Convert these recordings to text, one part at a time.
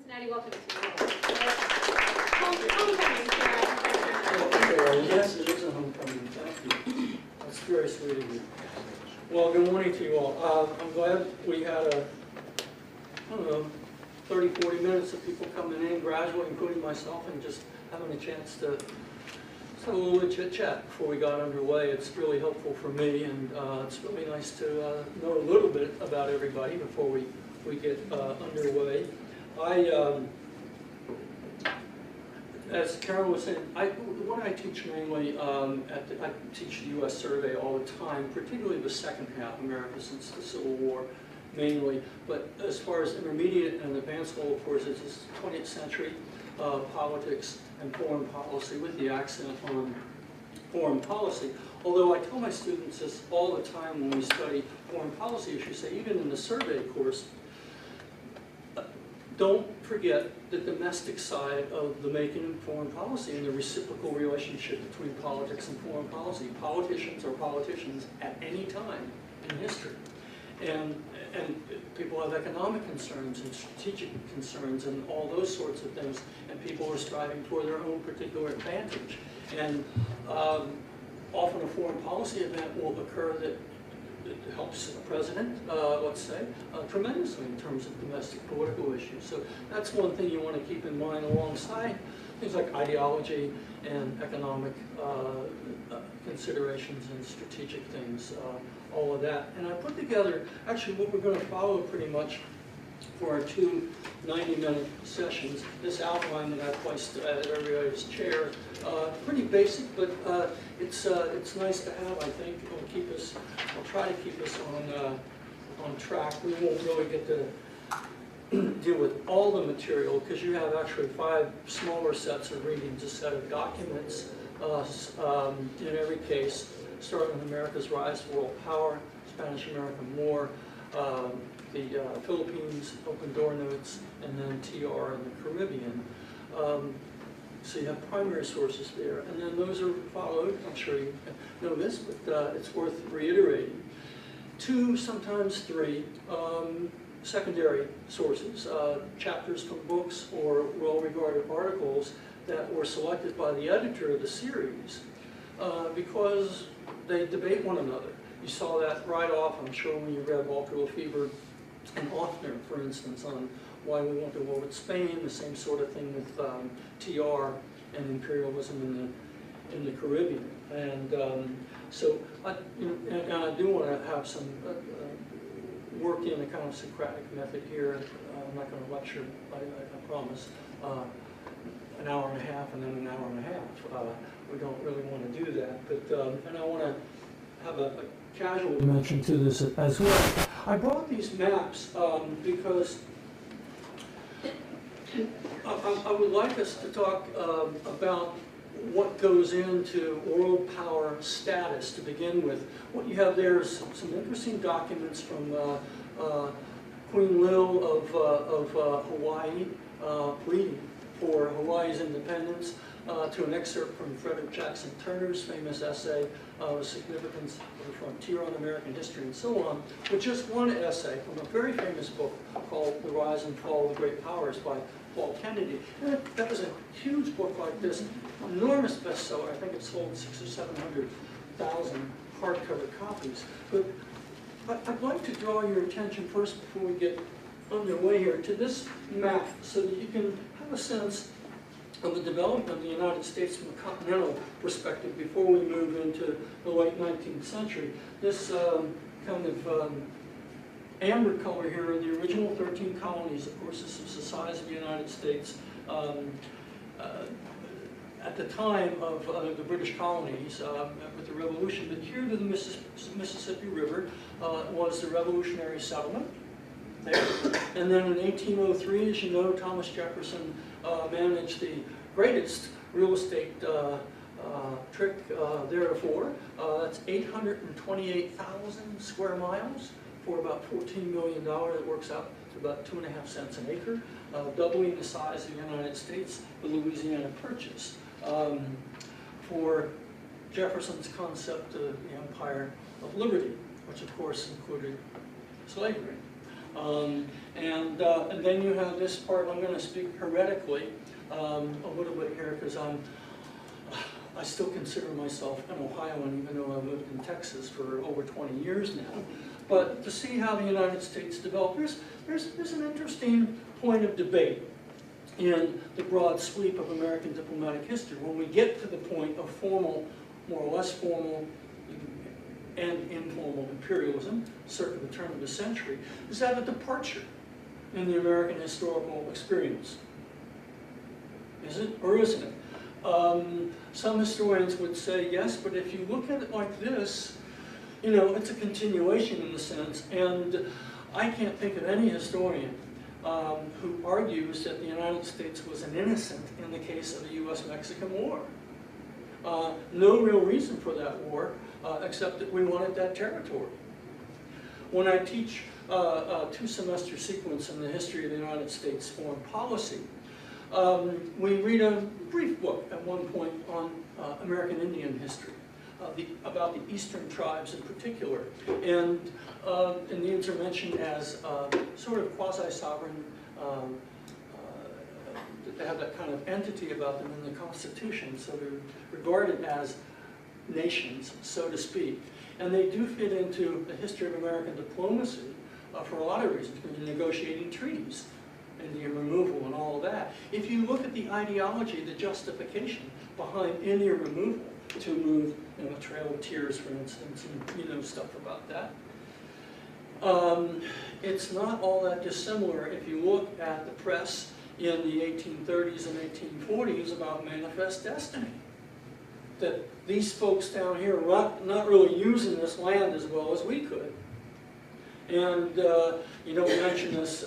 Cincinnati, welcome to you. Homecoming, Sarah. Yes, it is a homecoming. Thank you. That's very sweet of you. Well, good morning to you all. I'm glad we had I don't know, 30, 40 minutes of people coming in, graduating, including myself, and just having a chance to have a little chit-chat before we got underway. It's really helpful for me, and it's really nice to know a little bit about everybody before we get underway. As Carol was saying, what I teach mainly, I teach the U.S. survey all the time, particularly the second half of America since the Civil War, mainly. But as far as intermediate and advanced level courses, it's 20th century politics and foreign policy with the accent on foreign policy. Although I tell my students this all the time when we study foreign policy issues, say even in the survey course, don't forget the domestic side of the making of foreign policy and the reciprocal relationship between politics and foreign policy. Politicians are politicians at any time in history. And people have economic concerns and strategic concerns and all those sorts of things, and people are striving for their own particular advantage. And often a foreign policy event will occur that helps the president, let's say, tremendously in terms of domestic political issues. So that's one thing you want to keep in mind alongside things like ideology and economic considerations and strategic things, all of that. And I put together actually what we're going to follow pretty much for our two 90-minute sessions, this outline that I placed at everybody's chair. Pretty basic, but it's nice to have. I think it'll try to keep us on track. We won't really get to deal with all the material because you have actually 5 smaller sets of readings, a set of documents in every case, starting with America's rise to world power, Spanish-American War, the Philippines, Open Door Notes, and then TR in the Caribbean. So you have primary sources there, and then those are followed, I'm sure you know this, but it's worth reiterating. 2, sometimes 3, secondary sources, chapters from books or well-regarded articles that were selected by the editor of the series because they debate one another. You saw that right off, I'm sure, when you read Walter Lefebvre and Offner, for instance, on why we went to war with Spain, the same sort of thing with TR and imperialism in the Caribbean. And so I do want to have some work in a kind of Socratic method here. I'm not going to lecture, I promise, an hour and a half and then an hour and a half. We don't really want to do that. But and I want to have a casual dimension to this as well. I brought these maps because I would like us to talk about what goes into world power status to begin with. What you have there is some interesting documents from Queen Lil of Hawaii, pleading for Hawaii's independence, to an excerpt from Frederick Jackson Turner's famous essay, The Significance of the Frontier on American History and so on, with just one essay from a very famous book called The Rise and Fall of the Great Powers by Paul Kennedy. And that was a huge book like this, enormous bestseller. I think it sold 600,000 or 700,000 hardcover copies. But I'd like to draw your attention first before we get underway here to this map so that you can have a sense of the development of the United States from a continental perspective before we move into the late 19th century. This kind of amber color here are the original 13 colonies. Of course, this is the size of the United States. At the time of the British colonies with the Revolution, but here to the Mississippi River was the Revolutionary Settlement there. And then in 1803, as you know, Thomas Jefferson managed the greatest real estate trick theretofore. That's 828,000 square miles for about $14 million. It works out to about 2.5 cents an acre, doubling the size of the United States, the Louisiana Purchase, for Jefferson's concept of the Empire of Liberty, which of course included slavery. And then you have this part. I'm going to speak heretically a little bit here because I still consider myself an Ohioan, even though I've lived in Texas for over 20 years now. But to see how the United States developed, there's an interesting point of debate in the broad sweep of American diplomatic history. When we get to the point of formal, more or less formal, and informal imperialism, circa the turn of the century, is that a departure in the American historical experience? Is it or isn't it? Some historians would say yes, but if you look at it like this, you know, it's a continuation in a sense, and I can't think of any historian who argues that the United States was an innocent in the case of the US-Mexican War. No real reason for that war, except that we wanted that territory. When I teach a two-semester sequence in the history of the United States foreign policy, we read a brief book at one point on American Indian history, about the eastern tribes in particular. And Indians are mentioned as sort of quasi-sovereign, they have that kind of entity about them in the Constitution, so they're regarded as nations, so to speak. And they do fit into the history of American diplomacy for a lot of reasons, negotiating treaties, Indian removal and all of that. If you look at the ideology, the justification behind Indian removal, to move, you know, a Trail of Tears, for instance, and, you know, stuff about that. It's not all that dissimilar if you look at the press in the 1830s and 1840s about manifest destiny. That these folks down here are not really using this land as well as we could. And, you don't mention this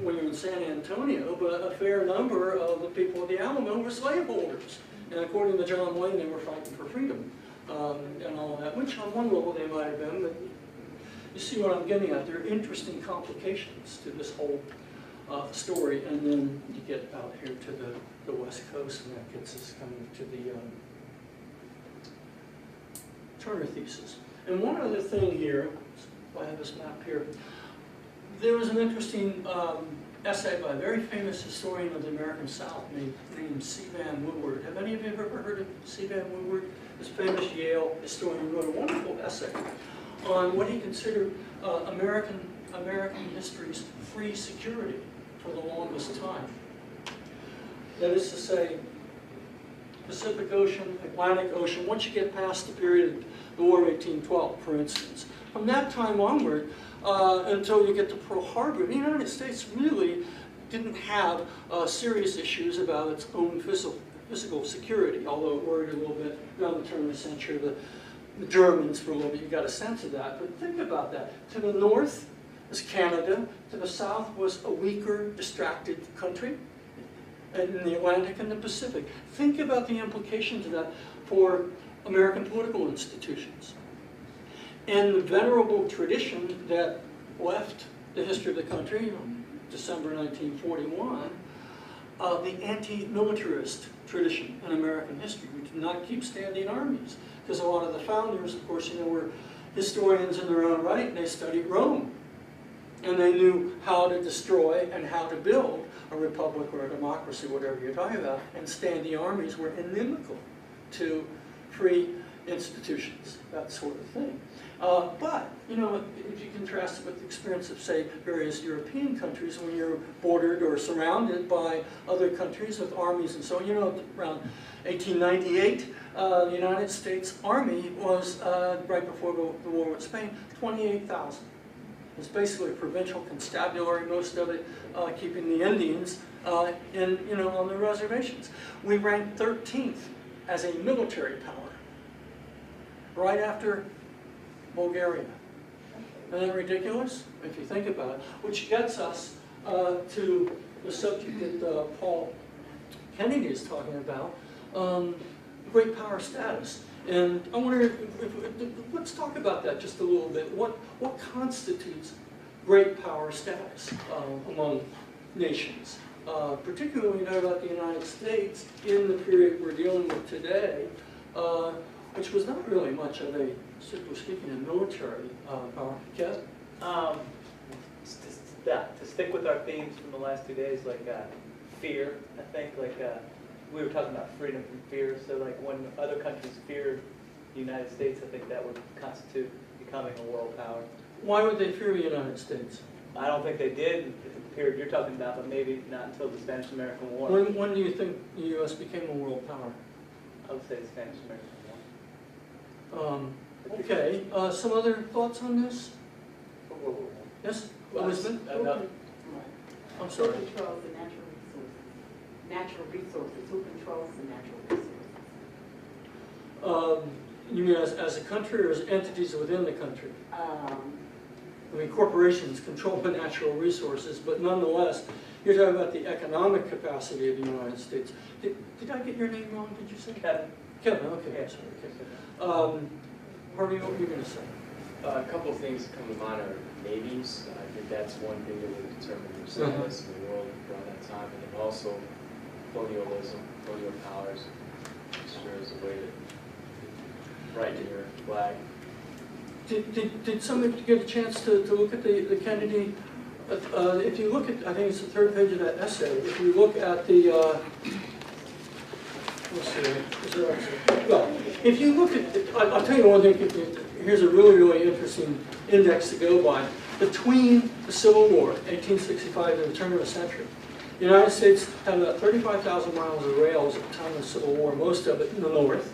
when you're in San Antonio, but a fair number of the people of the Alamo were slaveholders. And according to John Wayne, they were fighting for freedom and all that, which on one level they might have been, but you see what I'm getting at. There are interesting complications to this whole story, and then you get out here to the West Coast, and that gets us coming to the Turner thesis. And one other thing here, I have this map here, there was an interesting essay by a very famous historian of the American South named C. Van Woodward. Have any of you ever heard of C. Van Woodward? This famous Yale historian who wrote a wonderful essay on what he considered American history's free security for the longest time. That is to say, Pacific Ocean, Atlantic Ocean, once you get past the period of the War of 1812, for instance. From that time onward, until you get to Pearl Harbor, the United States really didn't have serious issues about its own physical security, although it worried a little bit around the turn of the century. The Germans, for a little bit, you got a sense of that. But think about that. To the north is Canada. To the south was a weaker, distracted country. And in the Atlantic and the Pacific. Think about the implications of that for American political institutions. And the venerable tradition that left the history of the country, you know, December 1941, the anti-militarist tradition in American history. We did not keep standing armies, because a lot of the founders, of course, you know, were historians in their own right, and they studied Rome. And they knew how to destroy and how to build a republic or a democracy, whatever you're talking about, and standing armies were inimical to free institutions, that sort of thing. But, you know, if you contrast it with the experience of, say, various European countries, when you're bordered or surrounded by other countries with armies and so on, you know, around 1898, the United States Army was, right before the war with Spain, 28,000. It's basically a provincial constabulary, most of it keeping the Indians on the reservations. We ranked 13th as a military power, right after Bulgaria. Isn't that ridiculous, if you think about it? Which gets us to the subject that Paul Kennedy is talking about, great power status. And I wonder, let's talk about that just a little bit. What constitutes great power status among nations? Particularly when you know about the United States in the period we're dealing with today, which was not really much of a, strictly speaking, a military power. Yes? To stick with our themes from the last 2 days, like fear, I think, like we were talking about freedom from fear, so like when other countries fear the United States, I think that would constitute becoming a world power. Why would they fear the United States? I don't think they did in the period you're talking about, but maybe not until the Spanish-American War. When do you think the U.S. became a world power? I would say the Spanish-American War. Okay, some other thoughts on this? Yes, Elizabeth? No. I'm Who sorry. controls the natural resources? Natural resources, who controls the natural resources? You mean as a country or as entities within the country? I mean, corporations control the natural resources, but nonetheless, you're talking about the economic capacity of the United States. Did I get your name wrong, did you say? Kevin. Kevin, okay, Yeah. sorry. Okay. Harvey, what were you going to say? A couple of things that come to mind are navies. I think that's one thing that would determine your status in the world around that time. And then also colonialism, colonial powers, sure is a way to write in your flag. Did somebody get a chance to look at the Kennedy? If you look at, I think it's the third page of that essay, if you look at the, let's see, is there actually, well, if you look at, I'll tell you one thing, here's a really, really interesting index to go by. Between the Civil War, 1865, and the turn of the century, the United States had about 35,000 miles of rails at the time of the Civil War, most of it in the north.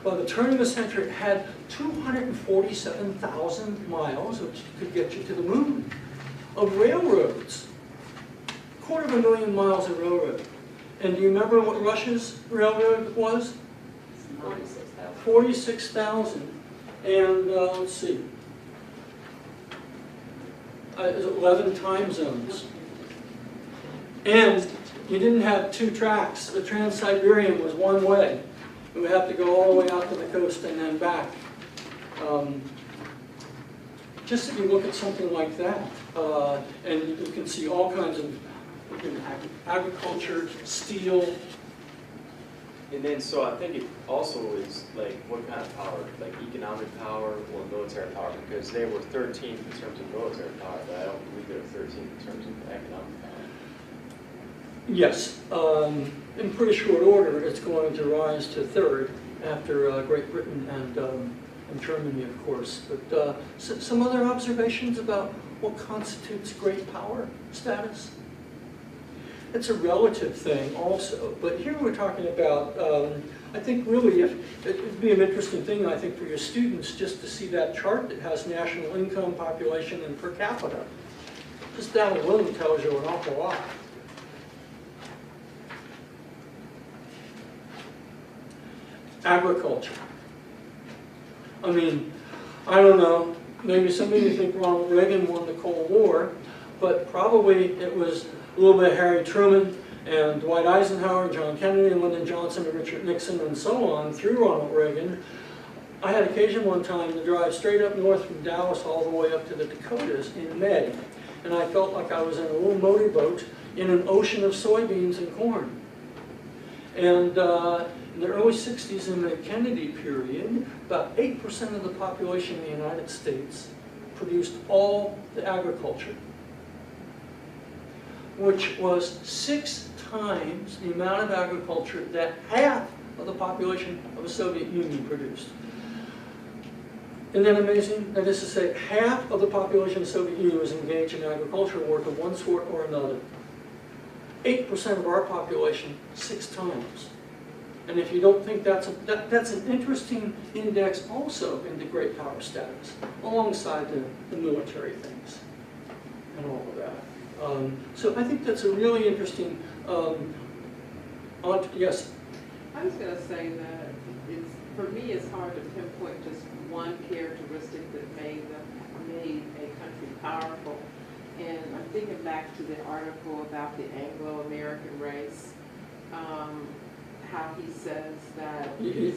By the turn of the century, it had 247,000 miles, which could get you to the moon, of railroads. 250,000 miles of railroad. And do you remember what Russia's railroad was? 46,000. 46,000. And let's see. It was 11 time zones. And you didn't have two tracks. The Trans-Siberian was one way. We would have to go all the way out to the coast and then back. Just if you look at something like that, and you can see all kinds of agriculture, steel. And then, so I think it also is like what kind of power, like economic power or military power, because they were 13th in terms of military power, but I don't believe they were 13th in terms of economic power. Yes, in pretty short order, it's going to rise to third after Great Britain and Germany, of course. But some other observations about what constitutes great power status? It's a relative thing also, but here we're talking about, I think really, it would be an interesting thing, I think, for your students just to see that chart that has national income, population, and per capita. Just that alone tells you an awful lot. Agriculture. I mean, I don't know, maybe some of you think Ronald Reagan won the Cold War, but probably it was a little bit of Harry Truman and Dwight Eisenhower, John Kennedy, and Lyndon Johnson, and Richard Nixon, and so on, through Ronald Reagan. I had occasion one time to drive straight up north from Dallas all the way up to the Dakotas in May, and I felt like I was in a little motorboat in an ocean of soybeans and corn. And in the early 60s, in the Kennedy period, about 8% of the population in the United States produced all the agriculture, which was 6 times the amount of agriculture that half of the population of the Soviet Union produced. Isn't that amazing? That is to say, half of the population of the Soviet Union was engaged in agricultural work of one sort or another. 8% of our population, 6 times. And if you don't think that's an interesting index also into great power status, alongside the military things and all of that. So I think that's a really interesting, yes? I was going to say that for me, it's hard to pinpoint just one characteristic that made a country powerful. And I'm thinking back to the article about the Anglo-American race, how he says that... Are you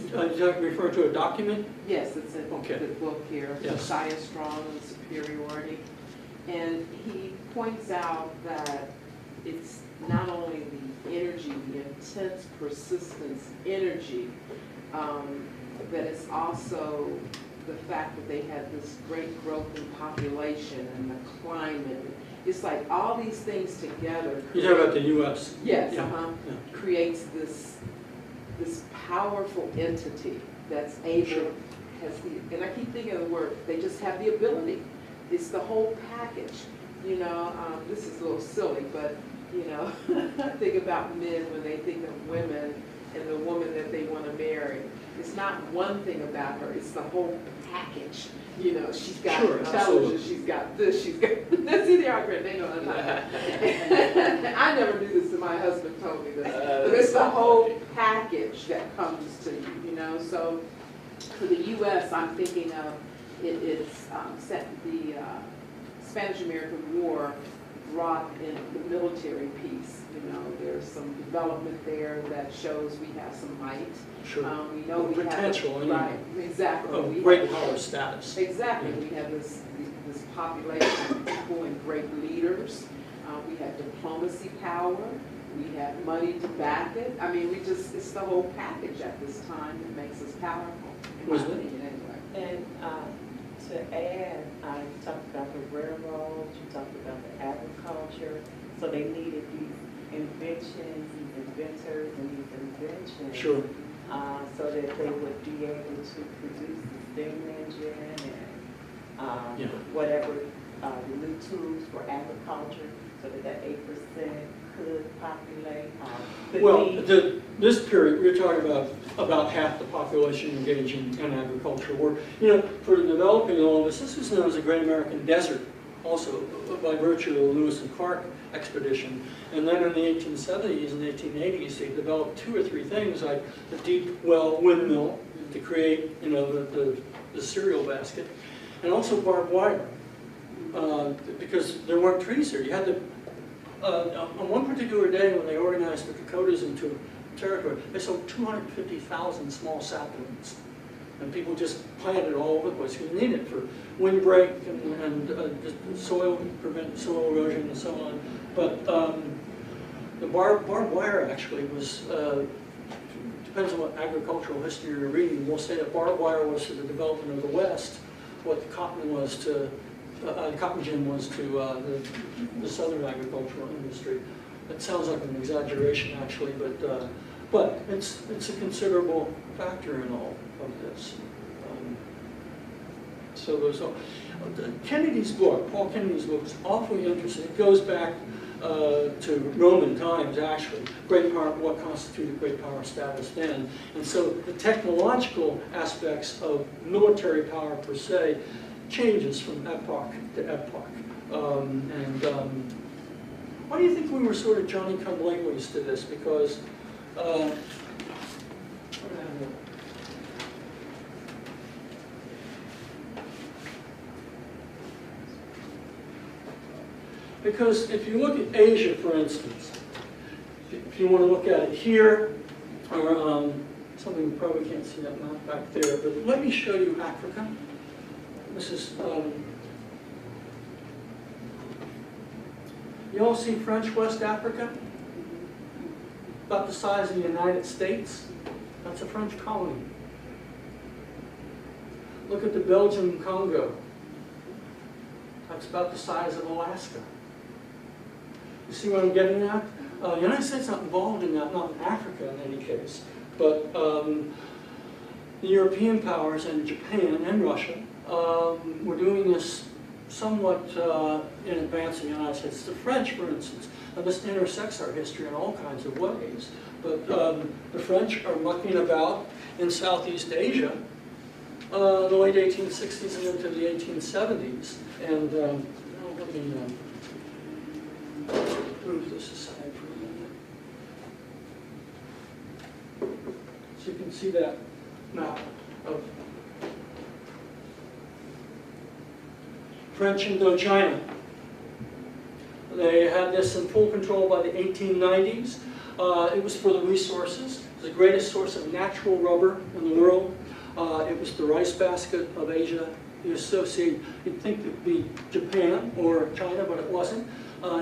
referring to a document? Yes, it's in Okay. the book here, Yes. Messiah Strong and Superiority. And he points out that it's not only the energy, the intense persistence energy, but it's also the fact that they had this great growth in population and the climate. It's like all these things together. You talk about the U.S. Yes, Yeah. yeah. Creates this powerful entity that's able, Sure. and I keep thinking of the word, they just have the ability. It's the whole package. This is a little silly, but, I think about men when they think of women and the woman that they want to marry. It's not one thing about her, it's the whole package. She's got Sure, intelligence, absolutely. she's got this, she's got, see the argument, they know what I'm talking about. I never do this, and my husband told me this. But it's the whole package that comes to you, So for the U.S., I'm thinking of, it's set the Spanish-American War brought in the military piece. There's some development there that shows we have some might. Sure. We know we Potential, have, right, exactly. of We great have- power status. Exactly, we have this population of people and great leaders. We have diplomacy power. We have money to back it. I mean, it's the whole package at this time that makes us powerful, in my Was it? opinion, anyway. And to add, you talked about the railroads, you talked about the agriculture, so they needed these inventions, these inventors, and these inventions. Sure. So that they would be able to produce the steam engine and Yeah. whatever, the new tools for agriculture, so that 8% could populate, could Well, be. this period, we're talking about half the population engaging in agricultural work. For developing all this was known as the Great American Desert, also by virtue of the Lewis and Clark expedition. And then in the 1870s and 1880s, they developed 2 or 3 things, like the deep well windmill to create, the cereal basket, and also barbed wire, because there weren't trees there. You had to, on one particular day when they organized the Dakotas into territory, they sold 250,000 small saplings. And people just planted all over the place. You need it for windbreak and soil, prevent soil erosion and so on. But the barbed wire actually was, depends on what agricultural history you're reading, we'll say that barbed wire was to the development of the West, what the cotton was to, cotton gin was to the southern agricultural industry. That sounds like an exaggeration actually, but it's a considerable factor in all of this. So there's Kennedy's book, Paul Kennedy's book, is awfully interesting. It goes back to Roman times, actually. Great power, what constituted great power status then. And so the technological aspects of military power per se changes from epoch to epoch. Why do you think we were sort of Johnny-come-latelys to this? Because because if you look at Asia, for instance, if you want to look at it here, or something you probably can't see that map back there, but let me show you Africa. This is, you all see French West Africa? About the size of the United States. That's a French colony. Look at the Belgian Congo. That's about the size of Alaska. You see what I'm getting at? The United States is not involved in that, not in Africa in any case. But the European powers and Japan and Russia were doing this somewhat in advance of the United States. The French, for instance, this intersects our history in all kinds of ways. But the French are mucking about in Southeast Asia the late 1860s and into the 1870s. And let me move this aside for a minute. So you can see that map of French Indochina. They had this in full control by the 1890s. It was for the resources. It was the greatest source of natural rubber in the world. It was the rice basket of Asia. You associate, you'd think it would be Japan or China, but it wasn't.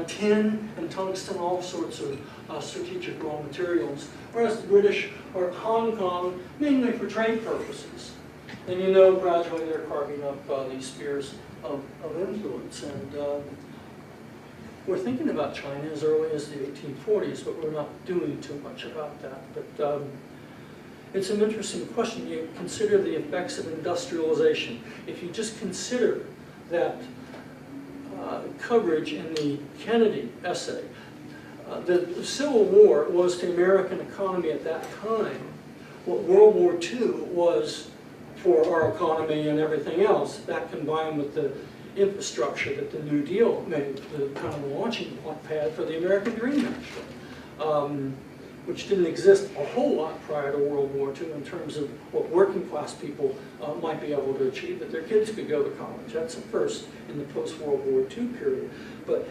Tin and tungsten, all sorts of strategic raw materials. Whereas the British are Hong Kong, mainly for trade purposes. And you know, gradually they're carving up these spheres of influence. And we're thinking about China as early as the 1840s, but we're not doing too much about that. But it's an interesting question. You consider the effects of industrialization. If you just consider that coverage in the Kennedy essay, the Civil War was to the American economy at that time what World War II was for our economy and everything else. That combined with the infrastructure that the New Deal made, the kind of launching pad for the American Dream, actually, which didn't exist a whole lot prior to World War II in terms of what working class people might be able to achieve, that their kids could go to college. That's the first in the post-World War II period. But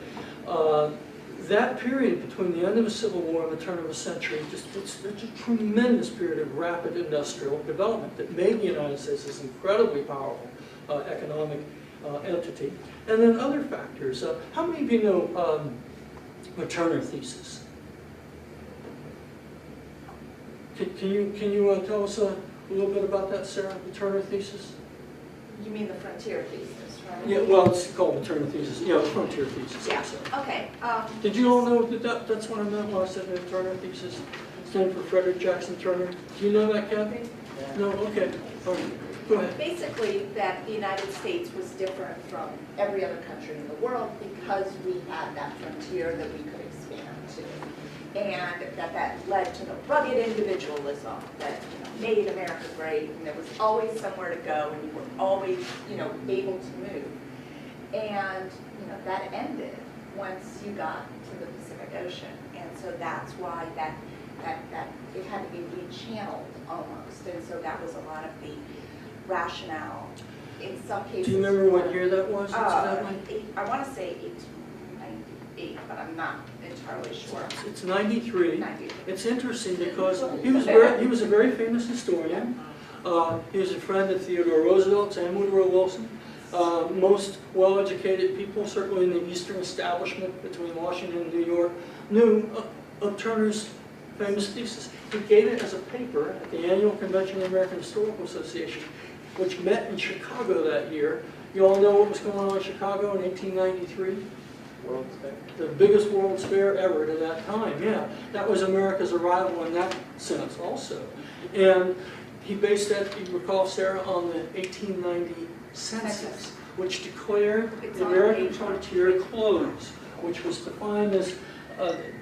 that period between the end of the Civil War and the turn of the century, it's a tremendous period of rapid industrial development that made the United States this incredibly powerful economic entity. And then other factors. How many of you know the Turner thesis? Can you tell us a little bit about that, Sarah, the Turner thesis? You mean the frontier thesis, right? Yeah, well, it's called the Turner thesis. Yeah, the frontier thesis. Yeah, Also. okay. Did you all know that's what I meant when I said the Turner thesis? It stands for Frederick Jackson Turner. Do you know that, Kathy? Yeah. No? Okay. All right. Go ahead. Basically, that the United States was different from every other country in the world because we had that frontier that we could expand to. And that led to the rugged individualism that made America great, and there was always somewhere to go, and you were always able to move. And that ended once you got to the Pacific Ocean, and so that's why that it had to be rechanneled almost, and so that was a lot of the rationale. In some cases, Do you remember what year that was? Incidentally? I want to say 1898, but I'm not entirely sure. It's 93. 93. It's interesting because he was a very famous historian. He was a friend of Theodore Roosevelt's and Woodrow Wilson. Most well-educated people, certainly in the Eastern establishment between Washington and New York, knew of Turner's famous thesis. He gave it as a paper at the annual convention of the American Historical Association, which met in Chicago that year. You all know what was going on in Chicago in 1893? World's Fair. The biggest World's Fair ever to that time, yeah. That was America's arrival in that sense also. And he based that, you recall, Sarah, on the 1890 census, which declared the American frontier closed, which was defined as,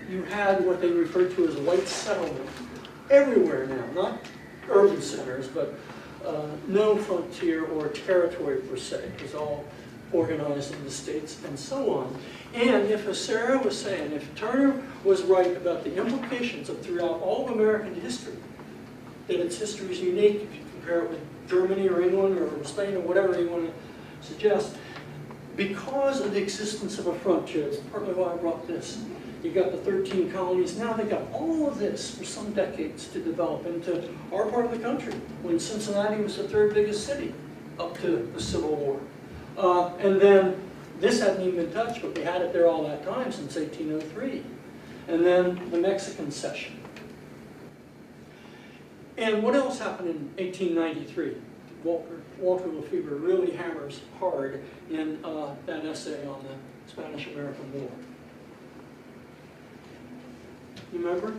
you had what they referred to as white settlement everywhere now, not urban centers, but no frontier or territory per se. It was all organized in the states and so on. And if, as Sarah was saying, if Turner was right about the implications of throughout all of American history, that its history is unique if you compare it with Germany or England or Spain or whatever you want to suggest, because of the existence of a frontier, that's partly why I brought this. You got the 13 colonies, now they got all of this for some decades to develop into our part of the country, when Cincinnati was the third biggest city up to the Civil War. And then this hadn't even been touched, but they had it there all that time since 1803. And then the Mexican Cession. And what else happened in 1893? Walter Lefebvre really hammers hard in that essay on the Spanish-American War. You remember?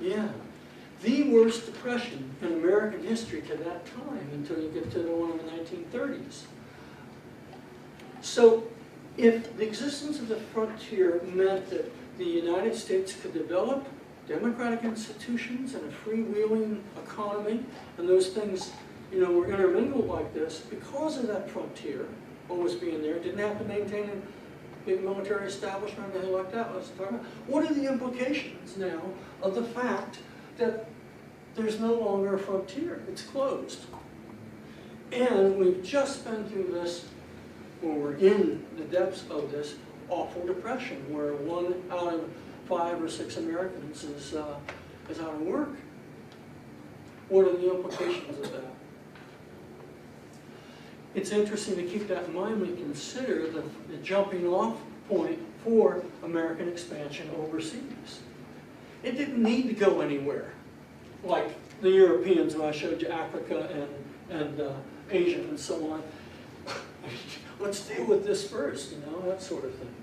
Yeah. The worst depression in American history to that time until you get to the one in the 1930s. So if the existence of the frontier meant that the United States could develop democratic institutions and a freewheeling economy, and those things, were intermingled like this, because of that frontier always being there, didn't have to maintain a big military establishment or anything like that. Let's talk about what are the implications now of the fact that there's no longer a frontier, it's closed. And we've just been through this, or we're in the depths of this awful depression, where 1 out of 5 or 6 Americans is out of work. What are the implications of that? It's interesting to keep that in mind when we consider the jumping off point for American expansion overseas. It didn't need to go anywhere. like the Europeans when I showed you Africa and Asia and so on. Let's deal with this first, that sort of thing.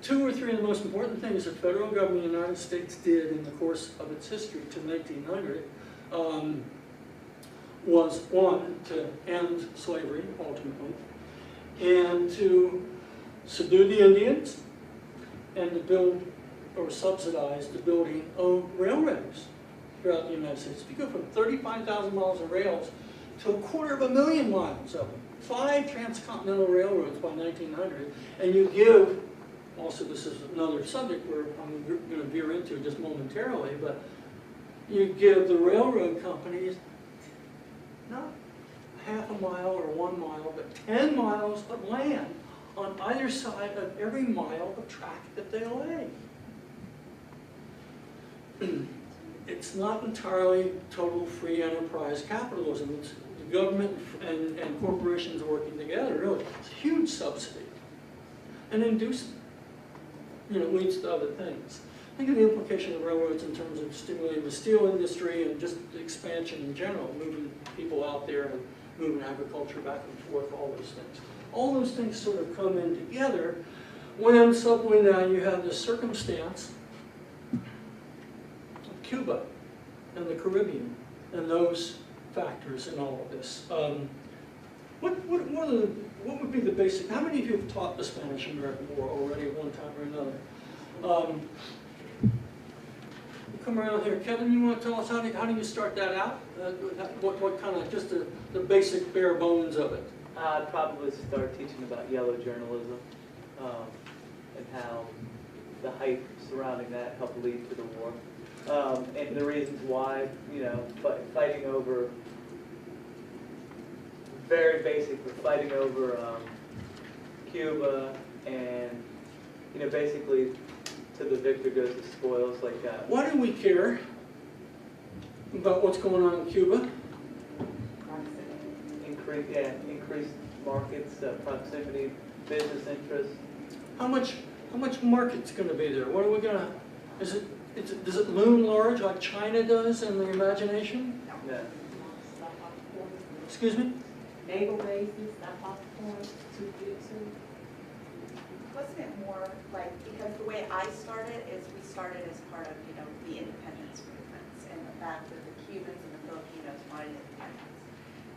2 or 3 of the most important things the federal government of the United States did in the course of its history to 1900 was, 1, to end slavery, ultimately, and to subdue the Indians, and to build or subsidize the building of railroads throughout the United States. You go from 35,000 miles of rails to 250,000 miles of them. 5 transcontinental railroads by 1900, and you give, also this is another subject where I'm going to veer into just momentarily, but you give the railroad companies not half a mile or 1 mile, but 10 miles of land on either side of every mile of track that they lay. It's not entirely total free enterprise capitalism. It's the government and corporations working together, really. It's a huge subsidy. And inducement, leads to other things. Think of the implication of railroads in terms of stimulating the steel industry and just the expansion in general, moving people out there and moving agriculture back and forth, all those things. All those things sort of come in together when suddenly now you have this circumstance of Cuba and the Caribbean and those factors in all of this. What would be the basic, how many of you have taught the Spanish-American War already at one time or another? Come around here. Kevin, you want to tell us how do you start that out? What kind of, just the basic bare bones of it? I'd probably start teaching about yellow journalism and how the hype surrounding that helped lead to the war. And the reasons why, fighting over, very basic, but fighting over Cuba and, basically to the victor goes the spoils, like that. Why do we care about what's going on in Cuba? Increased markets, proximity, business interests. How much market's going to be there? What are we going to? Does it loom large like China does in the imagination? No. Excuse me? Naval bases, not points, too big too. Wasn't it more like, because the way I started is we started as part of, the independence movements and the fact that the Cubans and the Filipinos wanted independence.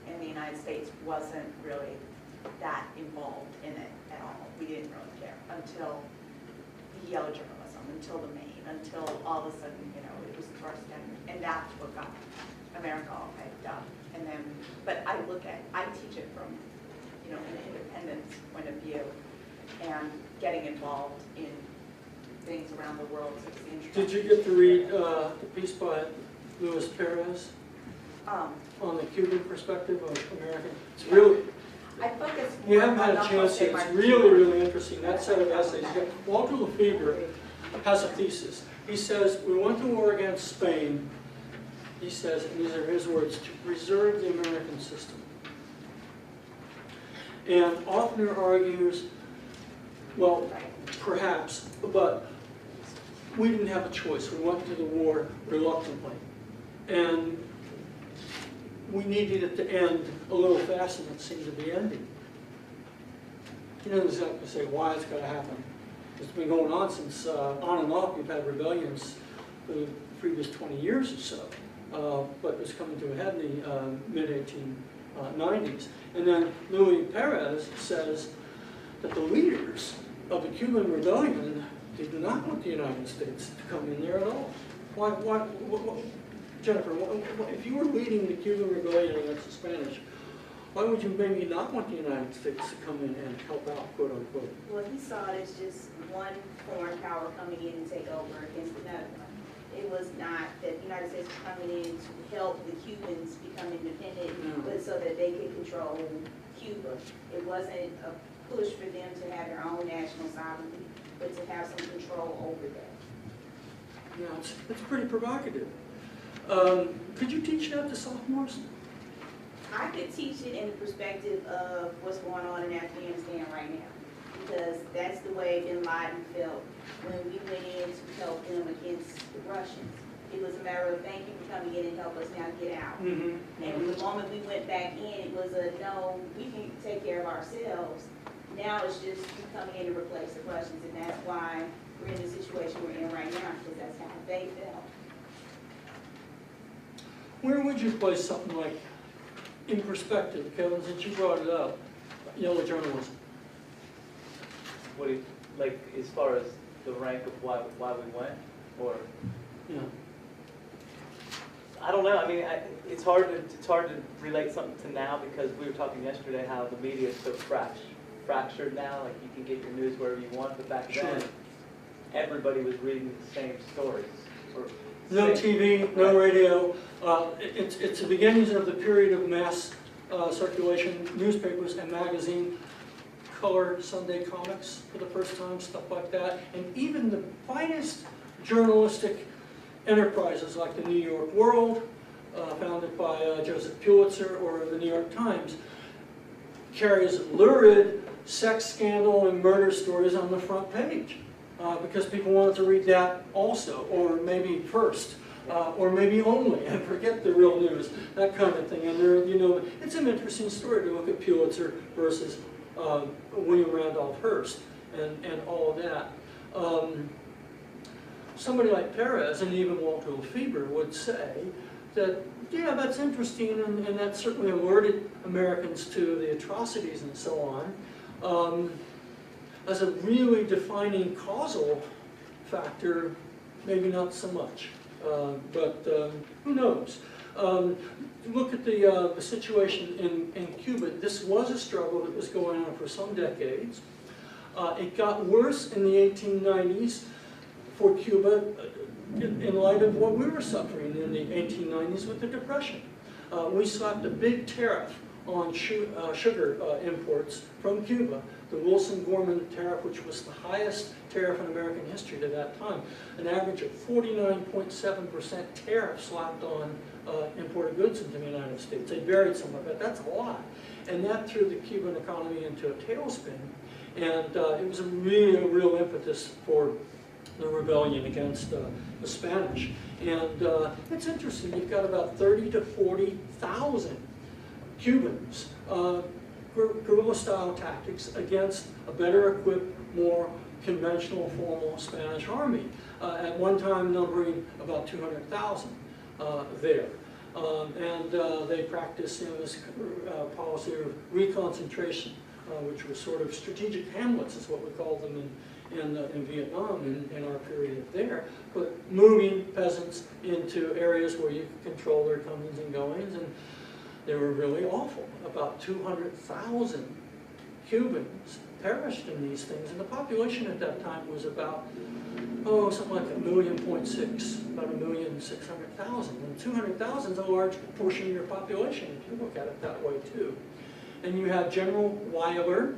And the United States wasn't really that involved in it at all. We didn't really care until the yellow journalism, until the Maine, until all of a sudden, it was thrust in, and that's what got America all hyped up. And then, but I teach it from, an independence point of view, and getting involved in things around the world. So it's interesting. Did you get to read the piece by Luis Perez on the Cuban perspective of America? It's really, I focus more you haven't had on a chance yet. It's really, really interesting. That set of essays. Walter Lefebvre has a thesis. He says, we went to war against Spain, he says, and these are his words, to preserve the American system. And Offner argues, well, perhaps, but we didn't have a choice. We went to the war reluctantly. And we needed it to end a little faster than it seemed to be ending. He doesn't exactly say why it's going to happen. It's been going on since, on and off, we've had rebellions for the previous 20 years or so. But it was coming to a head in the mid-1890s. And then Luis Perez says that the leaders of the Cuban rebellion did not want the United States to come in there at all. Why Jennifer, if you were leading the Cuban rebellion against the Spanish, why would you maybe not want the United States to come in and help out, quote unquote? Well, he saw it as just one foreign power coming in and take over against another one. It was not that the United States was coming in to help the Cubans become independent, but so that they could control Cuba. It wasn't a push for them to have their own national sovereignty, but to have some control over that. Yeah, it's pretty provocative. Could you teach that to sophomores? I could teach it in the perspective of what's going on in Afghanistan right now, because that's the way bin Laden felt when we went in to help them against the Russians. It was a matter of thank you for coming in and help us now get out. Mm-hmm. And the moment we went back in, it was a no, we can take care of ourselves. Now it's just you coming in to replace the Russians, and that's why we're in the situation we're in right now, because that's how they felt. Where would you place something like, in perspective, Kevin, since you brought it up, yellow journalism? What do you, like, as far as the rank of why we went, or? Yeah. I don't know. I mean, it's hard to relate something to now, because we were talking yesterday how the media is so fractured now. Like, you can get your news wherever you want, but back then, everybody was reading the same stories. Or No TV, no radio. It's the beginnings of the period of mass circulation, newspapers and magazine, color Sunday comics for the first time, stuff like that. And even the finest journalistic enterprises like the New York World, founded by Joseph Pulitzer, or the New York Times, carries lurid sex scandal and murder stories on the front page. Because people wanted to read that also, or maybe first, or maybe only, and forget the real news, that kind of thing. And there, you know, it's an interesting story to look at Pulitzer versus William Randolph Hearst and all of that. Somebody like Perez and even Walter Lefebvre would say that, yeah, that's interesting, and that certainly alerted Americans to the atrocities and so on. As a really defining causal factor, maybe not so much, but who knows? Look at the situation in Cuba. This was a struggle that was going on for some decades. It got worse in the 1890s for Cuba in light of what we were suffering in the 1890s with the Depression. We slapped a big tariff on sugar imports from Cuba, the Wilson-Gorman tariff, which was the highest tariff in American history to that time, an average of 49.7% tariff slapped on imported goods into the United States. They varied somewhat, but that's a lot. And that threw the Cuban economy into a tailspin, and it was a real impetus for the rebellion against the Spanish. And it's interesting, you've got about 30 to 40,000 Cubans, guerrilla-style tactics against a better equipped, more conventional, formal Spanish army, at one time numbering about 200,000 there. They practiced, you know, this policy of reconcentration, which was sort of strategic hamlets, is what we called them in Vietnam in our period there, but moving peasants into areas where you could control their comings and goings, and they were really awful. About 200,000 Cubans perished in these things, and the population at that time was about, something like 1.6 million, about 1,600,000. And 200,000 is a large portion of your population, if you look at it that way too. And you have General Weyler,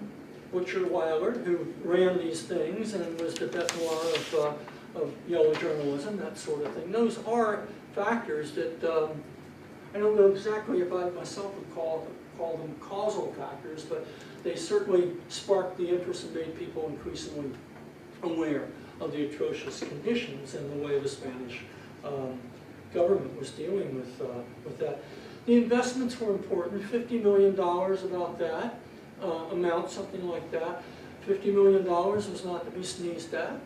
Butcher Weyler, who ran these things and was the bête noire of yellow journalism, that sort of thing. Those are factors that I don't know exactly if I myself would call them causal factors, but they certainly sparked the interest and made people increasingly aware of the atrocious conditions and the way the Spanish government was dealing with that. The investments were important, $50 million about that amount, something like that. $50 million was not to be sneezed at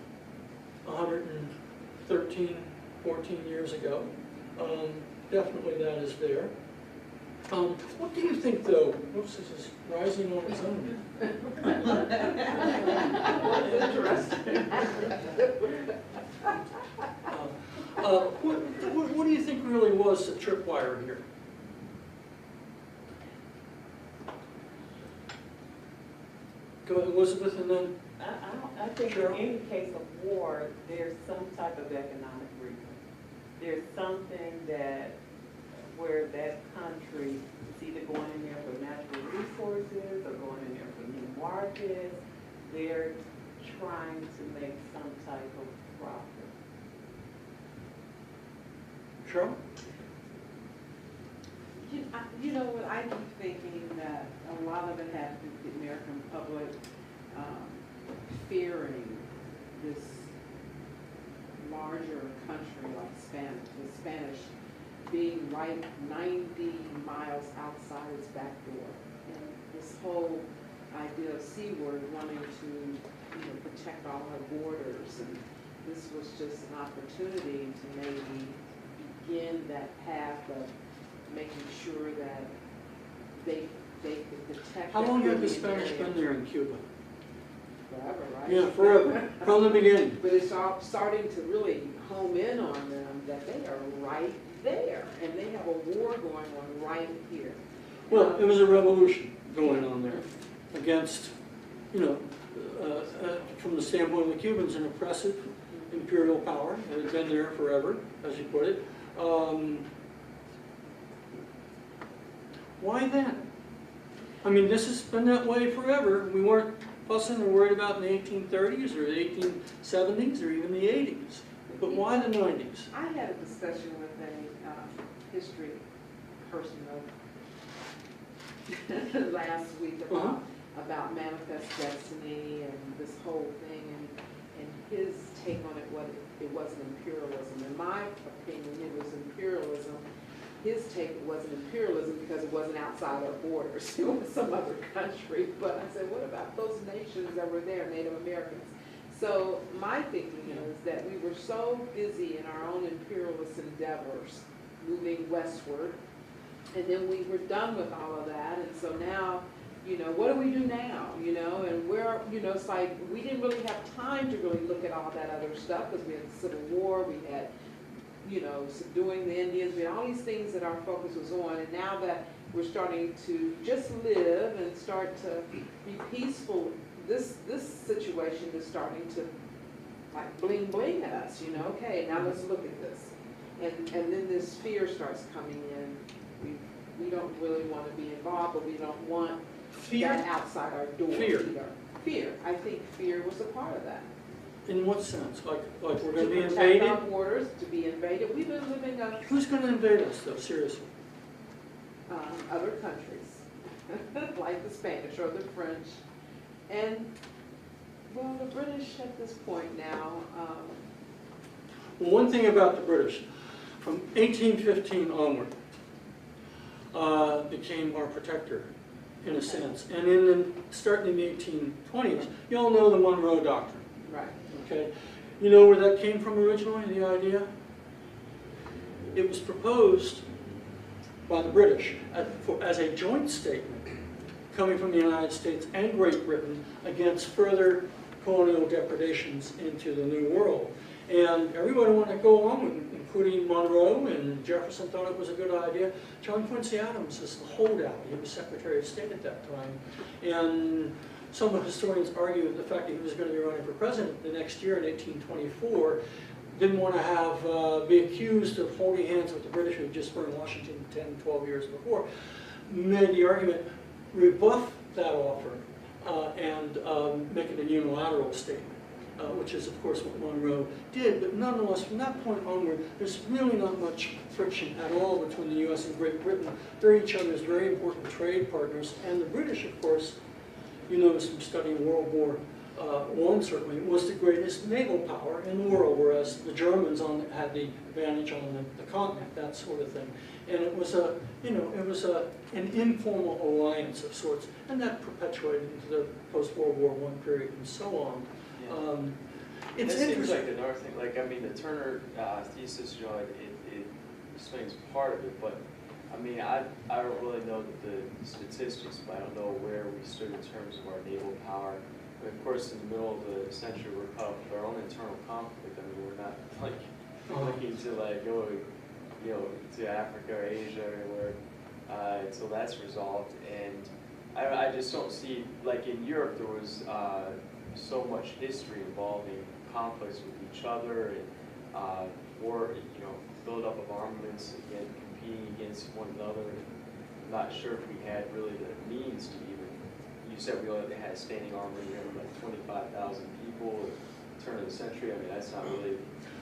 113, 14 years ago. Definitely that is there. What do you think, though? Whoops, this is rising on its own. What do you think really was the tripwire here? Go ahead, Elizabeth, and then I think Cheryl? in any case of war, there's some type of economic reason. There's something that where that country is either going in there for natural resources or going in there for new markets. They're trying to make some type of profit. Cheryl? You know what, I keep thinking that a lot of it has to do with the American public fearing this larger country like the Spanish being right 90 miles outside its back door. And this whole idea of seaward wanting to, protect all our borders, and this was just an opportunity to maybe begin that path of making sure that they could protect. How long have the Caribbean Spanish area. been there in Cuba? Forever, right? Yeah, forever, from the beginning. But it's all starting to really home in on them that they are right there, and they have a war going on right here. Well, it was a revolution going on there against, from the standpoint of the Cubans, an oppressive imperial power that had been there forever, as you put it. Why then? I mean, this has been that way forever. We weren't fussing or worried about in the 1830s or the 1870s or even the 80s. But why the 90s? I had a discussion with a history person last week about manifest destiny and this whole thing, and his take on it was it wasn't imperialism. In my opinion, it was imperialism. His take wasn't imperialism because it wasn't outside our borders. It was some other country. But I said, what about those nations that were there, Native Americans? So my thinking is that we were so busy in our own imperialist endeavors, moving westward, and then we were done with all of that, and so now, what do we do now, and where, it's like, we didn't really have time to really look at all that other stuff, because we had the Civil War, we had, subduing the Indians, we had all these things that our focus was on, and now that we're starting to just live and start to be peaceful, this situation is starting to, like, bling bling at us, okay, now let's look at this. And then this fear starts coming in. We don't really want to be involved, but we don't want that outside our door either. Fear. I think fear was a part of that. In what sense? Like we're going to be protect invaded? our borders, to be invaded. We've been living up Who's going to invade us, though, seriously? other countries, like the Spanish or the French. And, well, the British at this point now, Well, one thing about the British, from 1815 onward, became our protector, in a sense. And starting in the 1820s, you all know the Monroe Doctrine, right. okay? You know where that came from originally, the idea? It was proposed by the British as a joint statement coming from the United States and Great Britain against further colonial depredations into the New World. And everybody wanted to go along with it, including Monroe, and Jefferson thought it was a good idea. John Quincy Adams is the holdout. He was Secretary of State at that time. And some of the historians argue the fact that he was going to be running for president the next year in 1824 didn't want to be accused of holding hands with the British who had just burned Washington 10, 12 years before. Made the argument, rebuff that offer and make it a unilateral statement. Which is, of course, what Monroe did. But nonetheless, from that point onward, there's really not much friction at all between the U.S. and Great Britain. They're each other's very important trade partners. And the British, of course, you notice from studying World War I, certainly, was the greatest naval power in the world, whereas the Germans had the advantage on the continent, that sort of thing. And it was an informal alliance of sorts, and that perpetuated into the post-World War I period and so on. It's It seems interesting. like another thing, like, I mean, the Turner thesis, it explains part of it, but, I mean, I don't really know the statistics, but I don't know where we stood in terms of our naval power. But of course, in the middle of the century, we're caught up with our own internal conflict. I mean, we're not, like, looking to, like, go, to Africa or Asia or anywhere until that's resolved. And I just don't see, like, in Europe, there was so much history involving conflicts with each other and war, build up of armaments, again, competing against one another. I'm not sure if we had really the means to even, you said we only had a standing army of like 25,000 people at the turn of the century. I mean, that's not really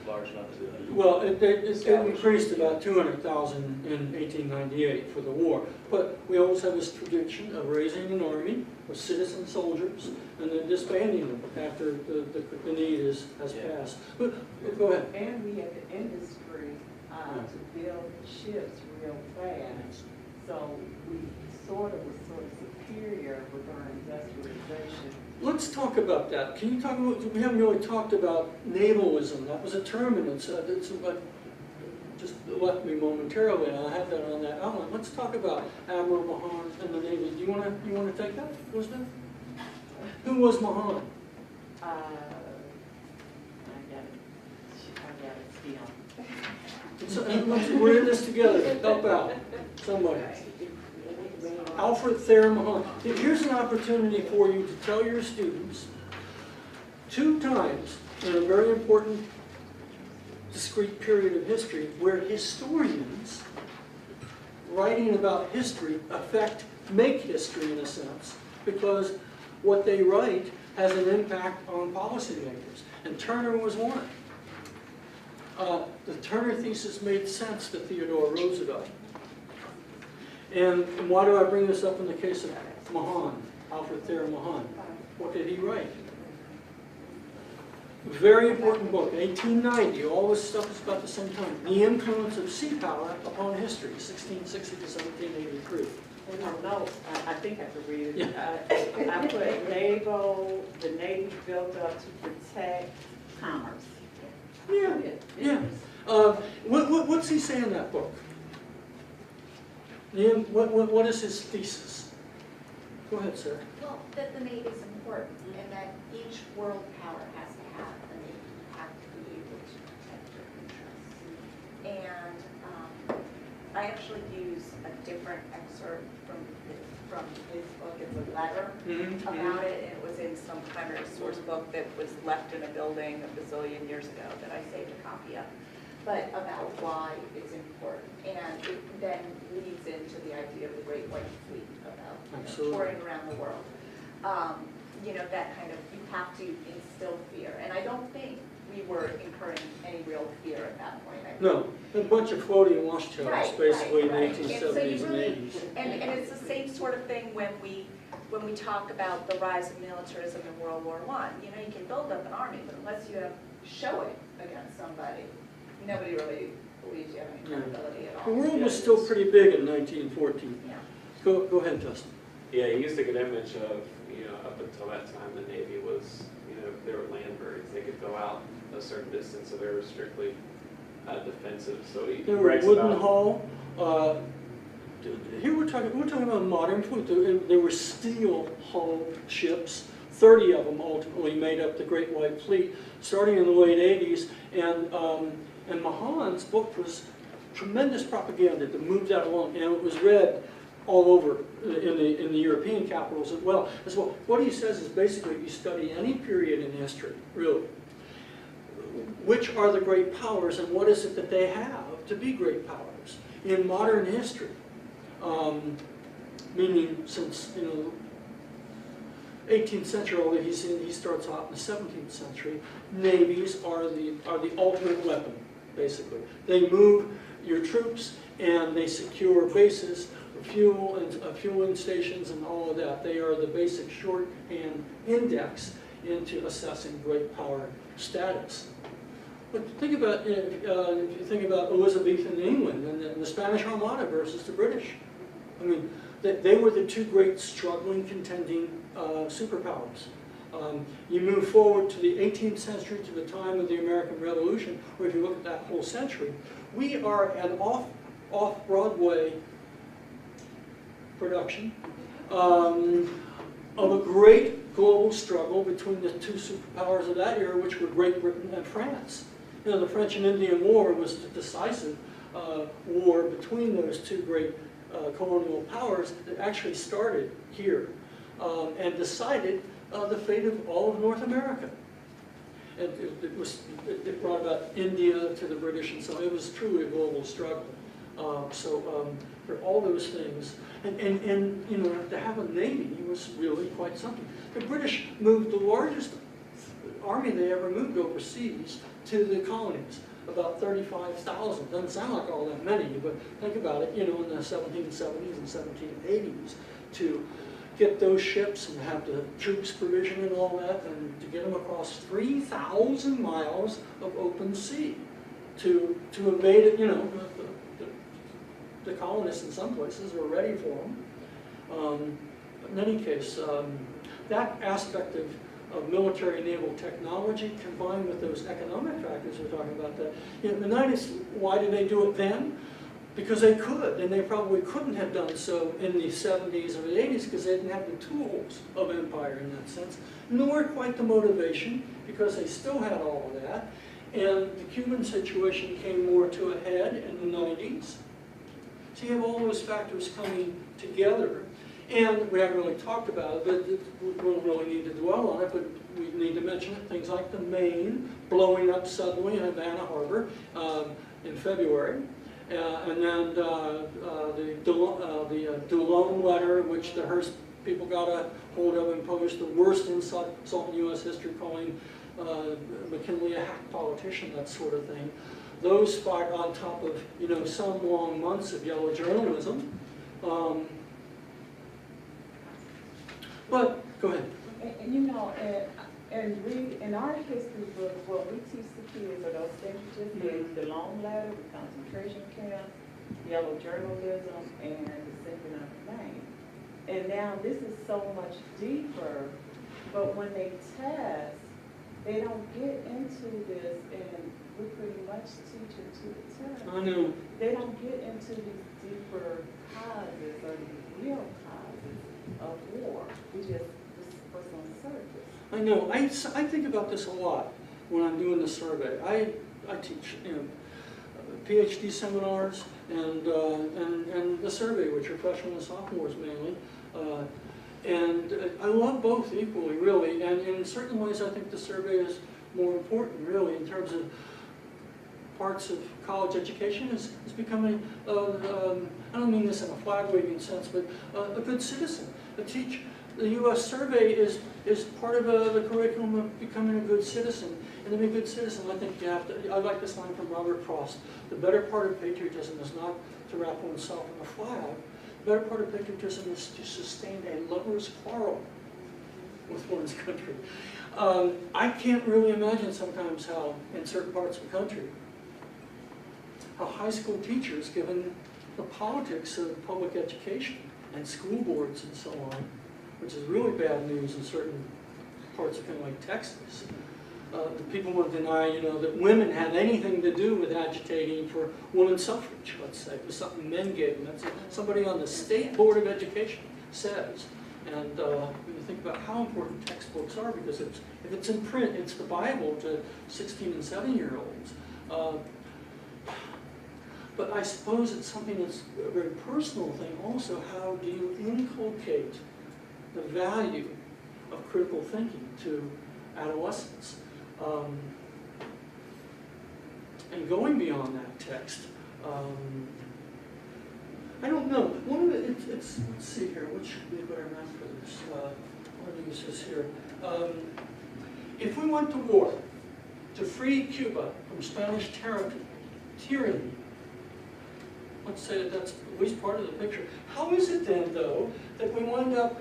large enough to. Well, it increased about 200,000 in 1898 for the war. But we always have this tradition of raising an army with citizen soldiers and then disbanding them after the need has passed. But go ahead. And we had the industry to build ships real fast. So we was sort of superior with our industrialization. Let's talk about that. Can you talk about, we haven't really talked about navalism. That was a term and it's what just left me momentarily, and I have that on that outline. Let's talk about Admiral Mahan and the Navy. Do you want to take that, Elizabeth? Who was Mahan? I got it still. We're in this together. Help out. Somebody. Alfred Thayer Mahan. Here's an opportunity for you to tell your students 2 times in a very important discrete period of history where historians writing about history make history in a sense, because what they write has an impact on policymakers. And Turner was one. The Turner thesis made sense to Theodore Roosevelt. And why do I bring this up in the case of Mahan, Alfred Thayer Mahan? What did he write? Very important book, 1890. All this stuff is about the same time. The Influence of Sea Power Upon History, 1660 to 1783. In my notes, I think I could read it. Yeah. I put the Navy built up to protect commerce. Yeah. What's he say in that book? What is his thesis? Go ahead, sir. Well, that the Navy is important and that each world power has to have a Navy, have to be able to protect their interests. And I actually use a different excerpt from his book. It's a letter about it, and it was in some primary source book that was left in a building a bazillion years ago that I saved a copy of, but about why it's important. And it then leads into the idea of the Great White Fleet, about touring around the world. You know, that kind of, you have to instill fear. And I don't think we were incurring any real fear at that point. No, a bunch of floating watchtowers, basically, in the And 1870s so you and really, 80s. and it's the same sort of thing when we talk about the rise of militarism in World War I. You know, you can build up an army, but unless you show it against somebody, nobody really believes you have any credibility at all. The world was still pretty big in 1914. Yeah. Go ahead, Justin. Yeah, he used a good image of, up until that time, the Navy was, they were land birds. They could go out a certain distance, so they were strictly defensive. So he They were writes wooden about, hull. Here we're talking about modern fleet. They were steel hull ships. 30 of them ultimately made up the Great White Fleet, starting in the late 80s. And Mahan's book was tremendous propaganda that moved that along, and it was read all over in the European capitals as well. What he says is basically, if you study any period in history, really, which are the great powers and what is it that they have to be great powers in modern history? Meaning since 18th century, he starts off in the 17th century. Navies are the ultimate weapon, basically. They move your troops and they secure bases, fuel and fueling stations and all of that. They are the basic shorthand index into assessing great power status. But think about, if you think about Elizabethan England and the Spanish Armada versus the British. I mean, they were the 2 great struggling, contending superpowers. You move forward to the 18th century, to the time of the American Revolution, or if you look at that whole century, we are an off-Broadway production of a great global struggle between the 2 superpowers of that era, which were Great Britain and France. The French and Indian War was the decisive war between those 2 great colonial powers that actually started here and decided the fate of all of North America. And it brought about India to the British, and so it was truly a global struggle. For all those things, and to have a navy was really quite something. The British moved the largest army they ever moved overseas to the colonies. About 35,000. Doesn't sound like all that many, but think about it, you know, in the 1770s and 1780s, to get those ships and have the troops provision and all that, and to get them across 3,000 miles of open sea to invade it, you know, the colonists in some places were ready for them. In any case, that aspect of military naval technology combined with those economic factors we're talking about, that, you know, the 90s, why did they do it then? Because they could, and they probably couldn't have done so in the 70s or the 80s because they didn't have the tools of empire in that sense, nor quite the motivation because they still had all of that. And the Cuban situation came more to a head in the 90s. So you have all those factors coming together. And we haven't really talked about it, but we don't really need to dwell on it, but we need to mention it. Things like the Maine blowing up suddenly in Havana Harbor in February. And then the Dulong letter, which the Hearst people got a hold of and published, the worst insult in U.S. history, calling McKinley a hack politician, that sort of thing. Those fired on top of, you know, some long months of yellow journalism. But go ahead. And you know, and read in our history books, what we teach the kids are those things you just did: the long ladder, the concentration camps, yellow journalism, and the sinking of the Maine. And now this is so much deeper, but when they test, they don't get into this, and we pretty much teach it to the test. I know. They don't get into these deeper causes or these real causes of war. We just what's on the surface. I know. I think about this a lot when I'm doing the survey. I teach, you know, PhD seminars and the survey, which are freshmen and sophomores mainly. And I love both equally, really. And in certain ways, I think the survey is more important, really, in terms of parts of college education is becoming, I don't mean this in a flag-waving sense, but a good citizen. The U.S. survey is part of the curriculum of becoming a good citizen. And to be a good citizen, I think you have to, I like this line from Robert Frost: the better part of patriotism is not to wrap oneself in a flag. The better part of patriotism is to sustain a lover's quarrel with one's country. I can't really imagine sometimes how, in certain parts of the country, how high school teachers, given the politics of public education and school boards and so on, which is really bad news in certain parts of kind of like Texas, people want to deny, you know, that women had anything to do with agitating for women's suffrage, let's say. It was something men gave them. That's what somebody on the State Board of Education says. And when you think about how important textbooks are, because if it's in print, it's the Bible to 16 and 7-year-olds. But I suppose it's something that's a very personal thing also. How do you inculcate the value of critical thinking to adolescents? And going beyond that text, I don't know. One of it, let's see here, what should be a better map for this? I'll use this here. If we went to war to free Cuba from Spanish tyranny, let's say that that's at least part of the picture. How is it then, though, that we wind up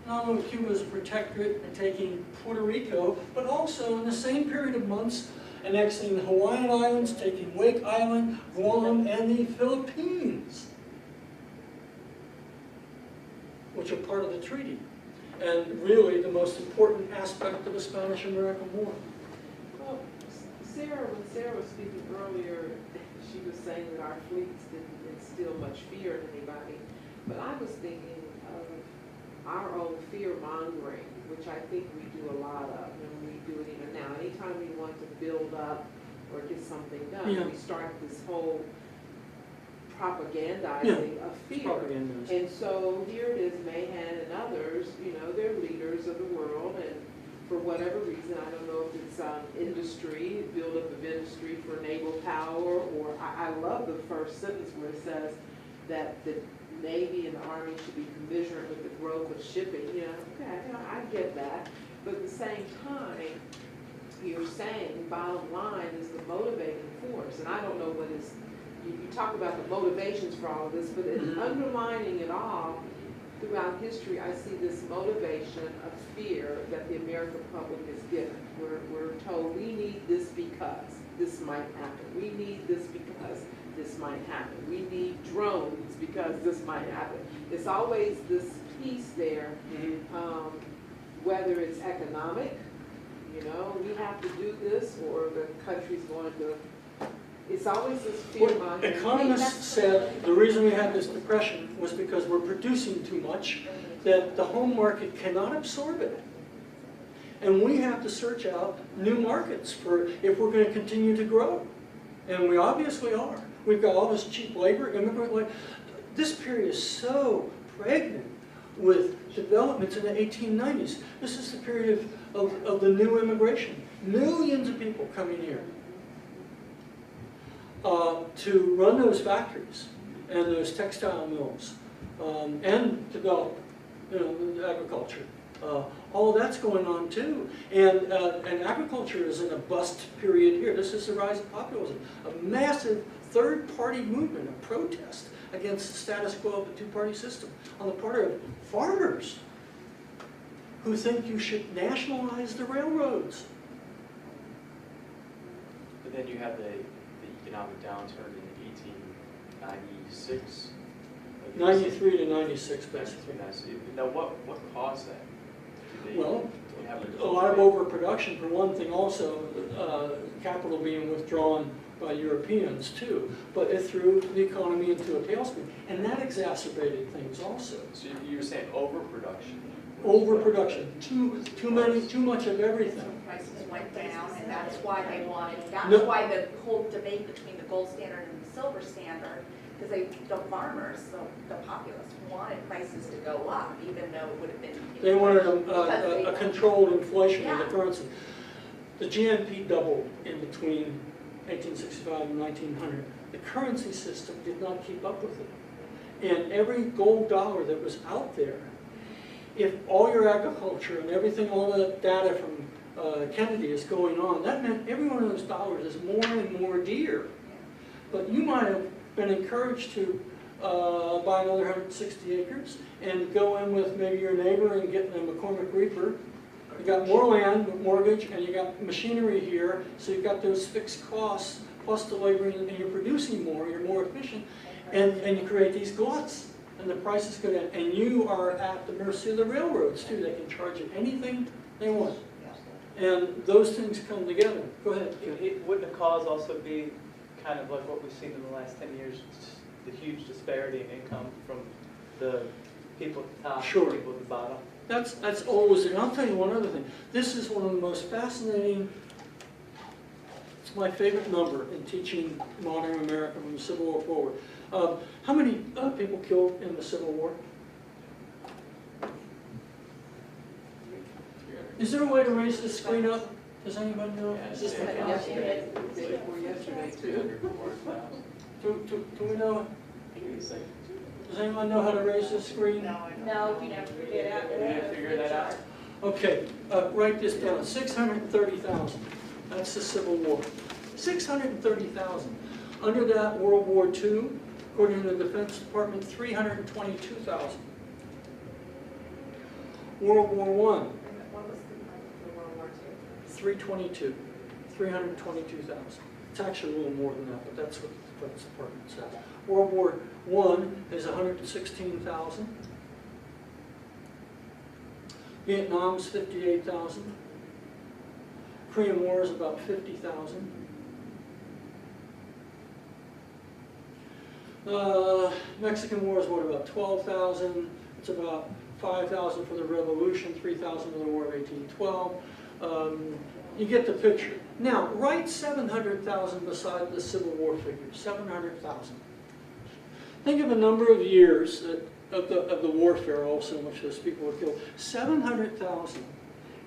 not only Cuba as a protectorate and taking Puerto Rico, but also in the same period of months annexing the Hawaiian Islands, taking Wake Island, Guam, and the Philippines, which are part of the treaty, and really the most important aspect of the Spanish-American War. Well, when Sarah was speaking earlier, she was saying that our fleets didn't instill much fear in anybody, but I was thinking of our own fear-mongering, which I think we do a lot of, and we do it even now. Anytime we want to build up or get something done, Yeah. we start this whole propagandizing of fear. Propaganda. And so here it is, Mahan and others, you know, they're leaders of the world, and for whatever reason, I don't know if it's industry, build up of industry for naval power, or I love the first sentence where it says that the Navy and the Army should be commensurate with the growth of shipping. You know, okay, I get that. But at the same time, you're saying, bottom line is the motivating force. And I don't know what is, you talk about the motivations for all of this, but underlining it all, throughout history, I see this motivation of fear that the American public is given. We're told we need this because this might happen. We need this because this might happen. We need drones because this might happen. It's always this piece there, whether it's economic, you know, we have to do this, or the country's going to, it's always this fear mongering. Economists said the reason we had this depression was because we're producing too much, that the home market cannot absorb it. And we have to search out new markets for if we're going to continue to grow. And we obviously are. We've got all this cheap labor, immigrant labor. This period is so pregnant with developments in the 1890s. This is the period of the new immigration. Millions of people coming here to run those factories and those textile mills and develop, you know, agriculture. All of that's going on too. And agriculture is in a bust period here. This is the rise of populism. A massive third-party movement, a protest against the status quo of the two-party system on the part of farmers who think you should nationalize the railroads. But then you have the economic downturn in 1896. 93 to 96, basically. Now, what caused that? Well, a lot of overproduction for one thing, also capital being withdrawn by Europeans too, but it threw the economy into a tailspin, and that exacerbated things also. So you were saying overproduction? Overproduction, too much of everything. Prices went down, and that's why they wanted, that's No. why the whole debate between the gold standard and the silver standard, because the farmers, the populace wanted prices to go up, even though it would have been. They wanted because a controlled inflation of the Yeah. currency. The GNP doubled in between 1865 and 1900. The currency system did not keep up with it. And every gold dollar that was out there, if all your agriculture and everything, all the data from Kennedy is going on, that meant every one of those dollars is more and more dear. But you might have been encouraged to buy another 160 acres and go in with maybe your neighbor and get a McCormick Reaper. You got more land, mortgage, and you got machinery here, so you've got those fixed costs plus the labor, and you're producing more, you're more efficient, and you create these gluts, and the prices go down, and you are at the mercy of the railroads too. They can charge you anything they want, and those things come together. Go ahead. Wouldn't the cause also be kind of like what we've seen in the last 10 years, the huge disparity in income from the people at the top Sure. to the people at the bottom? That's always there. And I'll tell you one other thing. This is one of the most fascinating, it's my favorite number in teaching modern America from the Civil War forward. How many people killed in the Civil War? Is there a way to raise this screen up? Does anybody know? Is this the Yesterday, the day before yesterday too. Do we know? Does anyone know how to raise this screen? No, you never figure it out. You didn't figure that out? Okay, write this down, 630,000. That's the Civil War. 630,000. Under that, World War II, according to the Defense Department, 322,000. World War I, What was the World War II? 322, 322,000. It's actually a little more than that, but that's what the Defense Department said. World War I is 116,000. Vietnam's 58,000. Korean War is about 50,000. Mexican War is what, about 12,000. It's about 5,000 for the Revolution, 3,000 for the War of 1812. You get the picture. Now, write 700,000 beside the Civil War figure, 700,000. Think of a number of years that, of the warfare also in which those people were killed. 700,000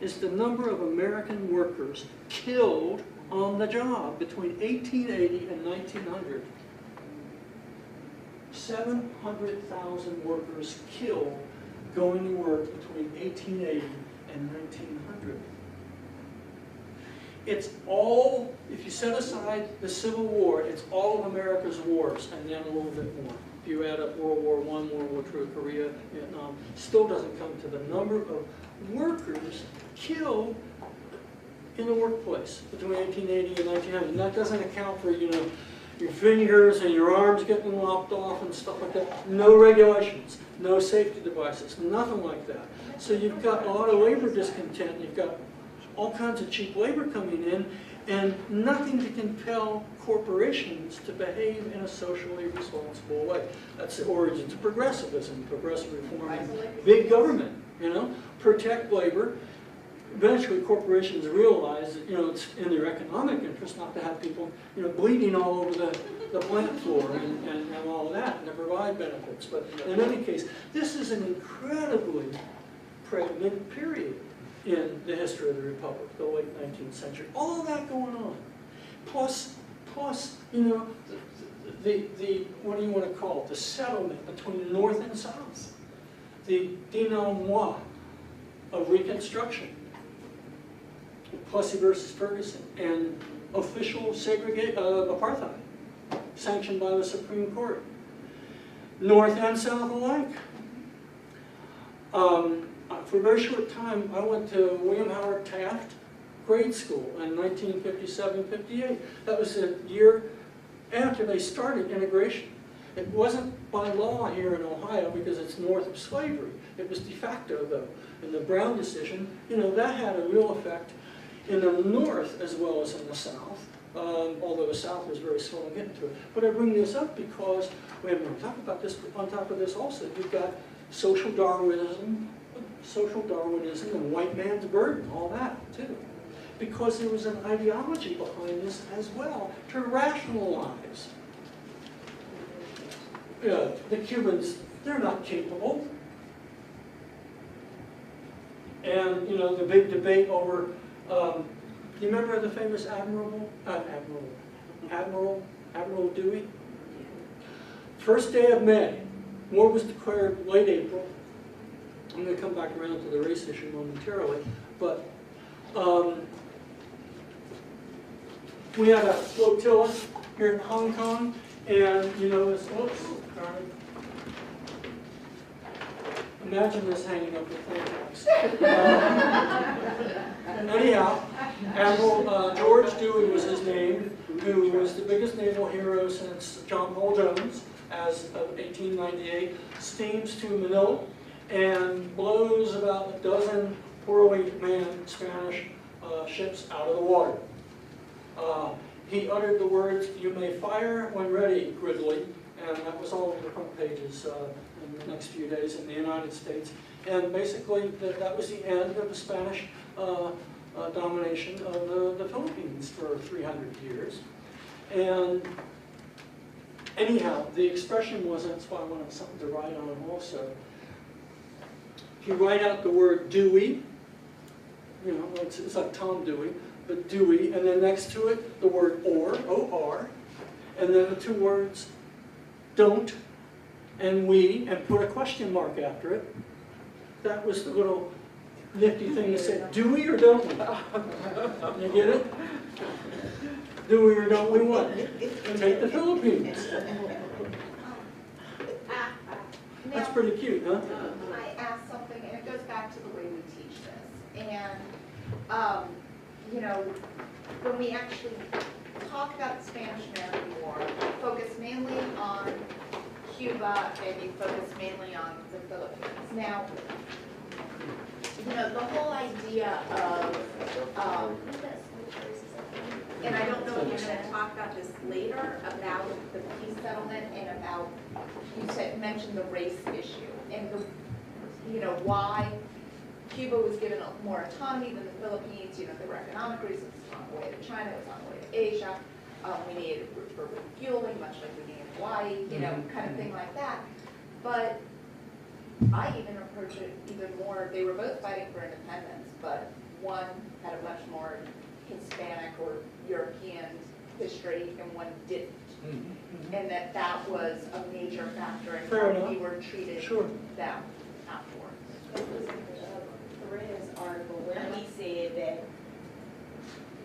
is the number of American workers killed on the job between 1880 and 1900. 700,000 workers killed going to work between 1880 and 1900. it's all, if you set aside the Civil War, it's all of America's wars, and then a little bit more. If you add up World War I, World War II, Korea, Vietnam, still doesn't come to the number of workers killed in the workplace between 1880 and 1900. And that doesn't account for, you know, your fingers and your arms getting lopped off and stuff like that. No regulations, no safety devices, nothing like that. So you've got a lot of labor discontent. You've got all kinds of cheap labor coming in, and nothing to compel corporations to behave in a socially responsible way. That's the origins of progressivism, progressive reform, big government, you know, protect labor. Eventually corporations realize that, you know, it's in their economic interest not to have people, you know, bleeding all over the plant floor and all of that, and to provide benefits. But in any case, this is an incredibly pregnant period in the history of the Republic, the late 19th century. All of that going on. Plus, you know, the what do you want to call it, the settlement between North and South. The denouement of Reconstruction. Plessy versus Ferguson, and official apartheid, sanctioned by the Supreme Court. North and South alike. For a very short time, I went to William Howard Taft grade school in 1957-58. That was the year after they started integration. It wasn't by law here in Ohio because it's north of slavery. It was de facto, though. And the Brown decision, you know, that had a real effect in the North as well as in the South, although the South was very slow in getting to it. But I bring this up because, we haven't even talked about this, but on top of this also, you've got social Darwinism and white man's burden, all that too. Because there was an ideology behind this as well to rationalize. The Cubans, they're not capable. And, you know, the big debate over, do you remember the famous Admiral Dewey? First day of May, war was declared late April. I'm going to come back around to the race issue momentarily, but we had a flotilla here in Hong Kong, and you know this. Oops, sorry. Imagine this hanging up with contacts. Anyhow, Admiral George Dewey was his name, who was the biggest naval hero since John Paul Jones, as of 1898, steams to Manila and blows about a dozen poorly manned Spanish ships out of the water. He uttered the words, "You may fire when ready, Gridley," and that was all over the front pages in the next few days in the United States. And basically, that was the end of the Spanish domination of the Philippines for 300 years. And anyhow, the expression was, that's why I wanted something to write on also. If you write out the word Dewey, you know, it's like Tom Dewey, but Dewey, and then next to it, the word or, O-R, and then the two words don't and we, and put a question mark after it. That was the little nifty thing to say, do we or don't we? You get it? Do we or don't we what? Take the Philippines. That's pretty cute, huh? I asked something, and it goes back to the way we teach this. And, you know, when we actually talk about the Spanish-American War, focus mainly on Cuba, and you focus mainly on the Philippines. Now, you know, the whole idea of, and I don't know if you're going to talk about this later, about the peace settlement and about, you mentioned the race issue, and the, you know, why Cuba was given more autonomy than the Philippines. You know, there were economic reasons. It was on the way to China, it was on the way to Asia. We needed route for refueling, much like we needed Hawaii, you know, kind of thing like that. But I even approach it even more, they were both fighting for independence, but one had a much more Hispanic or European history and one didn't. And that was a major factor in how we were treated them afterwards. Perez article where he said that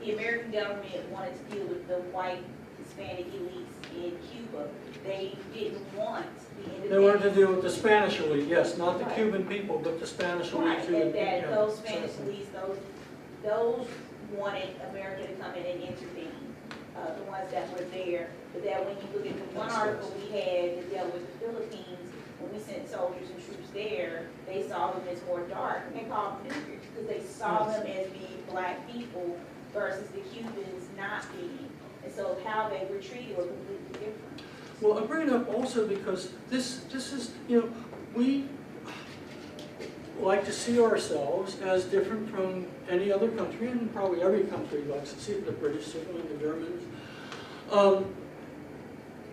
the American government wanted to deal with the white Hispanic elites in Cuba. They didn't want the independence. They wanted to deal with the Spanish elite, yes, not the Right. Cuban people, but the Spanish elite. Right, who- and that yeah, those Spanish exactly. elites, those wanted America to come in and intervene, the ones that were there. But that when you look at the one Makes article sense. we had that dealt with the Philippines, when we sent soldiers and troops there, they saw them as more dark, and they called them niggers, because they saw Yes. them as being black people versus the Cubans not being. And so how they were treated were completely different. Well, I bring it up also because this is, you know, we like to see ourselves as different from any other country, and probably every country likes to see it, the British, certainly the Germans.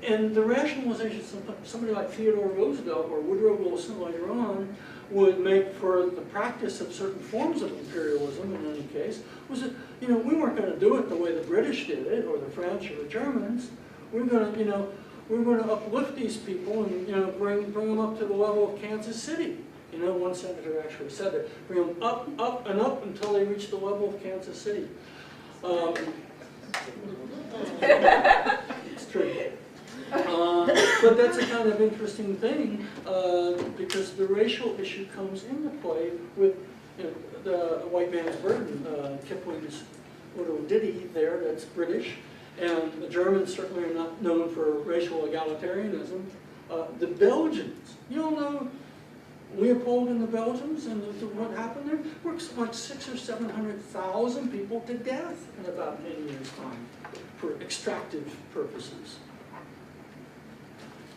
And the rationalization somebody like Theodore Roosevelt or Woodrow Wilson later on would make for the practice of certain forms of imperialism in any case was that, you know, we weren't going to do it the way the British did it or the French or the Germans. We're going to, you know, we're going to uplift these people and, you know, bring them up to the level of Kansas City. You know, one senator actually said that, bring them up, up, and up until they reach the level of Kansas City. It's true. But that's a kind of interesting thing because the racial issue comes into play with, you know, the white man's burden. Kipling's little ditty there that's British, and the Germans certainly are not known for racial egalitarianism. The Belgians, you all know Leopold and the Belgians and what happened there? Works like 600,000 or 700,000 people to death in about 10 years' time for extractive purposes.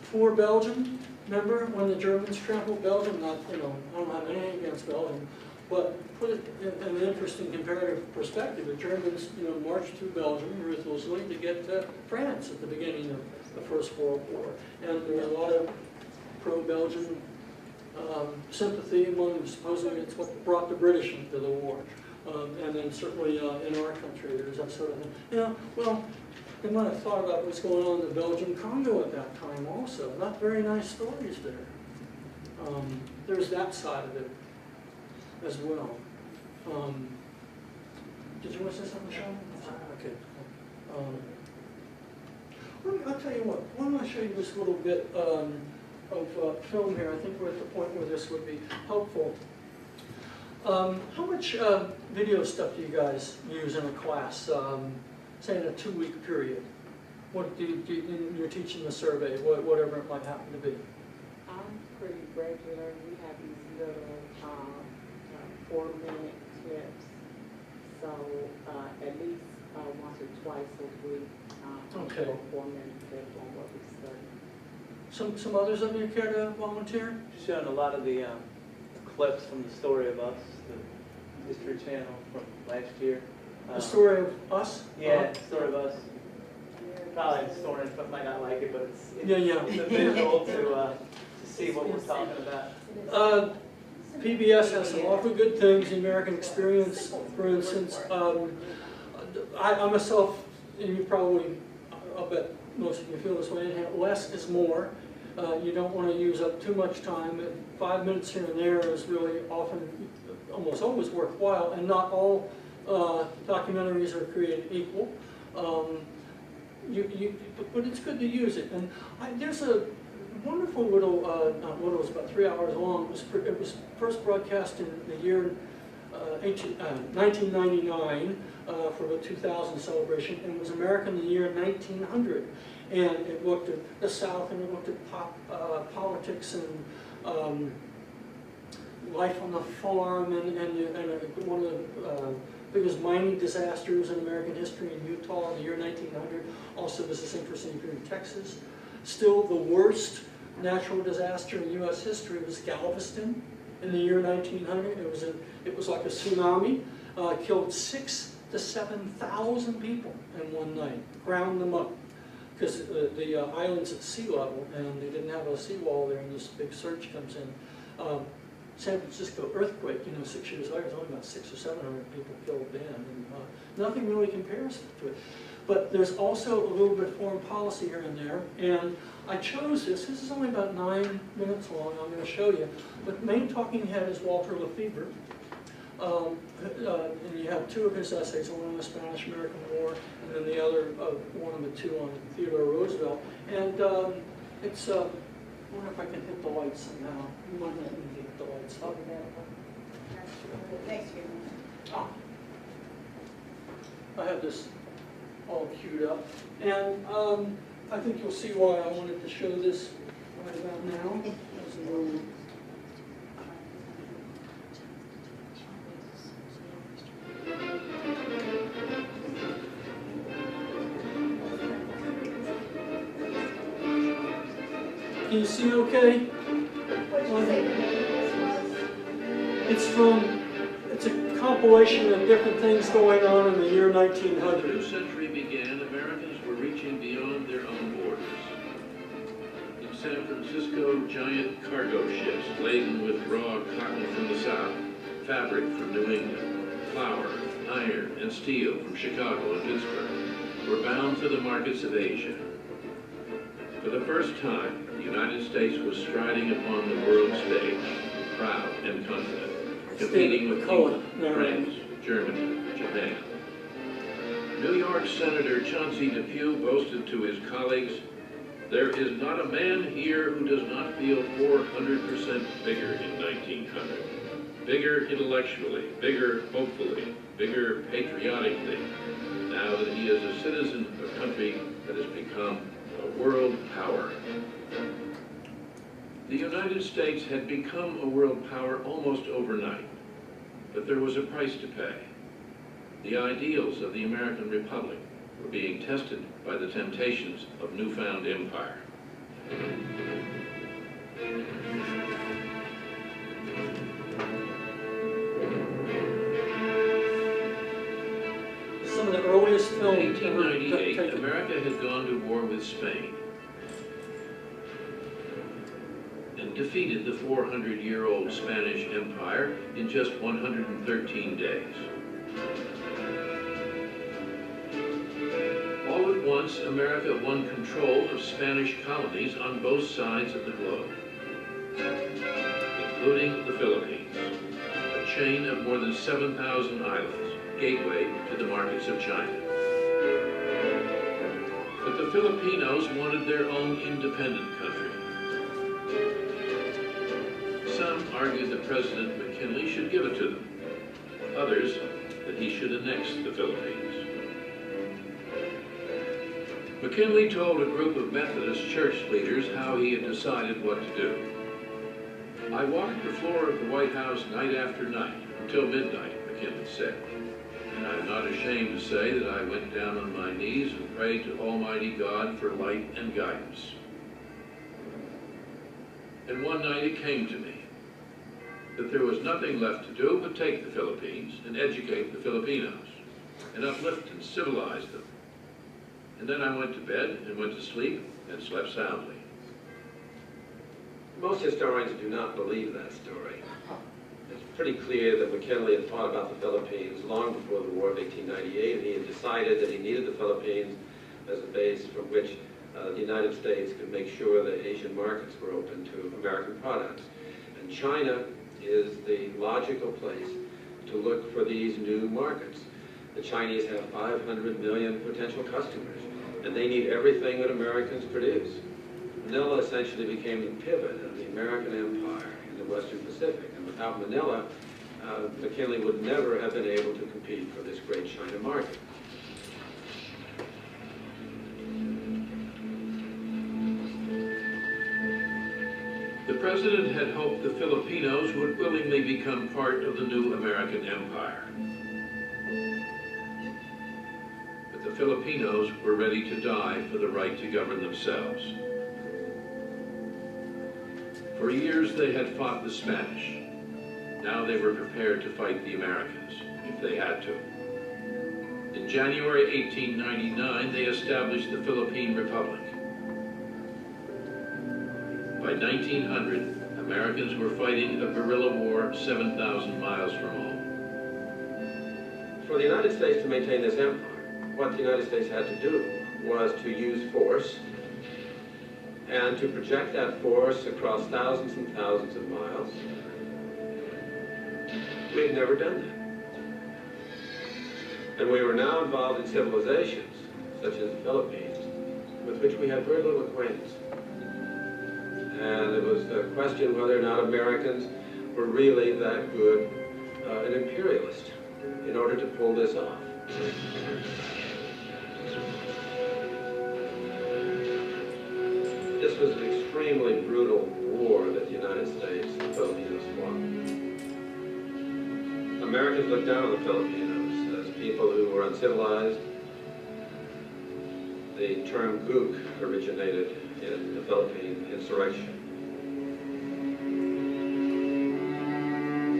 For Belgium, remember when the Germans trampled Belgium? Not, you know, I don't have anything against Belgium, but put it in an interesting comparative perspective. The Germans, you know, marched through Belgium ruthlessly to get to France at the beginning of the First World War, and there was a lot of pro-Belgian sympathy among them. Supposedly it's what brought the British into the war. And then certainly in our country there's that sort of thing. You know, well, they might have thought about what's going on in the Belgian Congo at that time also. Not very nice stories there. There's that side of it as well. Did you want to say something, Sean? Okay. I'll tell you what, why don't I show you this little bit of film here. I think we're at the point where this would be helpful. How much video stuff do you guys use in a class, say in a 2-week period? What do you, you're teaching the survey, whatever it might happen to be? I'm pretty regular. We have these little 4-minute clips. So at least once or twice a week, Okay. a 4-minute clip on what we study. Some others of you care to volunteer? Showing a lot of the clips from the Story of Us, the History Channel from last year. The Story of Us? Yeah, Story of Us. Probably historians but might not like it, but it's Yeah. it's a visual to see what we're talking about. PBS has some awfully good things, the American Experience, for instance. I myself, and you probably, I'll bet most of you feel this way, less is more. You don't want to use up too much time. 5 minutes here and there is really often, almost always worthwhile, and not all documentaries are created equal. But it's good to use it. And there's a wonderful little, not little, it was about 3 hours long. It was first broadcast in the year 1999 for the 2000 celebration, and it was America in the year 1900. And it looked at the South, and it looked at politics and life on the farm, and one of the biggest mining disasters in American history in Utah in the year 1900. Also, this is interesting if you're in Texas. Still, the worst natural disaster in U.S. history was Galveston in the year 1900. It was like a tsunami, killed 6,000 to 7,000 people in one night, ground them up. Because the island's at sea level, and they didn't have a seawall there, and this big surge comes in. San Francisco earthquake, 6 years later, there's only about 600 or 700 people killed then, and nothing really compares to it. But there's also a little bit of foreign policy here and there, and I chose this. This is only about 9 minutes long. I'm going to show you. But the main talking head is Walter Lefebvre. And you have two of his essays, one on the Spanish-American War, and then the other, one of the two on Theodore Roosevelt. And it's, I wonder if I can hit the lights somehow. You might not need to hit the lights. How about that? Next year. Ah. I have this all queued up. And I think you'll see why I wanted to show this right about now. As a little Can you see okay? What did you say the name of this was? It's a compilation of different things going on in the year As the 1900. new century began, Americans were reaching beyond their own borders. In San Francisco, giant cargo ships laden with raw cotton from the South, fabric from New England, flour, iron, and steel from Chicago and Pittsburgh were bound for the markets of Asia. For the first time, the United States was striding upon the world stage, proud and confident, competing with England, France, Germany, Japan. New York Senator Chauncey Depew boasted to his colleagues, "There is not a man here who does not feel 400% bigger in 1900. Bigger intellectually, bigger hopefully, bigger patriotically, now that he is a citizen of a country that has become a world power." The United States had become a world power almost overnight, but there was a price to pay. The ideals of the American Republic were being tested by the temptations of newfound empire. Some of the earliest In films. 1898, America had gone to war with Spain and defeated the 400-year-old Spanish Empire in just 113 days. All at once, America won control of Spanish colonies on both sides of the globe, including the Philippines, a chain of more than 7,000 islands, gateway to the markets of China. But the Filipinos wanted their own independent country. Some argued that President McKinley should give it to them. Others, that he should annex the Philippines. McKinley told a group of Methodist church leaders how he had decided what to do. "I walked the floor of the White House night after night, until midnight," McKinley said. "And I'm not ashamed to say that I went down on my knees and prayed to Almighty God for light and guidance. And one night it came to me that there was nothing left to do but take the Philippines and educate the Filipinos, and uplift and civilize them. And then I went to bed and went to sleep and slept soundly." Most historians do not believe that story. It's pretty clear that McKinley had thought about the Philippines long before the War of 1898, and he had decided that he needed the Philippines as a base from which the United States could make sure that Asian markets were open to American products. And China is the logical place to look for these new markets. The Chinese have 500 million potential customers, and they need everything that Americans produce. Manila essentially became the pivot of the American empire in the Western Pacific, and without Manila, McKinley would never have been able to compete for this great China market. The president had hoped the Filipinos would willingly become part of the new American empire. But the Filipinos were ready to die for the right to govern themselves. For years they had fought the Spanish. Now they were prepared to fight the Americans, if they had to. In January 1899, they established the Philippine Republic. By 1900, Americans were fighting a guerrilla war 7,000 miles from home. For the United States to maintain this empire, what the United States had to do was to use force and to project that force across thousands and thousands of miles, We had never done that. And we were now involved in civilizations, such as the Philippines, with which we had very little acquaintance. And it was a question whether or not Americans were really that good an imperialist in order to pull this off. This was an extremely brutal war that the United States and the Filipinos fought. Americans looked down on the Filipinos as people who were uncivilized. The term gook originated in the Philippine insurrection.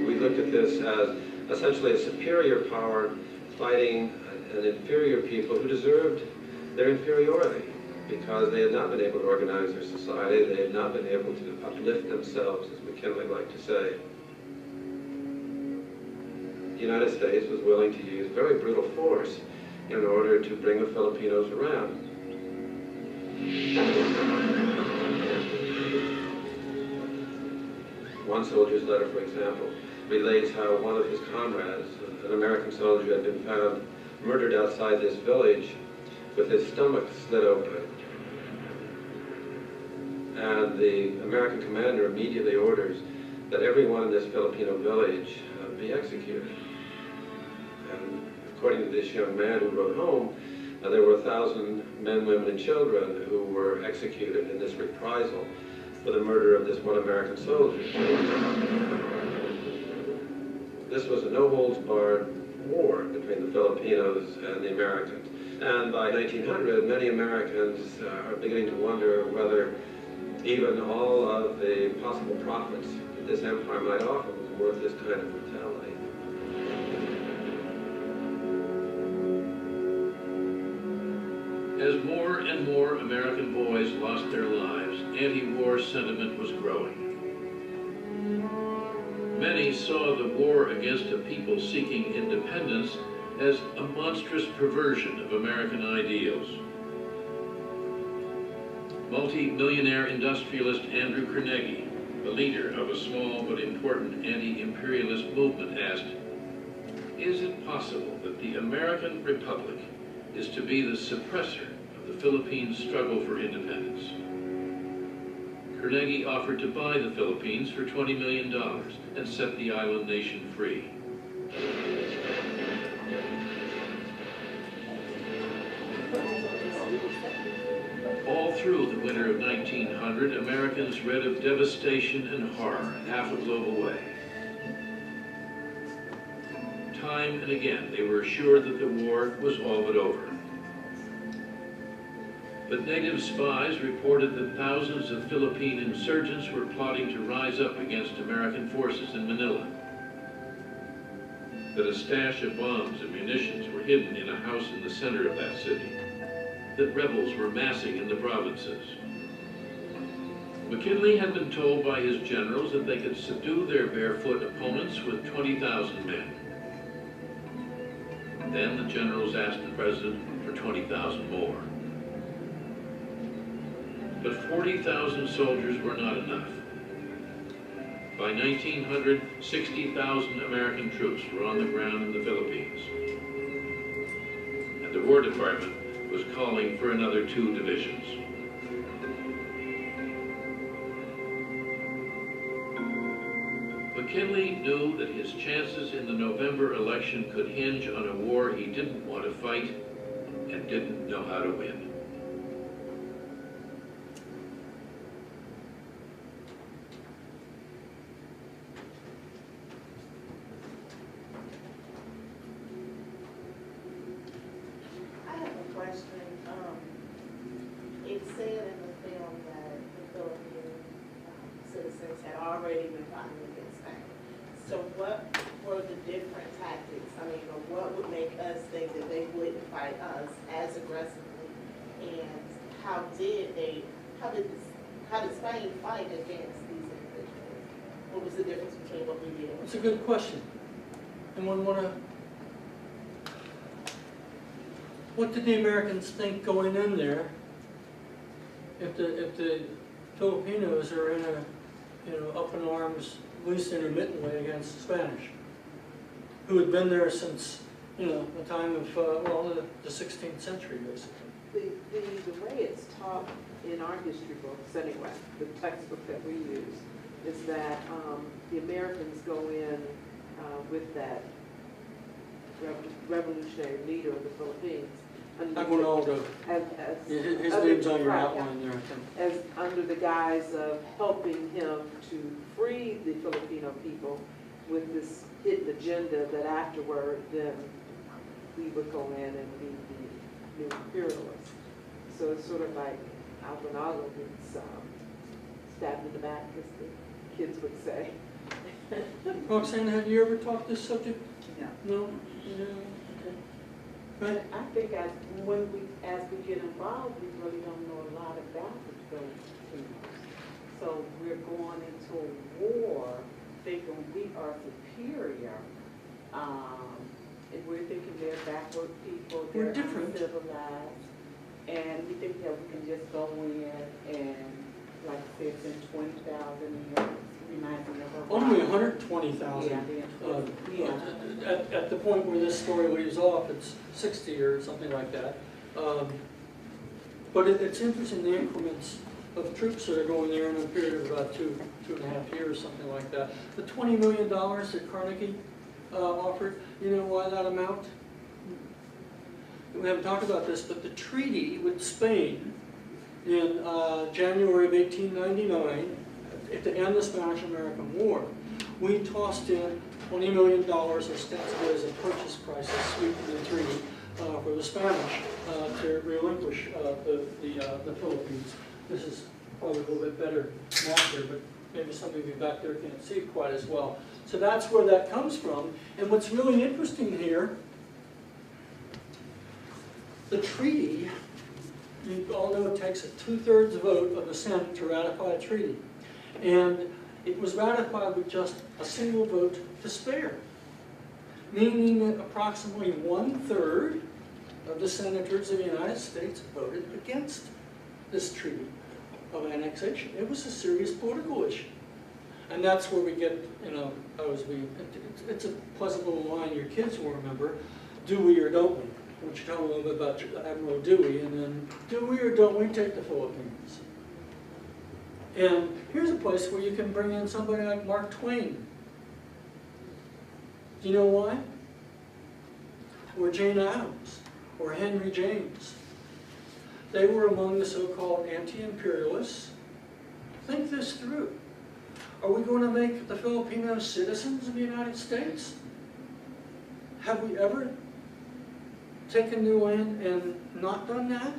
We looked at this as essentially a superior power fighting an inferior people who deserved their inferiority because they had not been able to organize their society, they had not been able to uplift themselves, as McKinley liked to say. The United States was willing to use very brutal force in order to bring the Filipinos around. One soldier's letter, for example, relates how one of his comrades, an American soldier, had been found murdered outside this village with his stomach slit open. And the American commander immediately orders that everyone in this Filipino village be executed. And according to this young man who wrote home, there were 1,000 men, women, and children who were executed in this reprisal for the murder of this one American soldier. This was a no-holds-barred war between the Filipinos and the Americans. And by 1900, many Americans are beginning to wonder whether even all of the possible profits that this empire might offer was worth this kind of brutality. As more and more American boys lost their lives, anti-war sentiment was growing. Many saw the war against a people seeking independence as a monstrous perversion of American ideals. Multi-millionaire industrialist Andrew Carnegie, the leader of a small but important anti-imperialist movement, asked, "Is it possible that the American Republic is to be the suppressor of the Philippines' struggle for independence?" Carnegie offered to buy the Philippines for $20 million and set the island nation free. All through the winter of 1900, Americans read of devastation and horror half a globe away. Time and again, they were assured that the war was all but over. But native spies reported that thousands of Philippine insurgents were plotting to rise up against American forces in Manila. That a stash of bombs and munitions were hidden in a house in the center of that city. That rebels were massing in the provinces. McKinley had been told by his generals that they could subdue their barefoot opponents with 20,000 men. Then the generals asked the president for 20,000 more. But 40,000 soldiers were not enough. By 1900, 60,000 American troops were on the ground in the Philippines. And the War Department was calling for another 2 divisions. McKinley knew that his chances in the November election could hinge on a war he didn't want to fight and didn't know how to win. I have a question. It said in the film that the Philippine citizens had already been fighting against Spain. So what were the different tactics? I mean, or what would make us think that they wouldn't fight us as aggressively? And how did Spain fight against these individuals? What was the difference between what we did? It's a good question. Anyone want to? What did the Americans think going in there? If the Filipinos are in a, up in arms, at least intermittently, against the Spanish? who had been there since, you know, the time of, well, the 16th century, basically. The way it's taught in our history books, anyway, the textbook that we use, is that the Americans go in with that revolutionary leader of the Philippines. Aguinaldo. His name's on your outline there, I think. As under the guise of helping him to free the Filipino people with this hidden agenda that afterward then we would go in and be the new imperialists. So it's sort of like Aguinaldo gets stabbed in the back, as the kids would say. Roxanne, have you ever taught this subject? No. No? Yeah, okay. Right. I think as we get involved, we really don't know a lot about the Filipinos. So we're going into a war thinking we are superior. And we're thinking they're backward people, We're they're different. uncivilized. And we think that we can just go in and, like I said, send 20,000 years, reminds me of her. Only 120,000. Yeah. At the point where this story leaves off, it's 60 or something like that. But it's interesting, the increments of troops that are going there in a period of about two and a half years, something like that. The $20 million that Carnegie offered, you know why that amount? We haven't talked about this, but the treaty with Spain in January of 1899, at the end of the Spanish-American War, we tossed in $20 million ostensibly as a purchase price to sweeten the treaty for the Spanish to relinquish the Philippines. This is probably a little bit better map here, but maybe some of you back there can't see it quite as well. So that's where that comes from. And what's really interesting here, the treaty, you all know it takes a 2/3 vote of the Senate to ratify a treaty. And it was ratified with just a single vote to spare, meaning that approximately 1/3 of the senators of the United States voted against this treaty of annexation. It was a serious political issue. And that's where we get, you know, it's a pleasant little line your kids will remember, do we or don't we? Which you tell them a little bit about Admiral Dewey, and then do we or don't we take the Philippines? And here's a place where you can bring in somebody like Mark Twain. Do you know why? Or Jane Addams, or Henry James. They were among the so-called anti-imperialists. Think this through. Are we going to make the Filipinos citizens of the United States? Have we ever taken new land and not done that?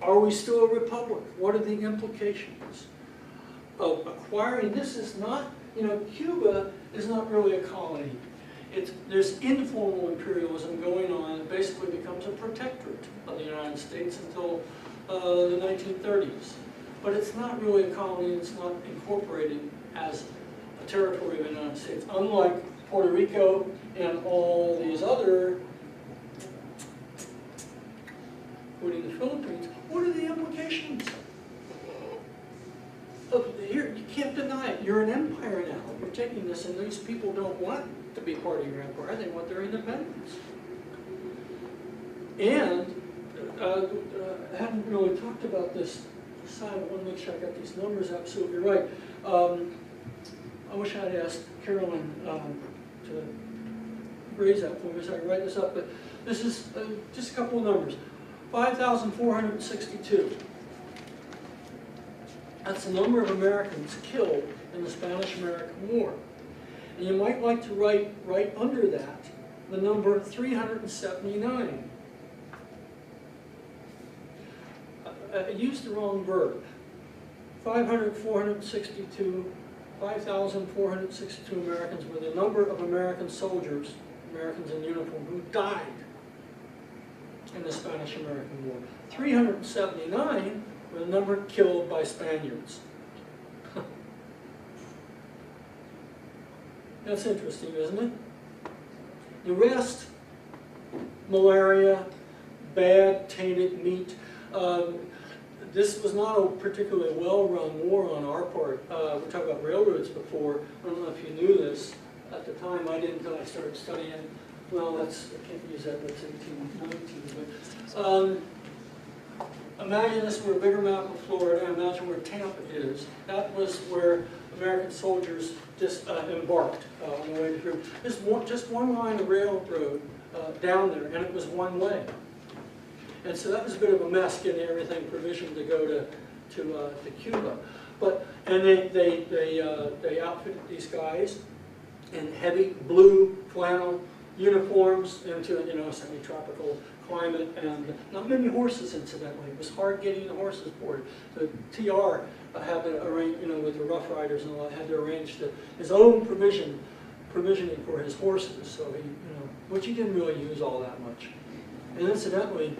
Are we still a republic? What are the implications of acquiring? This is not, you know, Cuba is not really a colony. There's informal imperialism going on. It basically becomes a protectorate of the United States until the 1930s. But it's not really a colony. It's not incorporated as a territory of the United States, unlike Puerto Rico and all these other, including the Philippines. What are the implications? You can't deny it. You're an empire now. You're taking this, and these people don't want to be part of your empire. They want their independence. And I haven't really talked about this side. I want to make sure I got these numbers absolutely right. I wish I'd asked Carolyn to raise that for me so I can write this up, but this is just a couple of numbers. 5,462. That's the number of Americans killed in the Spanish-American War. And you might like to write right under that the number 379. I used the wrong verb. 5,462 Americans were the number of American soldiers, Americans in uniform, who died in the Spanish-American War. 379 were the number killed by Spaniards. That's interesting, isn't it? The rest, malaria, bad, tainted meat. This was not a particularly well-run war on our part. We talked about railroads before. I don't know if you knew this. at the time, I didn't until I started studying, well, I can't use that, that's 1819, but, imagine this were a bigger map of Florida, imagine where Tampa is. That was where American soldiers just embarked on the way through. Just one line of railroad down there, and it was one way. And so that was a bit of a mess getting everything provisioned to go to Cuba. And they outfitted these guys in heavy blue flannel uniforms into a semi-tropical climate, and not many horses, incidentally. It was hard getting the horses boarded. The TR had to arrange, with the Rough Riders and all that, had to arrange his own provisioning for his horses. So he, which he didn't really use all that much. And incidentally,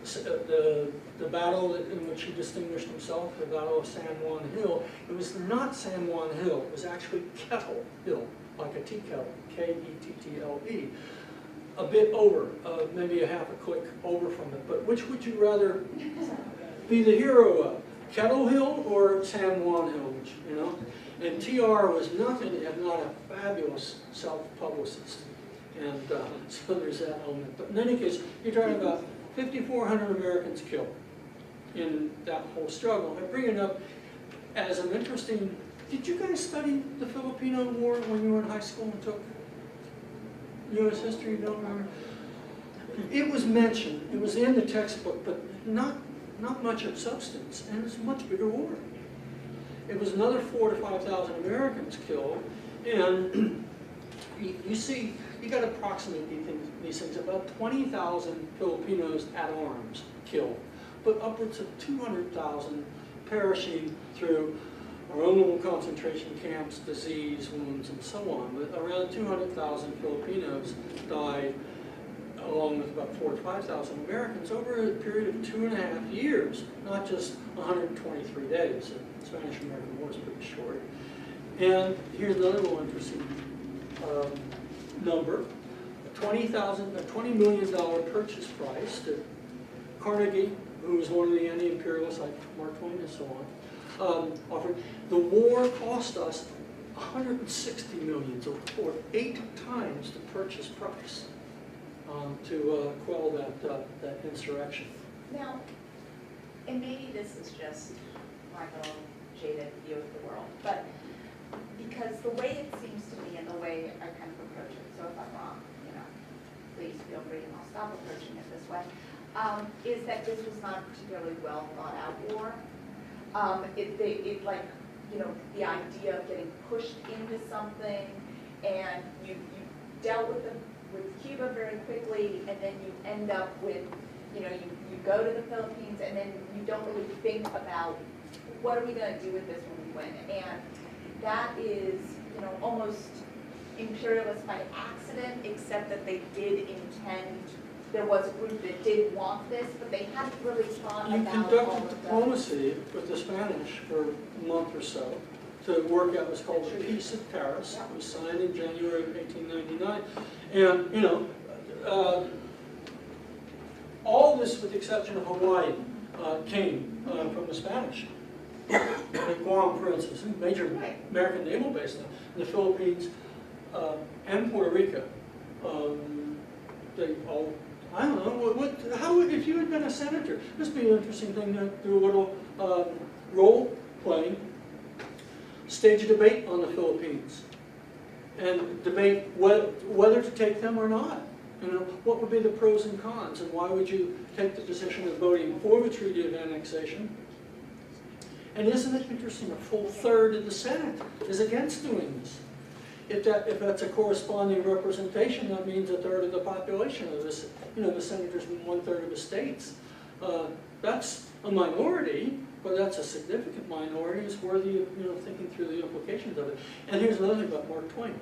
the battle in which he distinguished himself, the Battle of San Juan Hill, it was not San Juan Hill. It was actually Kettle Hill, like a tea kettle, Kettle. A bit over, maybe a half a click over from it. But which would you rather be the hero of? Kettle Hill or San Juan Hill, And TR was nothing if not a fabulous self-publicist. And so there's that element. But in any case, you're talking about 5,400 Americans killed in that whole struggle. I bring it up as an interesting, did you guys study the Filipino War when you were in high school and took U.S. history? You don't remember? It was mentioned, it was in the textbook, but not much of substance, and it's a much bigger war. It was another 4,000 to 5,000 Americans killed, and you see, you got to approximate these things, about 20,000 Filipinos at arms killed, but upwards of 200,000 perishing through our own little concentration camps, disease, wounds, and so on. But around 200,000 Filipinos died, along with about 4,000 to 5,000 Americans, over a period of 2.5 years, not just 123 days. The Spanish-American War is pretty short. And here's another little interesting number: a $20 million purchase price that Carnegie, who was one of the anti-imperialists like Mark Twain and so on, offered. The war cost us $160 million, or 8 times the purchase price, to quell that insurrection. Now, and maybe this is just my own jaded view of the world, but because the way it seems to me and the way I kind of approach it, so if I'm wrong, please feel free and I'll stop approaching it this way, is that this was not a particularly well thought out war. The idea of getting pushed into something, and you dealt with Cuba very quickly, and then you end up with, you go to the Philippines, and then you don't really think about what are we going to do with this when we win. And that is, almost imperialist by accident, except that they did intend. There was a group that did want this, but they hadn't really thought about You conducted diplomacy with the Spanish for a month or so to work out what's called the Peace of Paris. It was signed in January of 1899. And, all this, with the exception of Hawaii, came from the Spanish. Like Guam, for instance, a major American naval base now, in the Philippines and Puerto Rico. They all, I don't know, how if you had been a senator, this would be an interesting thing to do a little role playing, stage a debate on the Philippines, and debate whether to take them or not. What would be the pros and cons, and why would you take the position of voting for the Treaty of Annexation? And isn't it interesting, a full third of the Senate is against doing this. If that's a corresponding representation, that means a third of the population of this, the senators in 1/3 of the states. That's a minority, but that's a significant minority. It's worthy of thinking through the implications of it. And here's another thing about Mark Twain.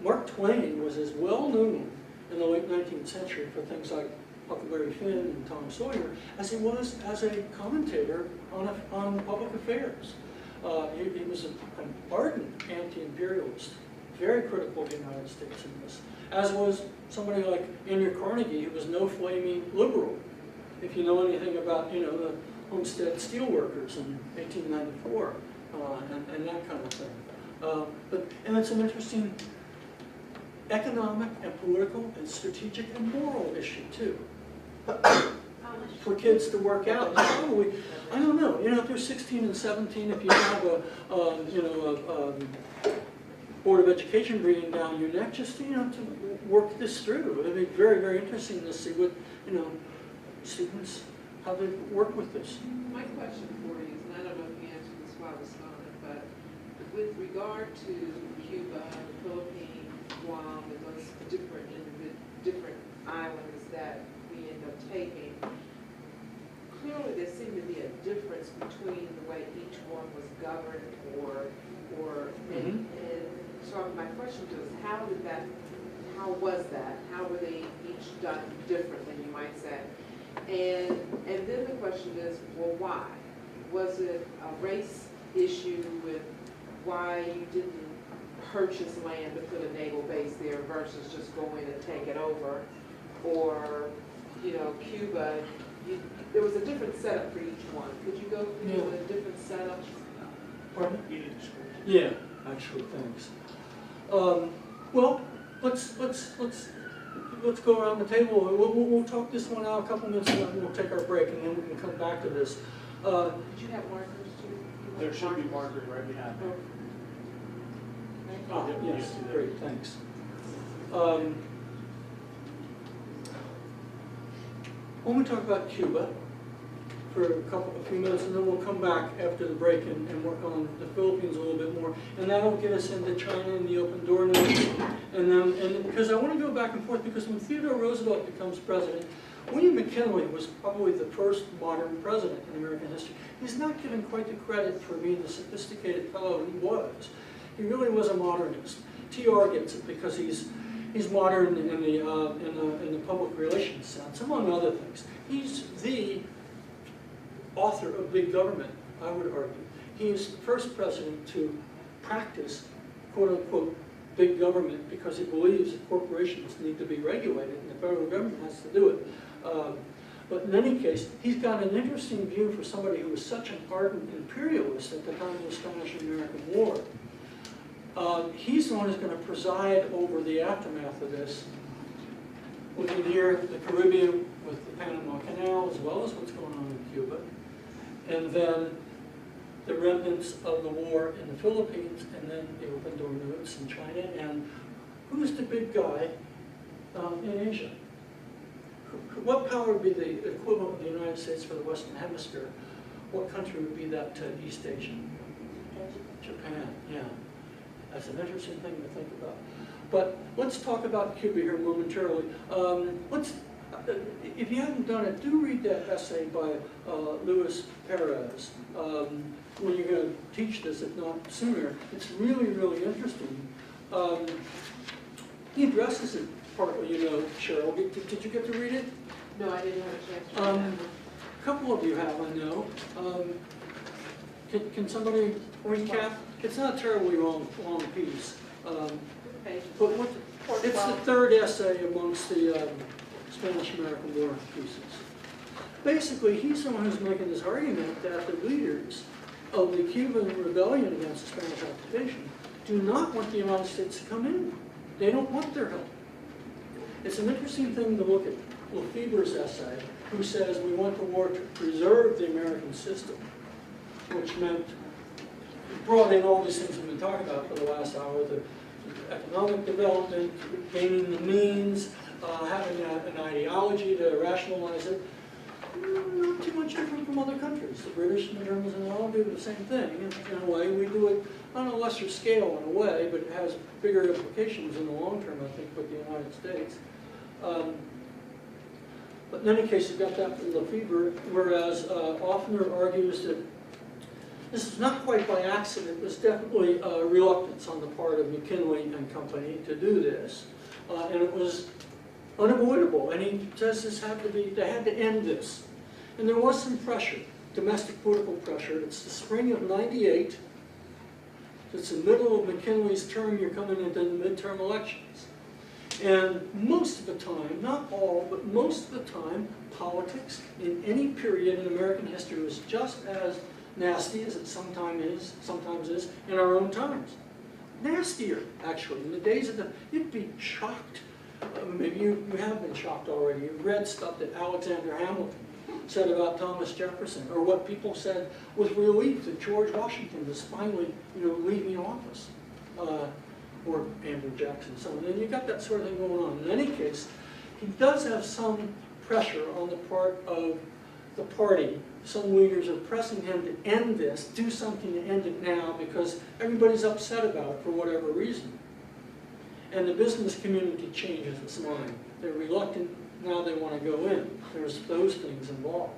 Mark Twain was as well known in the late 19th century for things like Huckleberry Finn and Tom Sawyer as he was as a commentator on public affairs. He was an ardent anti-imperialist, very critical of the United States in this, as was somebody like Andrew Carnegie, who was no flaming liberal. If you know anything about, the Homestead Steelworkers in 1894 and that kind of thing. And it's an interesting economic and political and strategic and moral issue too. For kids to work out, probably, I don't know, if they're 16 and 17, if you have a Board of Education breathing down your neck, just, to work this through. It'd be very, very interesting to see what, students, how they work with this. My question for you is, and I don't know if you answered this while I was gone, but with regard to Cuba, the Philippines, Guam, and those different islands that we end up taking, clearly there seemed to be a difference between the way each one was governed and so my question to you is, how was that? How were they each done differently, you might say? And then the question is, well, why? Was it a race issue with why you didn't purchase land to put a naval base there versus just go in and take it over? Or, Cuba, there was a different setup for each one. Could you go through a different setup? Pardon? Yeah, actually, thanks. Well, let's go around the table. We'll talk this one out a couple minutes, and then we'll take our break, and then we can come back to this. Did you have markers too? There should be markers right behind me. Oh, yes, great, thanks. When we talk about Cuba for a few minutes, and then we'll come back after the break and work on the Philippines a little bit more, and that'll get us into China and the open door news. And because I want to go back and forth, because when Theodore Roosevelt becomes president, William McKinley was probably the first modern president in American history. He's not given quite the credit for being the sophisticated fellow he was. He really was a modernist. TR gets it because he's modern in the public relations sense, among other things. He's the author of big government, I would argue. He is the first president to practice, quote unquote, big government because he believes that corporations need to be regulated and the federal government has to do it. But in any case, he's got an interesting view for somebody who was such an ardent imperialist at the time of the Spanish-American War. He's the one who's going to preside over the aftermath of this. We can hear the Caribbean with the Panama Canal, as well as what's going on in Cuba. And then the remnants of the war in the Philippines, and then the open door news in China. And who's the big guy in Asia? What power would be the equivalent of the United States for the Western Hemisphere? What country would be that to East Asia? Japan, yeah. That's an interesting thing to think about. But let's talk about Cuba here momentarily. If you haven't done it, do read that essay by Luis Perez when you're going to teach this, if not sooner. It's really, really interesting. He addresses it partly, Cheryl. Did you get to read it? No, I didn't have a chance to read it. A couple of you have, I know. Can somebody recap? It's not a terribly long piece. But it's the third essay amongst the Spanish-American War pieces. Basically, he's the one who's making this argument that the leaders of the Cuban rebellion against the Spanish occupation do not want the United States to come in. They don't want their help. It's an interesting thing to look at Lefebvre's essay, who says we want the war to preserve the American system, which meant, brought in all these things we've been talking about for the last hour, the economic development, gaining the means, having an ideology to rationalize it. Not too much different from other countries. The British and the Germans and all do the same thing in a way. We do it on a lesser scale in a way, but it has bigger implications in the long term, I think, with the United States. But in any case, you've got that from Lefebvre, whereas Offner argues that this is not quite by accident. It was definitely a reluctance on the part of McKinley and company to do this. And it was unavoidable. And he says they had to end this. And there was some pressure, domestic political pressure. It's the spring of '98. It's the middle of McKinley's term. You're coming into the midterm elections. And most of the time, not all, but most of the time, politics in any period in American history was just as nasty as it sometimes is in our own times. nastier, actually. In the days of you'd be shocked. Maybe you have been shocked already. You've read stuff that Alexander Hamilton said about Thomas Jefferson, or what people said with relief that George Washington was finally, leaving office, or Andrew Jackson. So then you got that sort of thing going on. In any case, he does have some pressure on the part of the party. Some leaders are pressing him to end this, do something to end it now, because everybody's upset about it for whatever reason. And the business community changes its mind. They're reluctant, now they want to go in. There's those things involved.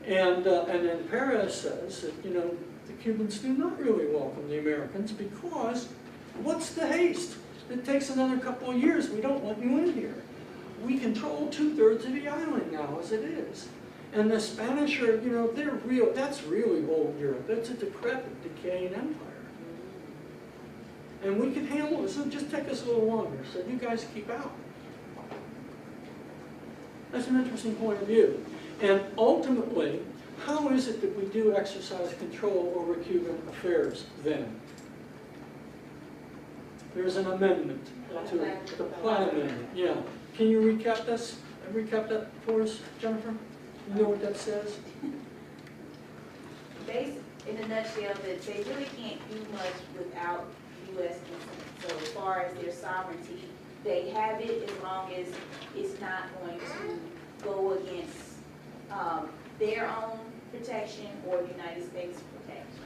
And then Perez says that, the Cubans do not really welcome the Americans because what's the haste? It takes another couple of years. We don't want you in here. We control 2/3 of the island now as it is. And the Spanish are, that's really old Europe. It's a decrepit, decaying empire. And we can handle it, so just take us a little longer. So you guys keep out. That's an interesting point of view. And ultimately, how is it that we do exercise control over Cuban affairs then? There's an amendment to the Platt Amendment. Yeah. Can you recap this? Recap that for us, Jennifer? You know what that says? In a nutshell, that they really can't do much without U.S. consent. So as far as their sovereignty, they have it as long as it's not going to go against their own protection or United States protection.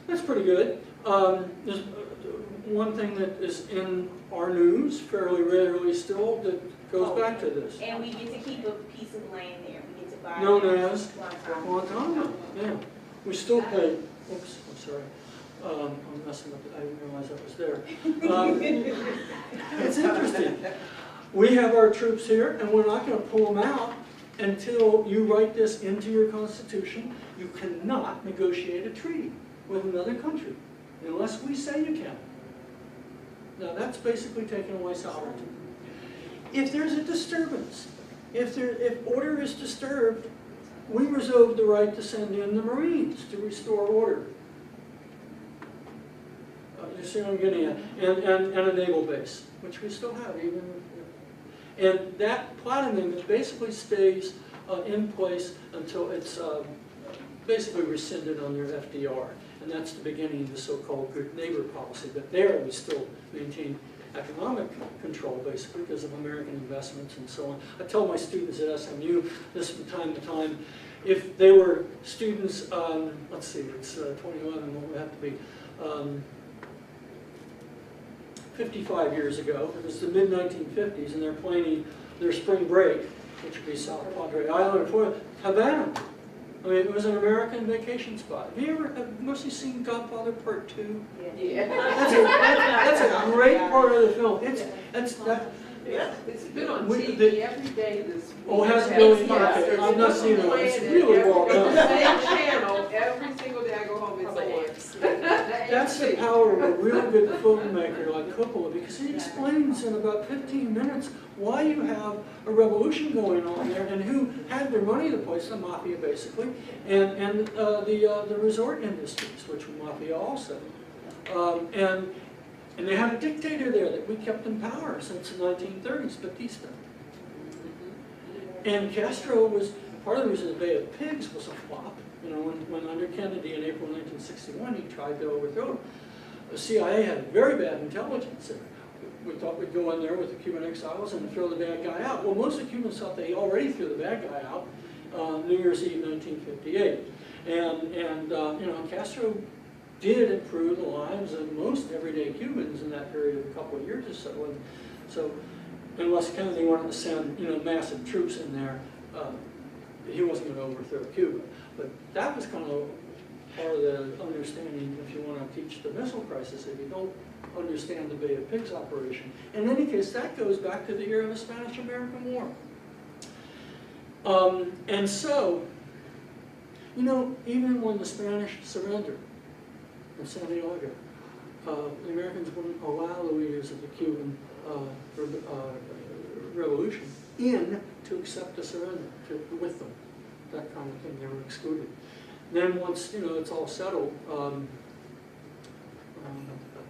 That's pretty good. There's one thing that is in our news fairly regularly still that goes back to this. And we get to keep a piece of land there. We get to buy Known it as Guantanamo. Yeah. We still pay, oops, I'm sorry. I'm messing up, I didn't realize that was there. It's interesting. We have our troops here, and we're not going to pull them out until you write this into your Constitution. You cannot negotiate a treaty with another country unless we say you can. Now that's basically taking away sovereignty. If there's a disturbance, if order is disturbed, we reserve the right to send in the Marines to restore order. You see what I'm getting at? And a naval base, which we still have even. And that Platt Amendment basically stays in place until it's basically rescinded under FDR. And that's the beginning of the so-called good neighbor policy. But there we still maintain economic control, basically, because of American investments and so on. I tell my students at SMU this from time to time. If they were students, let's see, it's 2011, what would it have to be? 55 years ago, it was the mid-1950s, and they're planning their spring break, which would be South Padre Island, or Havana. I mean, it was an American vacation spot. Have you ever mostly seen Godfather Part 2? Yeah. That's a great part of the film. It's been on TV every day this week. Oh, it hasn't really? Okay, I've not seen it. It's really well done. Same channel, every single day I go home, it's on. That's the power of a real good filmmaker like Coppola, because he explains in about 15 minutes why you have a revolution going on there and who had their money the place, the mafia basically, and the resort industries, which were mafia also. And they had a dictator there that we kept in power since the 1930s, Batista. And Castro was, part of the reason the Bay of Pigs was a flop, when under Kennedy in April 1961 he tried to overthrow him. The CIA had very bad intelligence. We thought we'd go in there with the Cuban exiles and throw the bad guy out. Well, most of the Cubans thought they already threw the bad guy out New Year's Eve 1958. And Castro did improve the lives of most everyday Cubans in that period of a couple of years or so. And so, unless Kennedy wanted to send massive troops in there, he wasn't going to overthrow Cuba. But that was kind of part of the understanding if you want to teach the missile crisis, if you don't understand the Bay of Pigs operation. In any case, that goes back to the era of the Spanish-American War. And so, even when the Spanish surrendered in San Diego, the Americans wouldn't allow the leaders of the Cuban revolution in to accept a surrender with them. That kind of thing, they were excluded. Then once it's all settled,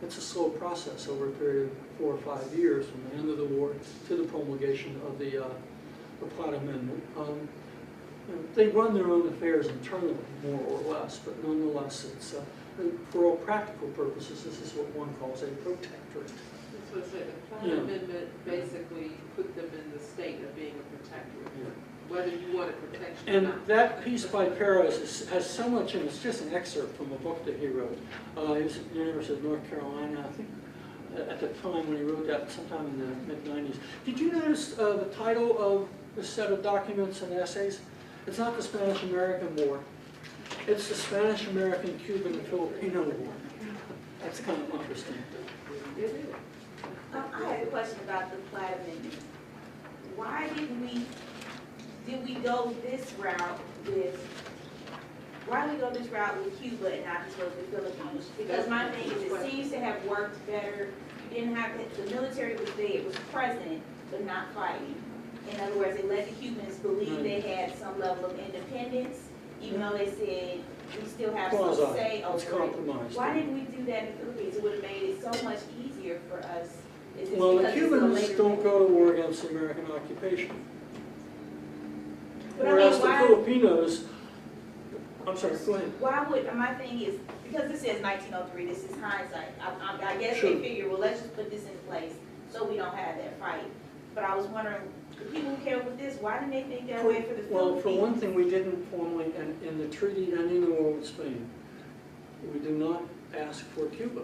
It's a slow process over a period of 4 or 5 years from the end of the war to the promulgation of the Platt Amendment. They run their own affairs internally, more or less, but nonetheless, it's for all practical purposes, this is what one calls a protectorate. That's what I said, the Platt Yeah. Amendment basically put them in the state of being a protectorate, Yeah. whether you want a protection or And not. that piece by Paris has so much in it. It's just an excerpt from a book that he wrote. He was at the University of North Carolina, I think, at the time when he wrote that, sometime in the mid-90s. Did you notice the title of this set of documents and essays? It's not the Spanish-American War. It's the Spanish-American, Cuban, and Filipino War. That's kind of interesting. It is. I had a question about the Platt Amendment. Why did we go this route with Cuba and not just with the Philippines? Because my thing is, it seems to have worked better. You didn't have, the military was there, it was present, but not fighting. In other words, they let the Cubans believe they had some level of independence, even though they said, we still have some say It's over it. compromised. Why didn't we do that in the Philippines? It would have made it so much easier for us. Is this Well, the because it's a Cubans later- don't go to war against the American occupation. But I Whereas mean, the why- Filipinos, I'm sorry, go ahead. Why would, my thing is, because this says 1903, this is hindsight. I guess Sure. they figure, well, let's just put this in place so we don't have that fight. But I was wondering, the people who care with this, why didn't they think that way for the Philippines? Well, for one thing, we didn't formally, and in the treaty and in the war with Spain, we do not ask for Cuba.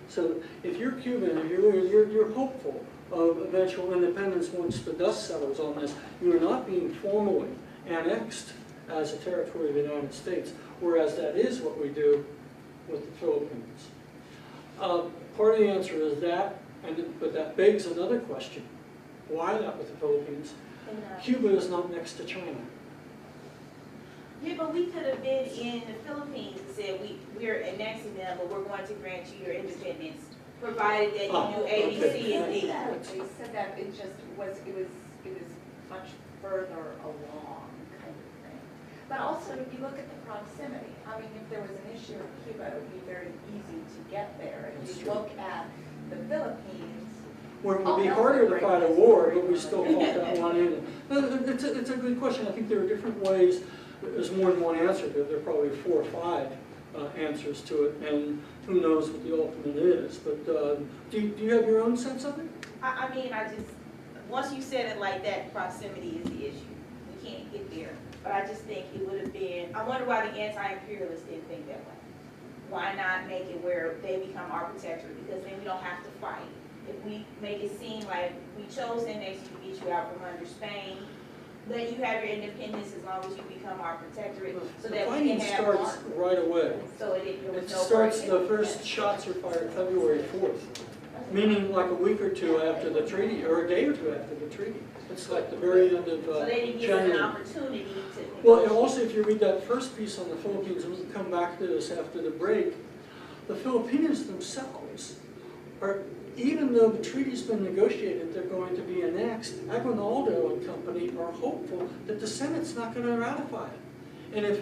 So if you're Cuban, if you're hopeful of eventual independence once the dust settles on this, you are not being formally annexed as a territory of the United States, whereas that is what we do with the Philippines. Part of the answer is that, but that begs another question. Why that with the Philippines? Cuba is not next to China. Yeah, but we could have been in the Philippines and said, we're annexing them, but we're going to grant you your independence, provided that you do A, B, C, and D. They said that it just was, it was much further along kind of thing. But also, if you look at the proximity, I mean, if there was an issue in Cuba, it would be very easy to get there. If you look at the Philippines, Where it would be harder to fight a war, but we still fought that one in. It's a good question. I think there are different ways. There's more than one answer to it. There are probably 4 or 5 answers to it, and who knows what the ultimate is. But do you have your own sense of it? I mean, once you said it like that, proximity is the issue. We can't get there. But I just think it would have been, I wonder why the anti-imperialists didn't think that way. Why not make it where they become our protectorate? Because then we don't have to fight. If we make it seem like we chose to annex you to get you out from under Spain, let you have your independence as long as you become our protectorate, so that we can The fighting have starts right away. So there was It no starts, break. the first shots are fired February 4th, meaning like a week or two after the treaty, or a day or two after the treaty. It's like the very end of So they didn't give us an January. opportunity to. Well, and also if you read that first piece on the Philippines, and we can come back to this after the break, the Filipinos themselves are, even though the treaty's been negotiated, they're going to be annexed, Aguinaldo and company are hopeful that the Senate's not going to ratify it. And if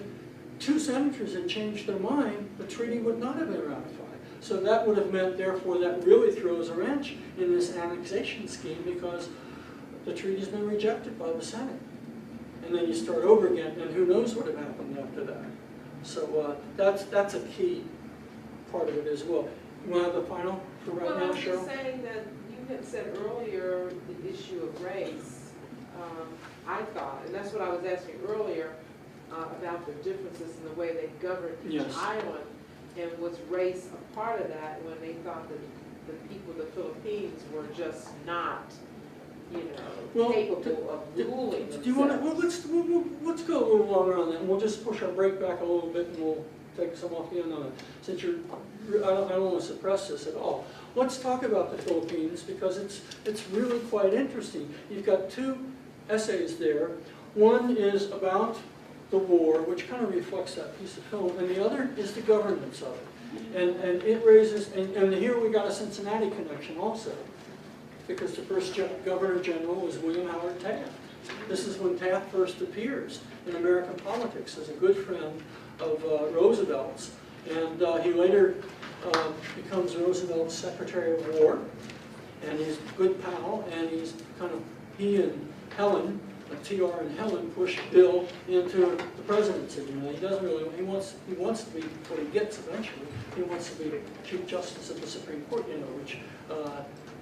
2 senators had changed their mind, the treaty would not have been ratified. So that would have meant, therefore, that really throws a wrench in this annexation scheme because the treaty's been rejected by the Senate. And then you start over again, and who knows what had happened after that. So that's a key part of it as well. You want to have the final for right Well, I now, was Cheryl? just saying that you had said earlier the issue of race. I thought, and that's what I was asking earlier, about the differences in the way they governed each Yes. island, and was race a part of that when they thought that the people of the Philippines were just not, Well, capable of ruling Do you want to, themselves. well, let's go a little longer on that, and we'll just push our break back a little bit, and we'll take some off the end on it. Since I don't want to suppress this at all. Let's talk about the Philippines, because it's really quite interesting. You've got 2 essays there. One is about the war, which kind of reflects that piece of film, and the other is the governance of it. And it raises, and here we got a Cincinnati connection also, because the first Governor General was William Howard Taft. This is when Taft first appears in American politics as a good friend of Roosevelt's. And he later becomes Roosevelt's Secretary of War, and he's a good pal, and he's he and Helen, TR and Helen, push Bill into the presidency. You know, he doesn't really, he wants to be, what he gets eventually, he wants to be Chief Justice of the Supreme Court, you know, which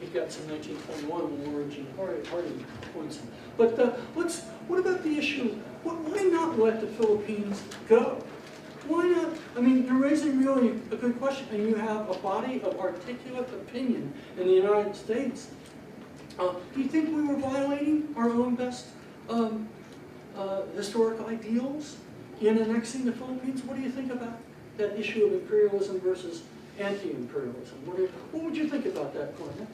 he gets in 1921 when Origin Harding appoints him. But what about the issue, why not let the Philippines go? Why not? I mean, you're raising really a good question, and you have a body of articulate opinion in the United States. Do you think we were violating our own best historic ideals in annexing the Philippines? What do you think about that issue of imperialism versus anti-imperialism? What would you think about that, Cornell?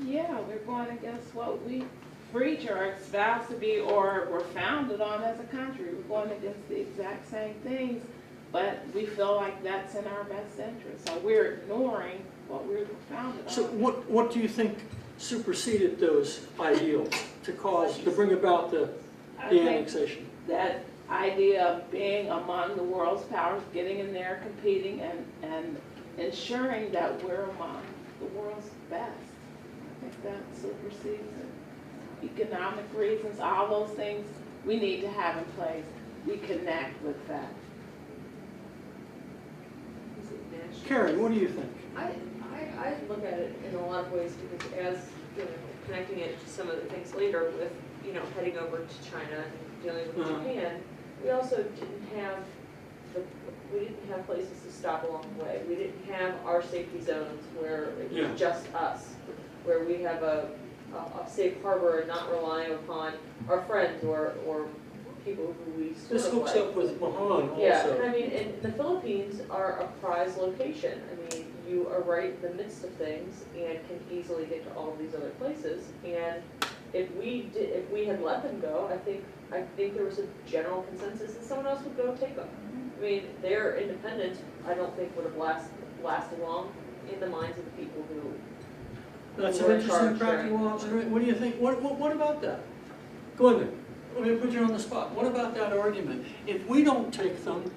Yeah, we're going against what we preach or espouse to be or were founded on as a country. We're going against the exact same things, but we feel like that's in our best interest. So we're ignoring what we were founded on. So what do you think superseded those ideals to bring about the annexation? That idea of being among the world's powers, getting in there, competing, and ensuring that we're among the world's best. I think that supersedes it. Economic reasons, all those things we need to have in place. We connect with that. Karen, what do you think? I look at it in a lot of ways because as, you know, connecting it to some of the things later with, you know, heading over to China and dealing with Japan, we also didn't have places to stop along the way. We didn't have our safety zones where it was just us, where we have a safe harbor and not relying upon our friends or people who we This hooks up with Mahan also. Yeah, and I mean, and the Philippines are a prize location. I mean, you are right in the midst of things and can easily get to all of these other places. And if we had let them go, I think there was a general consensus that someone else would go take them. I mean, their independence, I don't think would have lasted long in the minds of the people who. That's an interesting practical observation. What do you think? What about that? Glenda, let me put you on the spot. What about that argument? If we don't take them,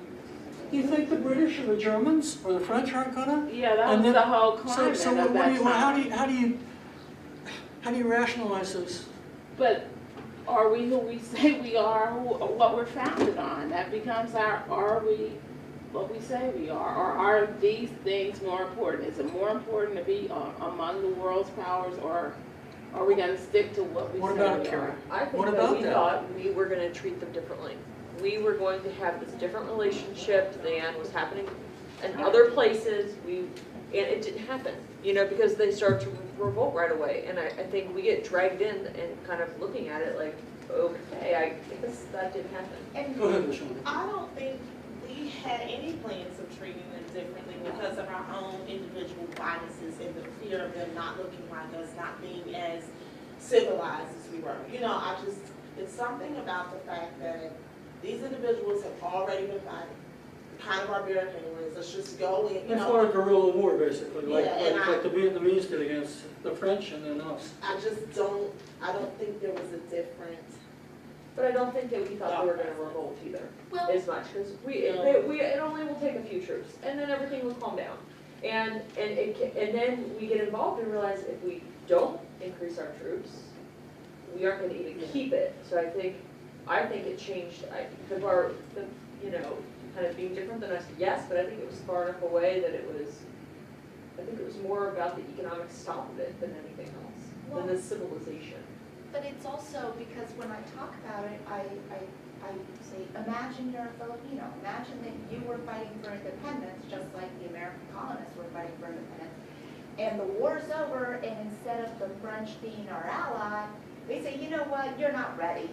do you think the British or the Germans or the French aren't gonna? Yeah, that was the whole climate so of that time. How do you rationalize this? But are we who we say we are, what we're founded on? That becomes are we what we say we are? Or are these things more important? Is it more important to be among the world's powers, or are we going to stick to what we say we are? I think that we thought we were going to treat them differently. We were going to have this different relationship than was happening in other places. And it didn't happen, you know, because they started to revolt right away. And I think we get dragged in and kind of looking at it like, okay, I guess that didn't happen. And go ahead, Michelle. I don't think we had any plans of treating them differently because of our own individual biases and the fear of them not looking like us, not being as civilized as we were. You know, it's something about the fact that these individuals have already been fighting. Kind of barbaric anyways, let's just go in, you It's know. like a guerrilla war, basically, like and the Vietnamese did against the French and then us. I don't think there was a difference. But I don't think that we thought they were going to revolt either, as much, because it only will take a few troops, and then everything will calm down. And then we get involved and realize if we don't increase our troops, we aren't going to even keep it. So I think it changed you know, kind of being different than us, yes, but I think it was far enough away that I think it was more about the economic stop of it than anything else, than the civilization. But it's also because when I talk about it, I say, imagine you're a Filipino. Imagine that you were fighting for independence just like the American colonists were fighting for independence. And the war's over, and instead of the French being our ally, they say, you know what, you're not ready.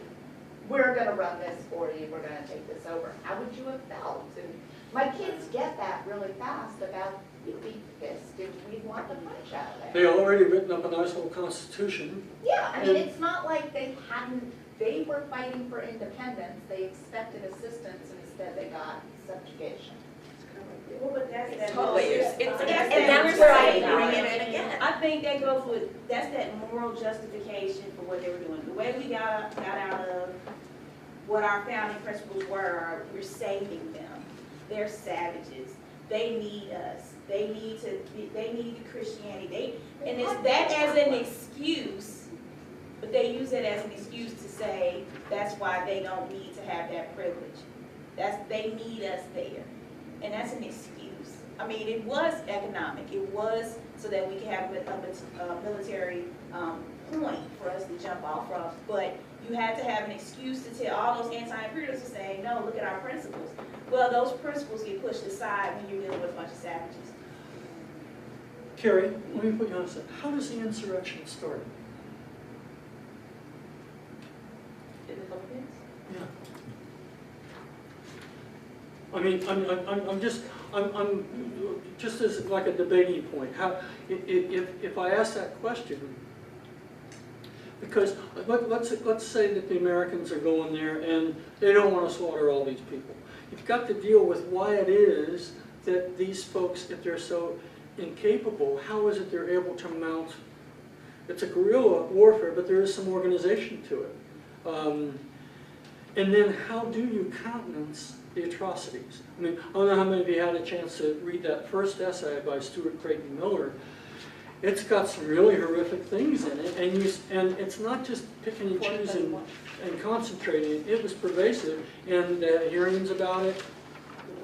We're going to run this for you. We're going to take this over. How would you have felt? And my kids get that really fast about you beat fist and we want the punch out of it. They already written up a nice little constitution. Yeah, I mean, it's not like they were fighting for independence. They expected assistance and instead they got subjugation. Well, but that's totally, and that's where I bring it in again. I think that goes with, that's that moral justification for what they were doing. The way we got out of what our founding principles were, we're saving them. They're savages. they need us. They need the Christianity. And it's that as an excuse, but they use it as an excuse to say that's why they don't need to have that privilege. They need us there. And that's an excuse. I mean, it was economic. It was so that we can have a military point for us to jump off of. But you had to have an excuse to tell all those anti-imperialists to say, no, look at our principles. Well, those principles get pushed aside when you're dealing with a bunch of savages. Carrie, let me put you on a second. How does the insurrection start? In the Philippines? Yeah. I mean, I'm just as like a debating point. How, if I ask that question, because let's say that the Americans are going there and they don't want to slaughter all these people. You've got to deal with why it is that these folks, if they're so incapable, how is it they're able to mount? It's a guerrilla warfare, but there is some organization to it. And then how do you countenance the atrocities? I mean, I don't know how many of you had a chance to read that first essay by Stuart Creighton Miller. It's got some really horrific things in it, and it's not just picking and choosing and concentrating. It was pervasive, and hearings about it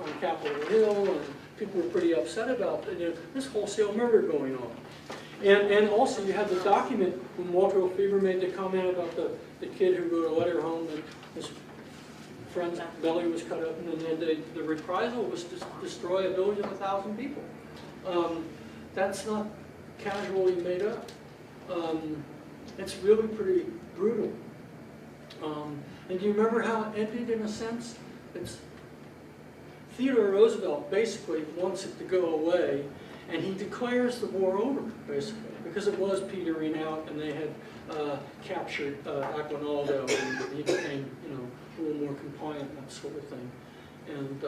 on Capitol Hill, and people were pretty upset about this wholesale murder going on. And also you have the document when Walter Lefevre made the comment about the kid who wrote a letter home that his friend's belly was cut up, and then the reprisal was to destroy a village of 1,000 people. That's not casually made up. It's really pretty brutal. And do you remember how it ended in a sense? Theodore Roosevelt basically wants it to go away, and he declares the war over, basically, because it was petering out, and they had captured Aguinaldo, and he became, a little more compliant, that sort of thing. And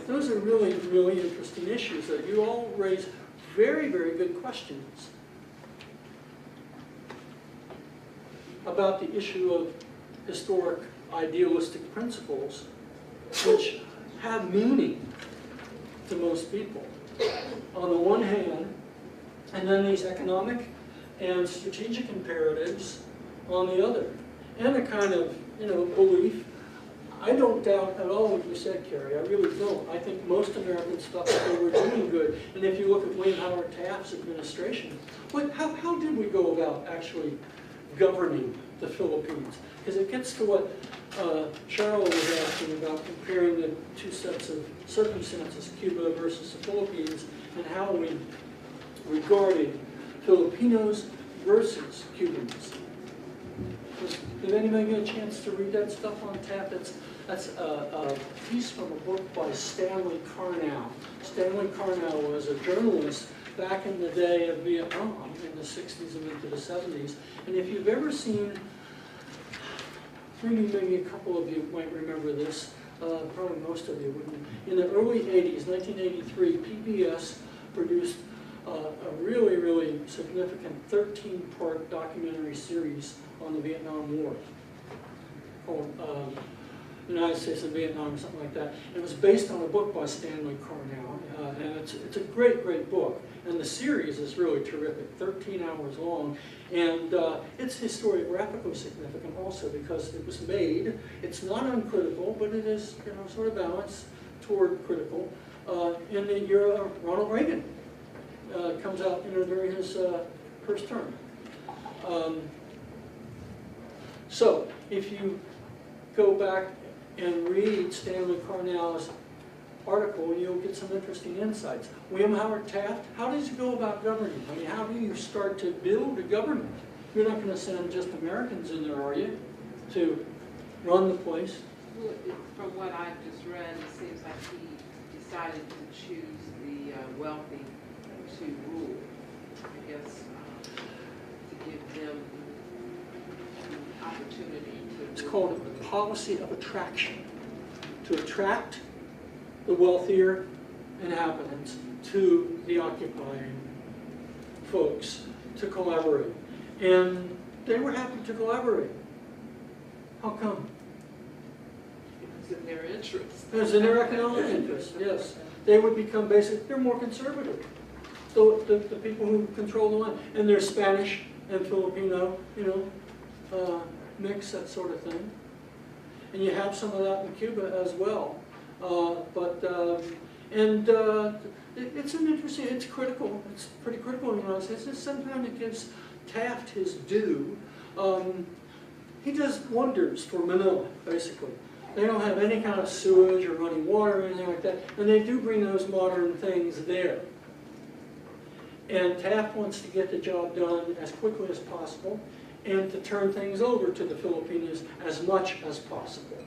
those are really, really interesting issues that you all raise very, very good questions about the issue of historic idealistic principles, which have meaning to most people, on the one hand, and then these economic and strategic imperatives on the other, and a kind of, belief. I don't doubt at all what you said, Carrie. I really don't. I think most Americans thought that they were doing good. And if you look at William Howard Taft's administration, how did we go about actually governing the Philippines? Because it gets to what Cheryl was asking about, comparing the two sets of circumstances, Cuba versus the Philippines, and how we regarded Filipinos versus Cubans. Did anybody get a chance to read that stuff on Taft? That's a piece from a book by Stanley Carnell. Stanley Carnell was a journalist back in the day of Vietnam, in the 60s and into the 70s. And if you've ever seen, maybe a couple of you might remember this, probably most of you wouldn't. In the early 80s, 1983, PBS produced a really, really significant 13-part documentary series on the Vietnam War called United States and Vietnam or something like that. And it was based on a book by Stanley Carnell, and it's a great, great book. And the series is really terrific, 13 hours long. And it's historiographically significant also because it was made, it's not uncritical, but it is sort of balanced toward critical in the year of Ronald Reagan. Comes out during his first term. So if you go back and read Stanley Carnell's article, you'll get some interesting insights. William Howard Taft, how does he go about governing? I mean, how do you start to build a government? You're not going to send just Americans in there, are you, to run the place? Well, from what I've just read, it seems like he decided to choose the wealthy to rule, I guess, to give them the opportunity to... It's called a policy of attraction, to attract the wealthier inhabitants to the occupying folks to collaborate. And they were happy to collaborate. How come? It's in their interest. It's in their economic interest, yes. They would become they're more conservative. The people who control the land. And there's Spanish and Filipino, mix, that sort of thing. And you have some of that in Cuba as well. It's an interesting, it's critical, it's pretty critical in the United States. And sometimes it gives Taft his due. He does wonders for Manila, basically. They don't have any kind of sewage or running water or anything like that, and they do bring those modern things there. And Taft wants to get the job done as quickly as possible and to turn things over to the Filipinos as much as possible,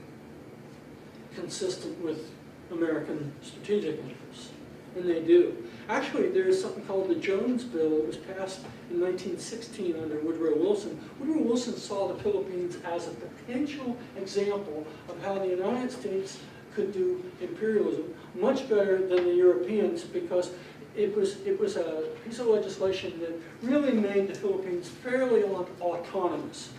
consistent with American strategic interests. And they do. Actually, there is something called the Jones Bill. It was passed in 1916 under Woodrow Wilson. Woodrow Wilson saw the Philippines as a potential example of how the United States could do imperialism much better than the Europeans, because it was a piece of legislation that really made the Philippines fairly autonomous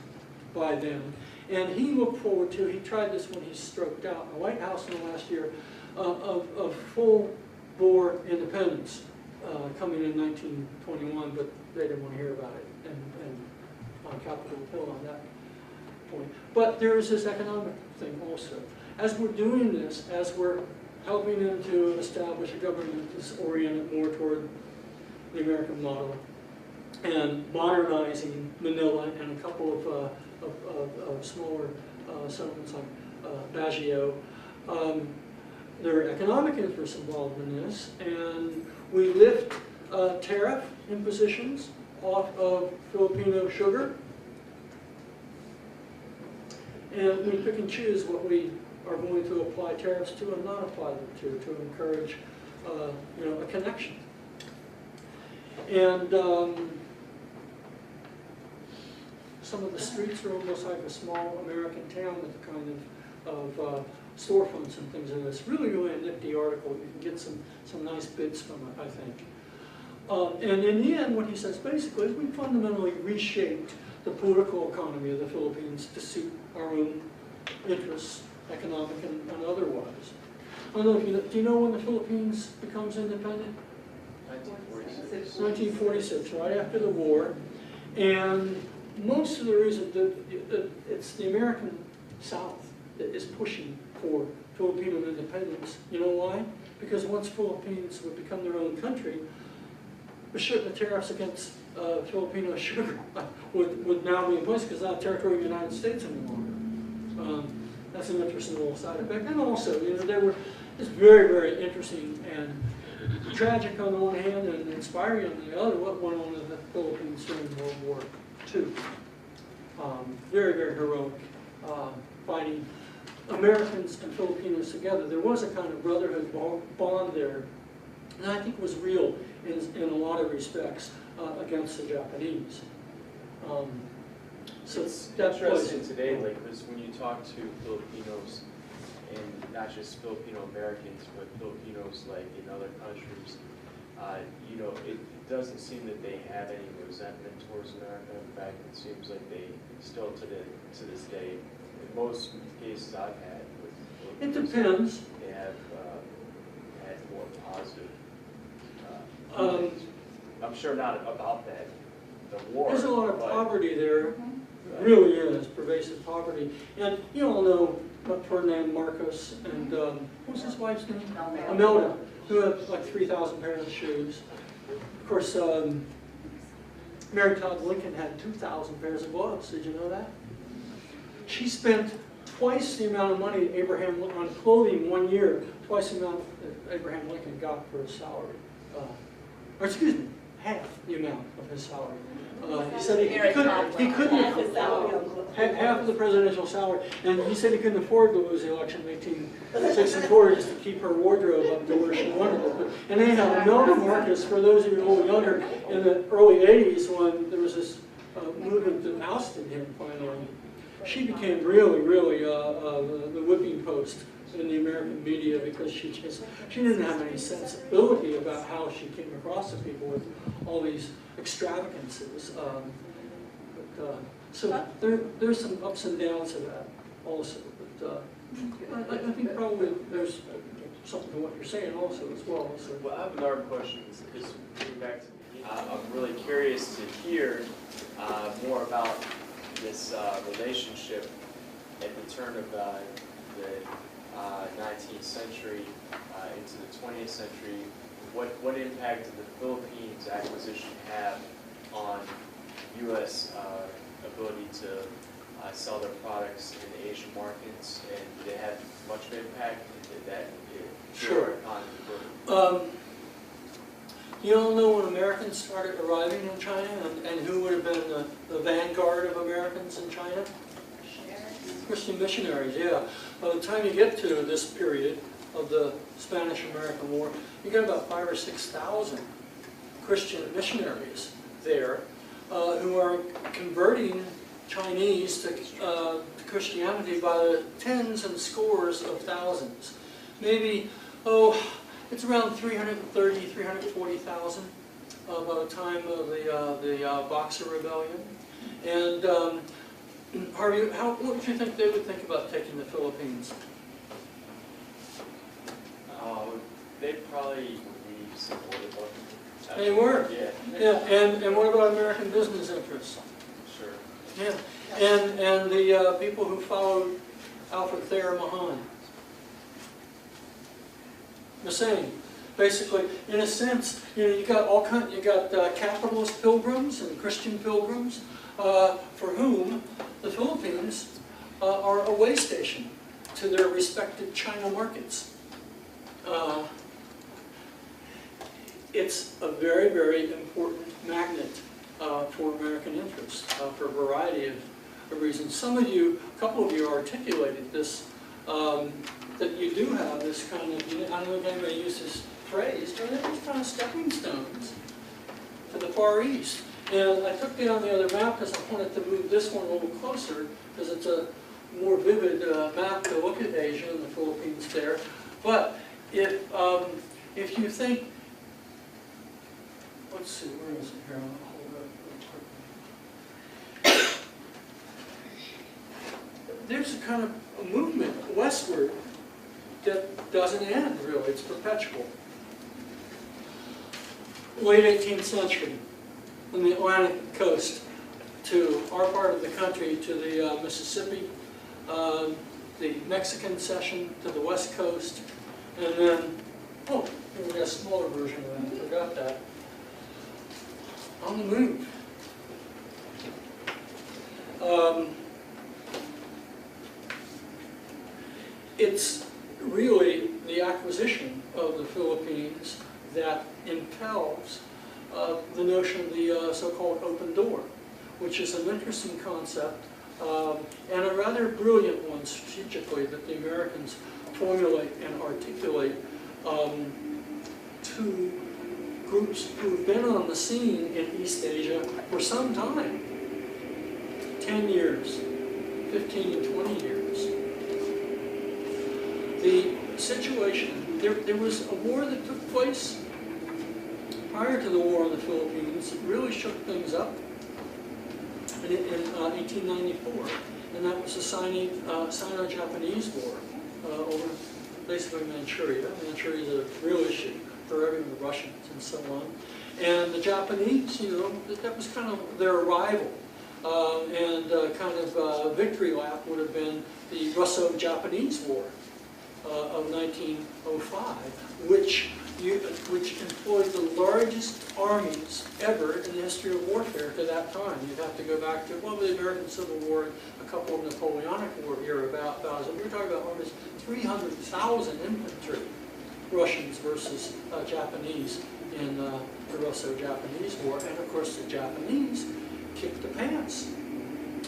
by then. And he looked forward to, he tried this when he stroked out in the White House in the last year, of full-bore independence coming in 1921, but they didn't want to hear about it, and on Capitol Hill on that point. But there is this economic thing also. As we're doing this, as we're helping them to establish a government that's oriented more toward the American model, and modernizing Manila and a couple of smaller settlements like Baguio, there are economic interests involved in this, and we lift tariff impositions off of Filipino sugar, and we pick and choose what we are going to apply tariffs to and not apply them to encourage a connection. And some of the streets are almost like a small American town with kind of storefronts and things like this. Really, really a nifty article. You can get some nice bits from it, I think. And in the end, what he says basically is we fundamentally reshaped the political economy of the Philippines to suit our own interests, economic and otherwise. I don't know if do you know when the Philippines becomes independent? 1946. 1946, right after the war. And most of the reason that it's the American South that is pushing for Filipino independence. You know why? Because once Philippines would become their own country, the tariffs against Filipino sugar would now be in place, because it's not territory of the United States any longer. That's an interesting little side effect. And also, it's very, very interesting and tragic on the one hand and inspiring on the other what went on in the Philippines during World War II. Very, very heroic fighting Americans and Filipinos together. There was a kind of brotherhood bond there, and I think was real in a lot of respects against the Japanese. So it's that interesting today, because when you talk to Filipinos, and not just Filipino Americans, but Filipinos like in other countries, it doesn't seem that they have any resentment towards America. In fact, it seems like they still to this day, in most cases I've had with Filipinos, it depends. They have had more positive. I'm sure not about the war. There's a lot of poverty there. Really is, pervasive poverty. And you all know Ferdinand Marcos and, what was his wife's name? Imelda, who had like 3,000 pairs of shoes. Of course, Mary Todd Lincoln had 2,000 pairs of gloves. Did you know that? She spent twice the amount of money on clothing 1 year, twice the amount that Abraham Lincoln got for his salary. Or excuse me, half the amount of his salary. He said he couldn't half of the presidential salary, and he said he couldn't afford to lose the election in 1864 just to keep her wardrobe up to where she wanted it. And anyhow, Imelda Marcos, for those of you a little younger, in the early 80s when there was this movement that ousted him finally, she became really, really the whipping post in the American media, because she didn't have any sensibility about how she came across to people with all these extravagances. So there's some ups and downs to that also. But I think probably there's something to what you're saying also as well. So. Well, I have another question, because getting back to the beginning, I'm really curious to hear more about this relationship at the turn of the 19th century into the 20th century. What impact did the Philippines acquisition have on U.S. ability to sell their products in the Asian markets, and did it have much of an impact? And did that Sure. on You all know when Americans started arriving in China, and who would have been the vanguard of Americans in China? Christian missionaries, yeah. By the time you get to this period of the Spanish-American War, you get about 5,000 or 6,000 Christian missionaries there who are converting Chinese to Christianity by the tens and scores of thousands. Maybe, it's around 330,000, 340,000 by the time of the Boxer Rebellion. And Harvey, what would you think they would think about taking the Philippines? they probably would be supportive of it. They were? Yeah. And what about American business interests? Sure. Yeah, and the people who followed Alfred Thayer Mahan. The same. Basically, in a sense, you got capitalist pilgrims and Christian pilgrims for whom the Philippines are a way station to their respective China markets. It's a very, very important magnet for American interests for a variety of reasons. Some of you, a couple of you articulated this, that you do have this kind of, I don't know if anybody uses this phrase, but they're just kind of stepping stones to the Far East. And I took down the other map because I wanted to move this one a little closer because it's a more vivid map to look at Asia and the Philippines there. But if you think, let's see, where is it here? I'll hold it up real quick. There's a kind of a movement westward that doesn't end, really. It's perpetual. Late 18th century, on the Atlantic coast to our part of the country, to the Mississippi, the Mexican cession to the west coast, and then, oh, here we got a smaller version of that, I forgot that. On the move. It's really the acquisition of the Philippines that impels the notion of the so-called open door, which is an interesting concept and a rather brilliant one strategically that the Americans formulate and articulate to groups who've been on the scene in East Asia for some time, 10 years, 15 and 20 years. The situation, there was a war that took place prior to the war in the Philippines that really shook things up in 1894, and that was the Sino-Japanese War over basically Manchuria. Manchuria is a real issue for everyone, the Russians and so on. And the Japanese, that was kind of their arrival. And kind of victory lap would have been the Russo-Japanese War of 1905, which employed the largest armies ever in the history of warfare to that time. You'd have to go back to, well, the American Civil War, a couple of Napoleonic War era about 1,000. We were talking about almost 300,000 infantry, Russians versus Japanese in the Russo-Japanese War. And of course the Japanese kicked the pants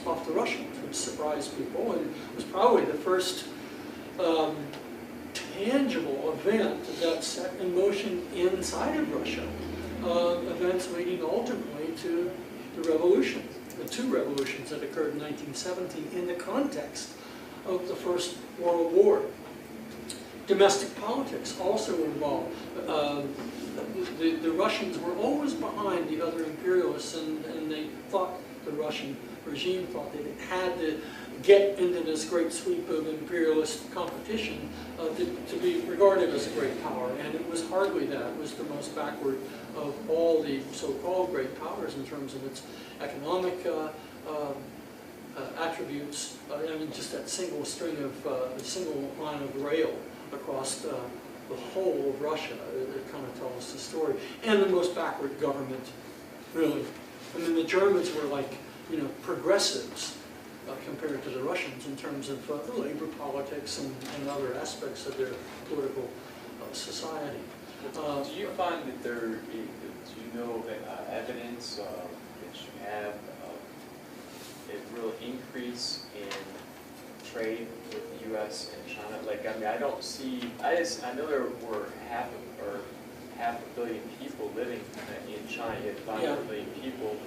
off the Russians, which surprised people, and was probably the first tangible event that set in motion inside of Russia, events leading ultimately to the revolution, the two revolutions that occurred in 1917 in the context of the First World War. Domestic politics also involved. The Russians were always behind the other imperialists, and they thought, the Russian regime thought that it had to get into this great sweep of imperialist competition to be regarded as a great power. And it was hardly that. It was the most backward of all the so-called great powers in terms of its economic attributes. I mean, just that single string of, a single line of rail across the whole of Russia, it kind of tells the story. And the most backward government, really. I mean, the Germans were like, you know, progressives compared to the Russians in terms of labor politics and other aspects of their political society. Do you find that there, do you know evidence that you have a real increase in trade with the U.S. and China? Like, I mean, I don't see, I know there were half a billion people living in China, you had 500 million people,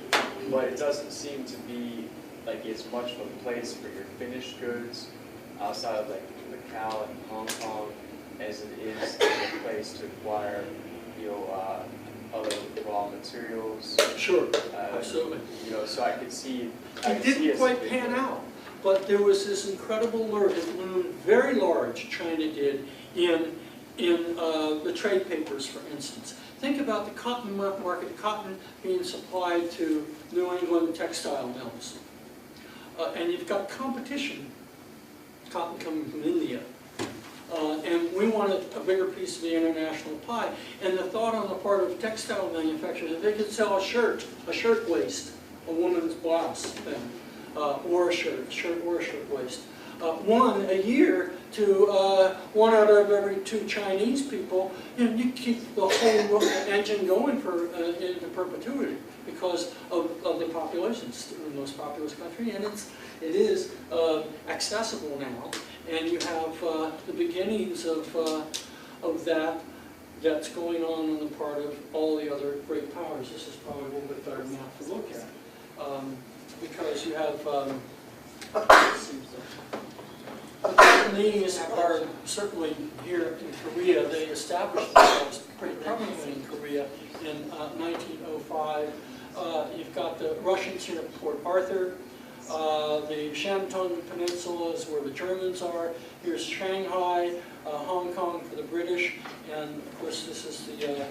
but it doesn't seem to be like as much of a place for your finished goods outside of like Macau and Hong Kong as it is a place to acquire, you know, other raw materials. Sure, absolutely. You know, so I could see. It didn't quite pan out, but there was this incredible lure. It loomed very large, China did, in the trade papers, for instance. Think about the cotton market, cotton being supplied to New England textile mills. And you've got competition, cotton coming from India. And we wanted a bigger piece of the international pie. And the thought on the part of textile manufacturers that they could sell a shirt waist, a woman's blouse thing, or a shirt or a shirt waist. One a year to 1 out of every 2 Chinese people, you know, you keep the whole engine going for into perpetuity because of the population. It's the most populous country, and it is accessible now. And you have the beginnings of that's going on the part of all the other great powers. This is probably a little bit better map to look at because you have. The Japanese are certainly here in Korea. They established themselves pretty prominently in Korea in 1905. You've got the Russians here at Port Arthur. The Shantung Peninsula is where the Germans are. Here's Shanghai, Hong Kong for the British, and of course this is the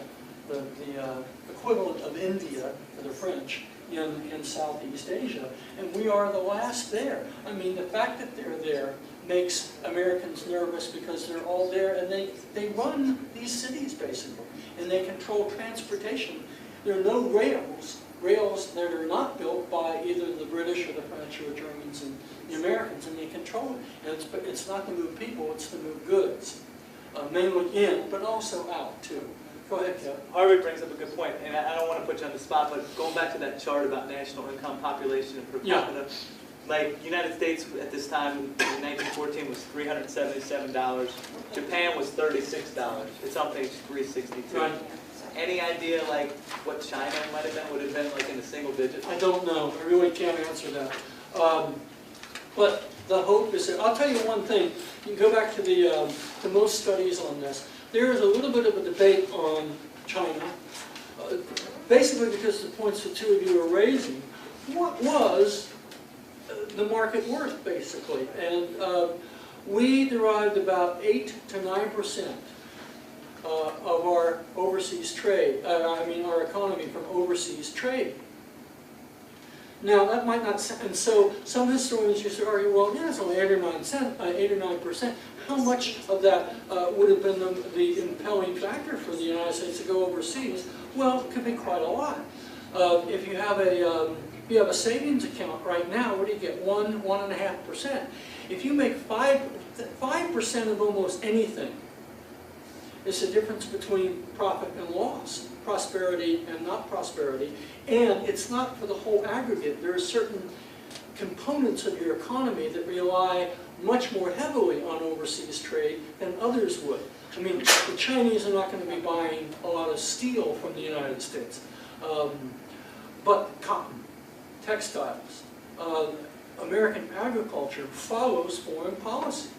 equivalent of India for the French in Southeast Asia. And we are the last there. I mean, the fact that they're there makes Americans nervous because they're all there and they run these cities basically, and they control transportation. There are no rails that are not built by either the British or the French or the Germans and the Americans, and they control it. And it's not to move people, it's to move goods, mainly in, but also out too. Go ahead, Kevin. Harvey brings up a good point, and I don't want to put you on the spot, but going back to that chart about national income, population, and per capita, like United States at this time in 1914 was $377. Japan was $36. It's on page 362. Right. Any idea like what China might have been? Would it have been like in the single digits? I don't know. I really can't answer that. But the hope is that, I'll tell you one thing. You can go back to to most studies on this. There is a little bit of a debate on China, basically because the points the two of you are raising. What was the market worth, basically? And we derived about 8 to 9% of our overseas trade, our economy from overseas trade. Now, that might not, and so some historians used to argue, well, yeah, it's only 8 or 9%. How much of that would have been the impelling factor for the United States to go overseas? Well, it could be quite a lot. If you have a savings account right now, what do you get? 1.5%. If you make 5% of almost anything, it's the difference between profit and loss, prosperity and not prosperity, and it's not for the whole aggregate. There are certain components of your economy that rely much more heavily on overseas trade than others would. I mean, the Chinese are not going to be buying a lot of steel from the United States, but cotton, textiles, American agriculture follows foreign policy.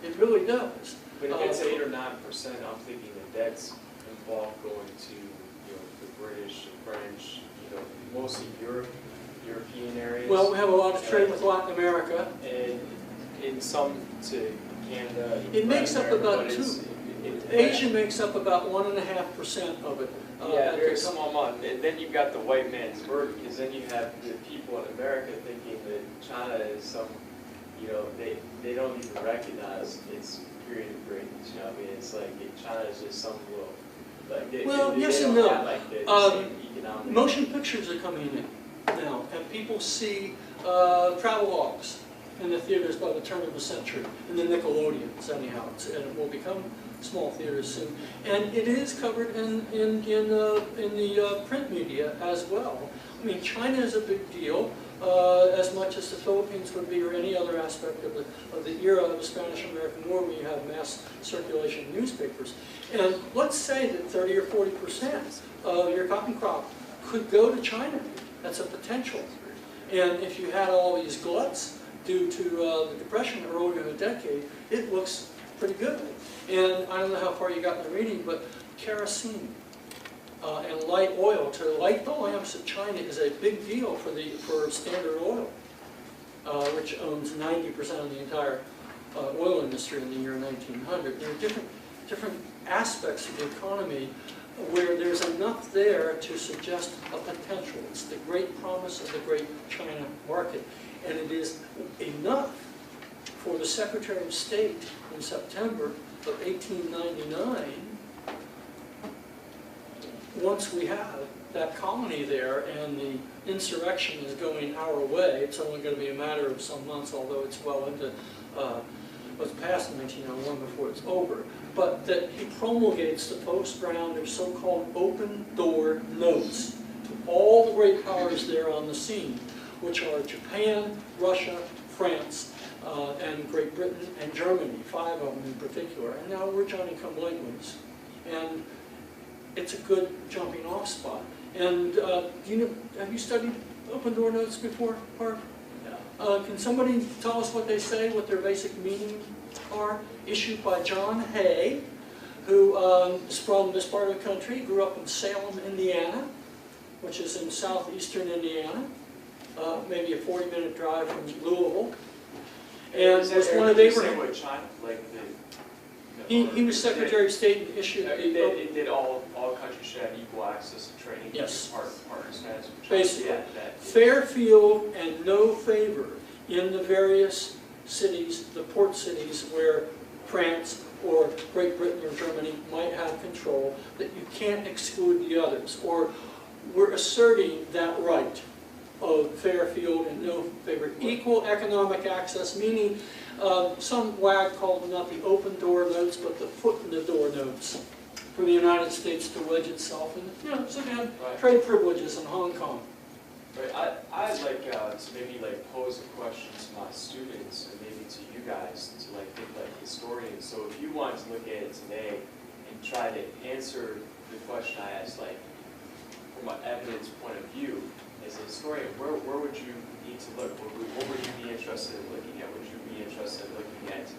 It really does. But if it's 8 or 9%, I'm thinking that that's involved going to, you know, the British, the French, you know, mostly Europe, European areas. Well, we have a lot of trade with Latin America. And in some to Canada. It makes up Latin America, about but it's- Asia makes up about 1.5% of it. Yeah, very small amount. And then you've got the white man's bird, because then you have the people in America thinking that China is some, you know, they don't even recognize its period of greatness. You know, I mean, it's like China is just some little, like Yes they and don't no. have, like the same economic. Motion pictures are coming in now, and people see travel logs in the theaters by the turn of the century, in the Nickelodeons anyhow, and it will become small theaters soon. And it is covered in the print media as well. I mean, China is a big deal, as much as the Philippines would be, or any other aspect of the era of the Spanish-American War, when you have mass circulation of newspapers. And let's say that 30 or 40% of your cotton crop could go to China. That's a potential. And if you had all these gluts due to the Depression earlier in the decade, it looks pretty good. And I don't know how far you got in the reading, but kerosene and light oil to light the lamps of China is a big deal for Standard Oil, which owns 90% of the entire oil industry in the year 1900. There are different aspects of the economy where there's enough there to suggest a potential. It's the great promise of the great China market. And it is enough for the Secretary of State in September of 1899, once we have that colony there and the insurrection is going our way, it's only going to be a matter of some months, although it's well into was past 1901 before it's over, but that he promulgates the post-round of so-called open door notes to all the great powers there on the scene, which are Japan, Russia, France, and Great Britain and Germany, 5 of them in particular. And now we're Johnny-come-latelys. And it's a good jumping off spot. And do you know, have you studied open door notes before, Harv? No. Can somebody tell us what they say, what their basic meaning are? Issued by John Hay, who is from this part of the country, grew up in Salem, Indiana, which is in southeastern Indiana, maybe a 40-minute drive from Louisville. And was one of Abraham. China, like He was Secretary of State and issued. It did all countries should have equal access to training. Yes. Partners, Basically, yeah, fair field and no favor in the various cities, the port cities where France or Great Britain or Germany might have control, that you can't exclude the others. Or we're asserting that right of fair field and no favor. Equal economic access, meaning some wag called them not the open door notes, but the foot in the door notes for the United States to wedge itself in. You know, so again, trade privileges in Hong Kong. Right. I'd like to maybe like pose a question to my students and maybe to you guys to like think like historians. So if you wanted to look at it today and try to answer the question I asked, like from an evidence point of view, as a historian, where would you need to look? What would you be interested in looking at? Would you be interested in looking at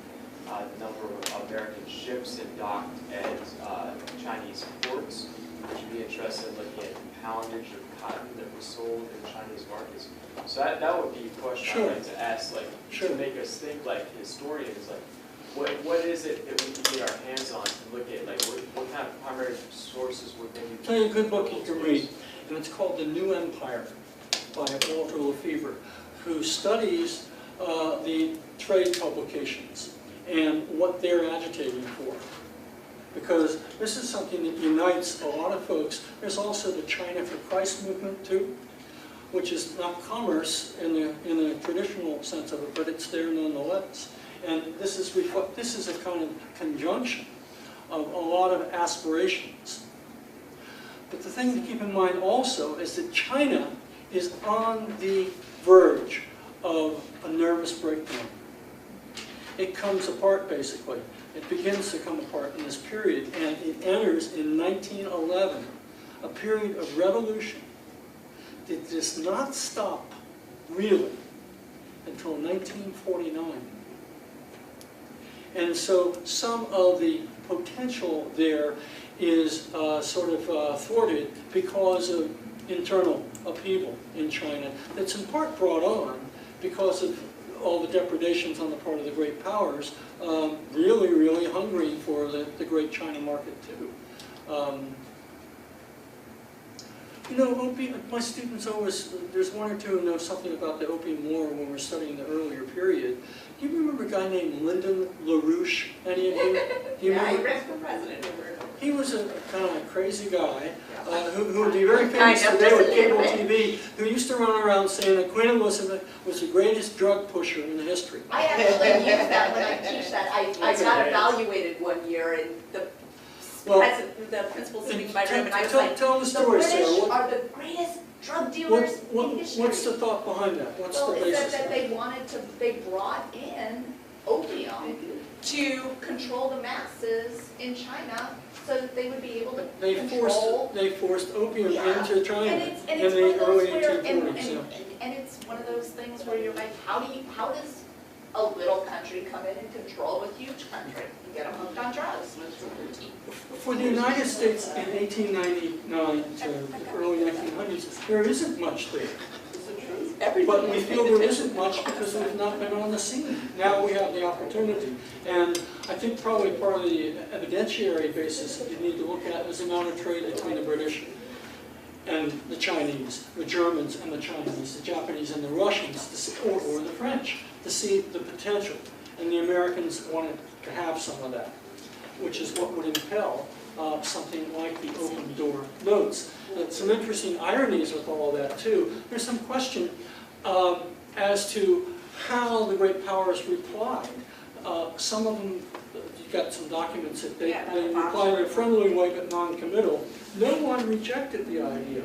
the number of American ships that docked at Chinese ports? Would you be interested in looking at the poundage of cotton that was sold in Chinese markets? So that would be a question I'd like to ask, like to make us think like historians, like what is it that we can get our hands on to look at? Like what kind of primary sources would maybe Tell you a good book you can read, and it's called The New Empire by Walter Lefevre, who studies the trade publications and what they're agitating for. Because this is something that unites a lot of folks. There's also the China for Christ movement too, which is not commerce in the traditional sense of it, but it's there nonetheless. And this is a kind of conjunction of a lot of aspirations. But the thing to keep in mind also is that China is on the verge of a nervous breakdown. It comes apart basically. It begins to come apart in this period, and it enters in 1911, a period of revolution that does not stop really until 1949. And so some of the potential there is sort of thwarted because of internal upheaval in China that's in part brought on because of all the depredations on the part of the great powers, really, really hungry for the great China market too. You know, opium, my students always, there's one or two who know something about the Opium War when we're studying the earlier period. Do you remember a guy named Lyndon LaRouche? Any of you? Do you Yeah, he remember? ran for president. He was a kind of a crazy guy who would be very famous Kind of, today with just a cable little TV, who used to run around saying that Queen Elizabeth was the greatest drug pusher in history. I actually use that when I teach that. I got evaluated one year and the principal sitting in my room and I was like, tell the the story, British Sarah. are the greatest drug dealers in history. What's the thought behind that? What's the Well, it's basis? that they brought in opium to control the masses in China so that they would be able to control. They forced opium Yeah. into China And it's in one the of those early where, 1840s. and it's one of those things where you're like, how does a little country come in and control a huge country and get them hooked on drugs? For the United States in 1899 to the early 1900s, there isn't much there. But we feel there isn't much because we've not been on the scene. Now we have the opportunity. And I think probably part of the evidentiary basis you need to look at is the amount of trade between the British and the Chinese, the Germans and the Chinese, the Japanese and the Russians, or the French, to see the potential. And the Americans wanted to have some of that, which is what would impel something like the open door notes. Some interesting ironies with all of that too. There's some question as to how the great powers replied. Some of them, you've got some documents that they replied in a friendly way but non-committal. No one rejected the idea.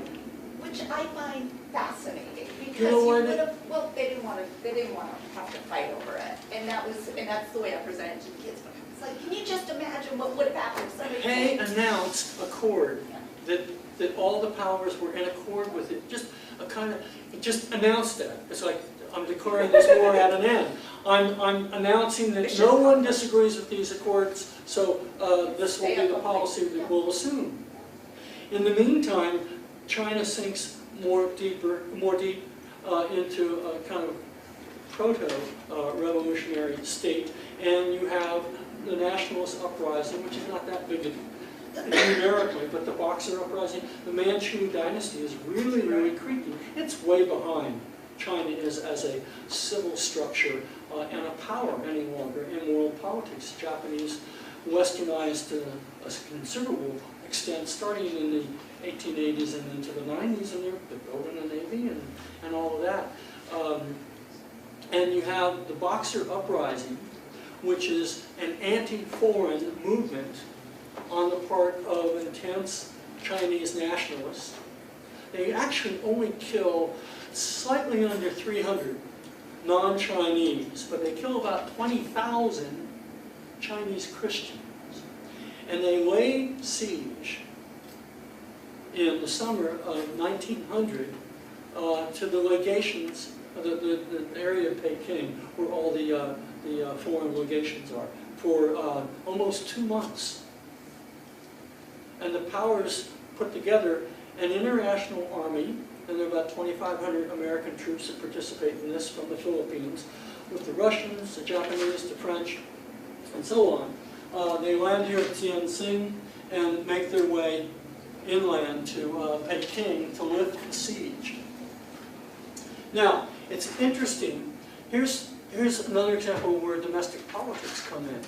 Which I find fascinating because You know you why would have, well, they didn't want to have to fight over it. And that's the way I presented to the kids. It's like, can you just imagine what would have happened if somebody Hay announced accord that all the powers were in accord with it. Just a kind of, just announced that. It's like, I'm declaring this war at an end. I'm announcing that no one disagrees with these accords, so this will be the policy that we'll assume. In the meantime, China sinks more deep into a kind of proto-revolutionary state, and you have the nationalist uprising, which is not that big numerically, but the Boxer uprising, the Manchu dynasty is really, really creepy. It's way behind China is as a civil structure and a power any longer in world politics. Japanese westernized to a considerable extent, starting in the 1880s and into the 90s, and they're building a navy and all of that. And you have the Boxer uprising, which is an anti-foreign movement on the part of intense Chinese nationalists. They actually only kill slightly under 300 non-Chinese, but they kill about 20,000 Chinese Christians. And they lay siege in the summer of 1900 to the legations, the area of Peking, where all the foreign legations are, for almost 2 months. And the powers put together an international army, and there are about 2,500 American troops that participate in this from the Philippines, with the Russians, the Japanese, the French, and so on. They land here at Tianjin and make their way inland to Peking to lift the siege. Now, it's interesting. Here's another example where domestic politics come in.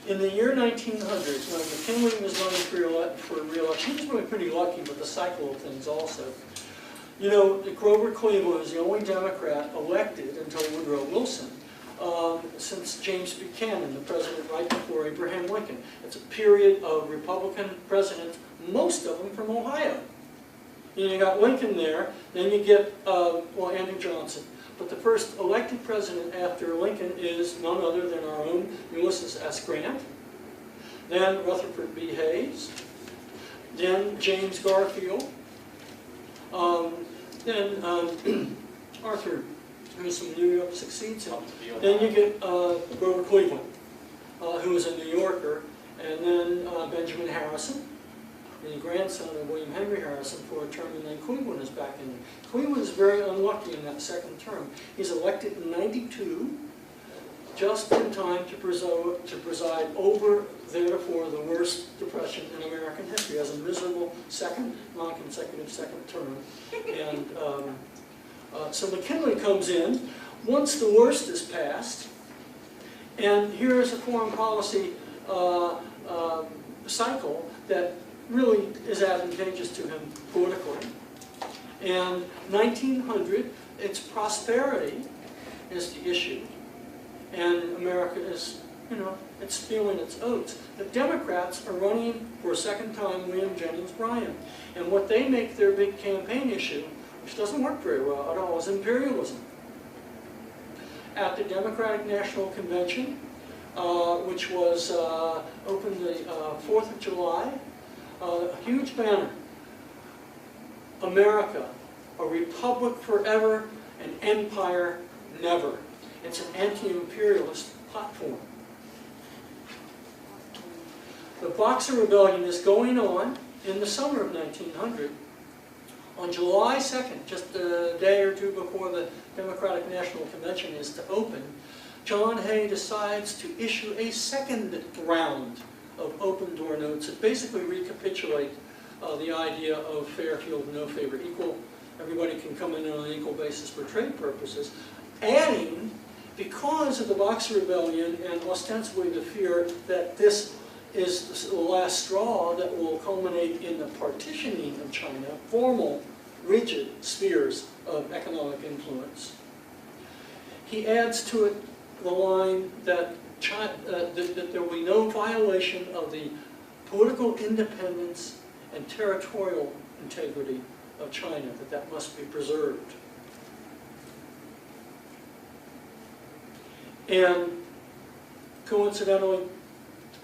In the year 1900, when McKinley was running for re-election, he was really pretty lucky with the cycle of things also. You know, Grover Cleveland was the only Democrat elected until Woodrow Wilson since James Buchanan, the president right before Abraham Lincoln. It's a period of Republican presidents, most of them from Ohio. You got Lincoln there, then you get, Andrew Johnson. But the first elected president after Lincoln is none other than our own Ulysses S. Grant, then Rutherford B. Hayes, then James Garfield, then Arthur Newsom New York succeeds him. Then you get Grover Cleveland, who is a New Yorker, and then Benjamin Harrison, the grandson of William Henry Harrison for a term, and then Cleveland is back in. Cleveland is very unlucky in that second term. He's elected in '92, just in time to preside over, theretofore, the worst depression in American history, as a miserable second, non-consecutive second term. And so McKinley comes in once the worst is passed, and here is a foreign policy cycle that really is advantageous to him politically. And 1900, its prosperity is the issue. And America is, you know, it's feeling its oats. The Democrats are running for a second time William Jennings Bryan. And what they make their big campaign issue, which doesn't work very well at all, is imperialism. At the Democratic National Convention, which was opened the 4th of July, a huge banner. America, a republic forever, an empire never. It's an anti-imperialist platform. The Boxer Rebellion is going on in the summer of 1900. On July 2nd, just a day or two before the Democratic National Convention is to open, John Hay decides to issue a second round of open door notes that basically recapitulate the idea of fair field, no favor, equal. Everybody can come in on an equal basis for trade purposes, adding, because of the Boxer Rebellion and ostensibly the fear that this is the last straw that will culminate in the partitioning of China, formal, rigid spheres of economic influence. He adds to it the line that, that there will be no violation of the political independence and territorial integrity of China, that must be preserved. And coincidentally,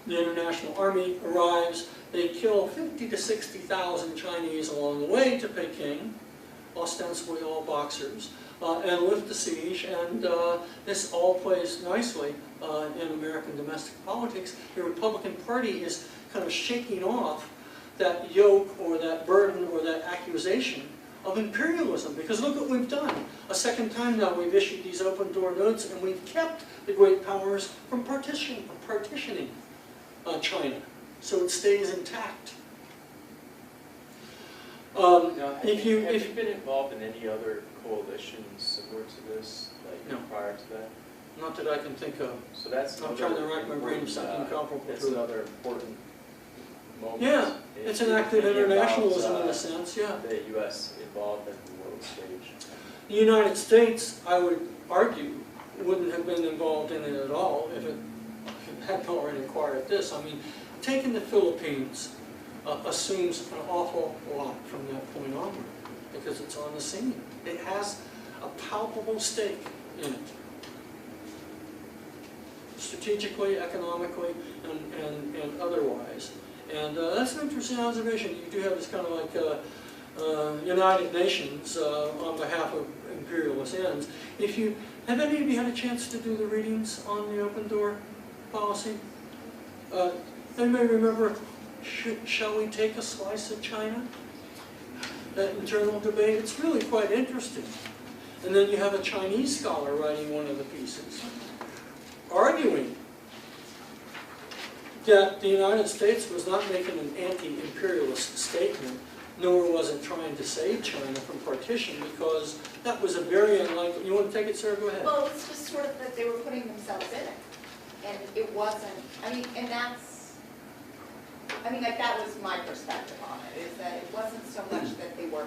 the International Army arrives. They kill 50 to 60,000 Chinese along the way to Peking, ostensibly all boxers, and lift the siege. And this all plays nicely in American domestic politics. The Republican Party is kind of shaking off that yoke or that burden or that accusation of imperialism, because look what we've done. A second time now we've issued these open door notes and we've kept the great powers from partitioning China, so it stays intact. Now, have you been involved in any other coalitions similar to this, like No. prior to that? Not that I can think of. So that's I'm trying to rack my brain of something comparable That's to it. another important moment. Yeah, it's an act of internationalism in a sense, yeah. The U.S. involved in the world stage. The United States, I would argue, wouldn't have been involved in it at all if it hadn't already acquired this. I mean, taking the Philippines assumes an awful lot from that point onward, because it's on the scene. It has a palpable stake in it, strategically, economically, and otherwise. And that's an interesting observation. You do have this kind of like United Nations on behalf of imperialist ends. Have any of you had a chance to do the readings on the open door policy? Anybody remember, shall we take a slice of China? That internal debate, it's really quite interesting. And then you have a Chinese scholar writing one of the pieces, arguing that the United States was not making an anti-imperialist statement, nor was it trying to save China from partition, because that was a very unlikely. You want to take it, Sarah? Go ahead. Well, it's just sort of that they were putting themselves in it. And it wasn't, I mean, and that's, I mean, like that was my perspective on it, is that it wasn't so much that they were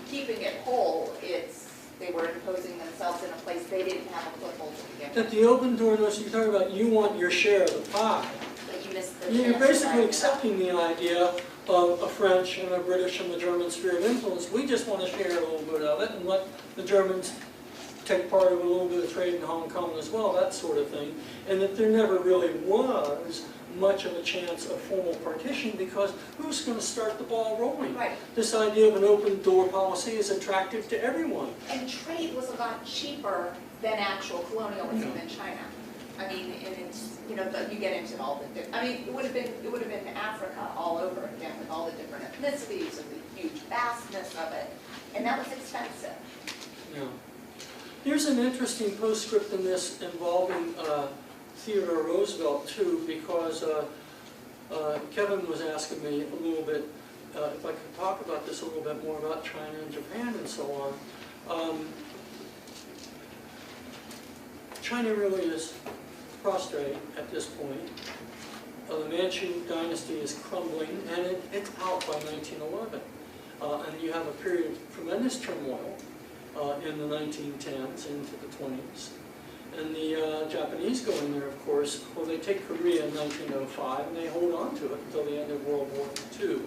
keeping it whole, it's they were imposing themselves in a place they didn't have a foothold to begin with. That the open door notion you're talking about, you want your share of the pie. But you missed the You're chance, basically right? accepting the idea of a French and a British and the German sphere of influence. We just want to share a little bit of it and let the Germans take part of a little bit of trade in Hong Kong as well, that sort of thing. And that there never really was much of a chance of formal partition, because who's going to start the ball rolling? Right. This idea of an open door policy is attractive to everyone. And trade was a lot cheaper than actual colonialism in China. I mean, and it's, you know, you get into all the I mean, it would have been Africa all over again with all the different ethnicities and the huge vastness of it, and that was expensive. Yeah. Here's an interesting postscript in this involving Theodore Roosevelt too, because Kevin was asking me a little bit if I could talk about this a little bit more about China and Japan and so on. China really is prostrate at this point. The Manchu dynasty is crumbling, and it's out by 1911. And you have a period of tremendous turmoil in the 1910s into the 20s. And the Japanese go in there, of course. Well, they take Korea in 1905, and they hold on to it until the end of World War II.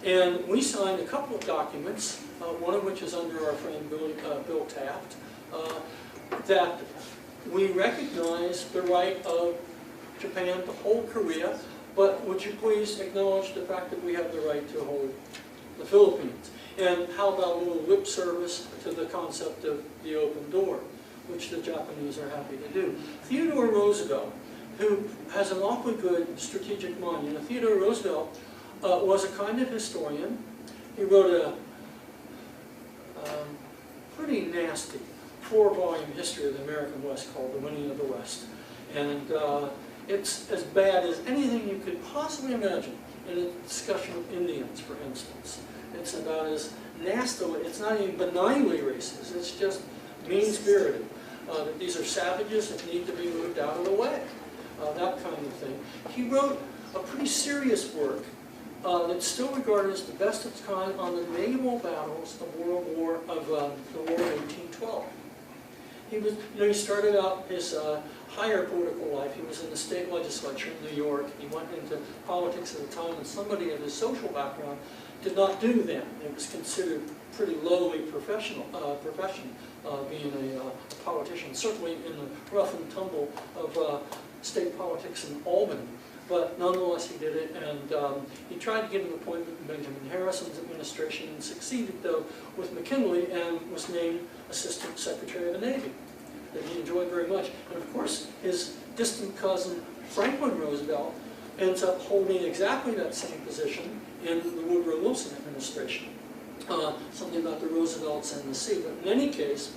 And we signed a couple of documents, one of which is under our friend Bill Taft, that we recognize the right of Japan to hold Korea, but would you please acknowledge the fact that we have the right to hold the Philippines? And how about a little lip service to the concept of the open door, which the Japanese are happy to do. Theodore Roosevelt, who has an awfully good strategic mind, you know, Theodore Roosevelt was a kind of historian. He wrote a pretty nasty 4-volume history of the American West called The Winning of the West. And it's as bad as anything you could possibly imagine in a discussion of Indians, for instance. It's about as nasty, it's not even benignly racist, it's just mean-spirited. That these are savages that need to be moved out of the way, that kind of thing. He wrote a pretty serious work that's still regarded as the best of its kind on the naval battles of the War of 1812. He was, you know, he started out his higher political life. He was in the state legislature in New York. He went into politics at a time when somebody of his social background did not do that. It was considered pretty lowly profession, being a politician, certainly in the rough and tumble of state politics in Albany. But nonetheless, he did it, and he tried to get an appointment in Benjamin Harrison's administration and succeeded, though, with McKinley and was named Assistant Secretary of the Navy, that he enjoyed very much. And of course, his distant cousin, Franklin Roosevelt, ends up holding exactly that same position in the Woodrow Wilson administration. Something about the Roosevelts and the sea. But in any case,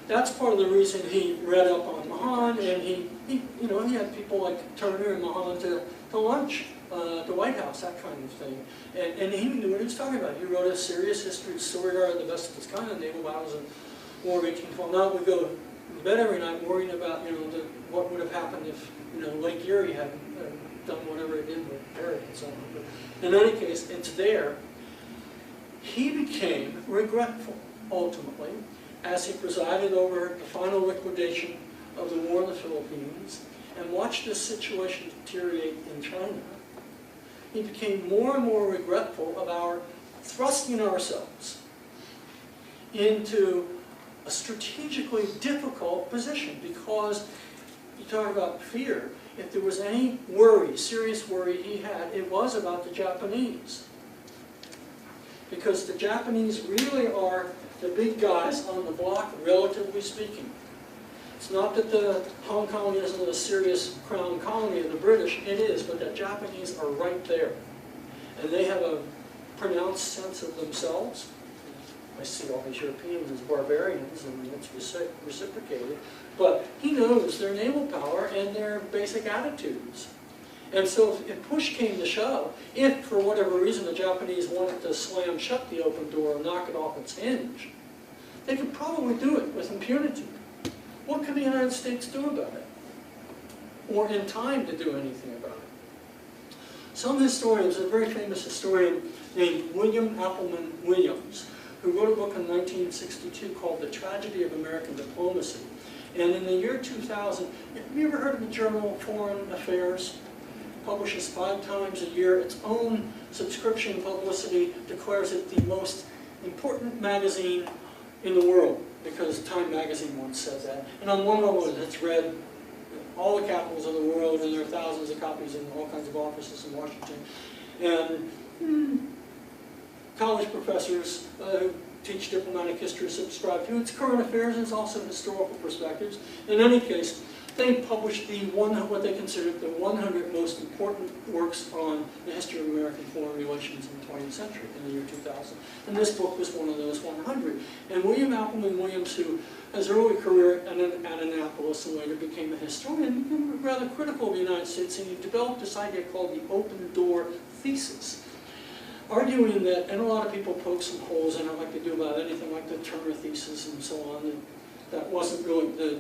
that's part of the reason he read up on Mahan, and he had people like Turner and Mahan to lunch at the White House, that kind of thing. And he knew what he was talking about. He wrote a serious history, still regarded the best of its kind, of naval battles in War of 1812. Now we go to bed every night worrying about, what would have happened if, Lake Erie hadn't done whatever it did with Perry and so on. But in any case, it's there. He became regretful, ultimately, as he presided over the final liquidation of the war in the Philippines and watched this situation deteriorate in China. He became more and more regretful of our thrusting ourselves into a strategically difficult position, because you talk about fear. If there was any worry, serious worry he had, it was about the Japanese. Because the Japanese really are the big guys on the block, relatively speaking. It's not that the Hong Kong isn't a serious crown colony of the British, it is, but the Japanese are right there. And they have a pronounced sense of themselves. I see all these Europeans as barbarians, and it's reciprocated. But he knows their naval power and their basic attitudes. And so if push came to shove, if for whatever reason the Japanese wanted to slam shut the open door and knock it off its hinge, they could probably do it with impunity. What can the United States do about it? Or in time to do anything about it? Some historians, a very famous historian named William Appleman Williams, who wrote a book in 1962 called The Tragedy of American Diplomacy. And in the year 2000, have you ever heard of the journal Foreign Affairs? Publishes 5 times a year. Its own subscription publicity declares it the most important magazine in the world, because Time magazine once said that. And on one level, it's read all the capitals of the world, and there are thousands of copies in all kinds of offices in Washington. And college professors who teach diplomatic history subscribe to it. It's current affairs, and it's also historical perspectives. In any case, they published what they considered the 100 most important works on the history of American foreign relations in the 20th century in the year 2000. And this book was one of those 100. And William Appleman Williams, who has an early career at Annapolis and later became a historian, became rather critical of the United States, and he developed this idea called the open door thesis, arguing that, and a lot of people poke some holes in it like they do about anything like the Turner thesis and so on, that wasn't really the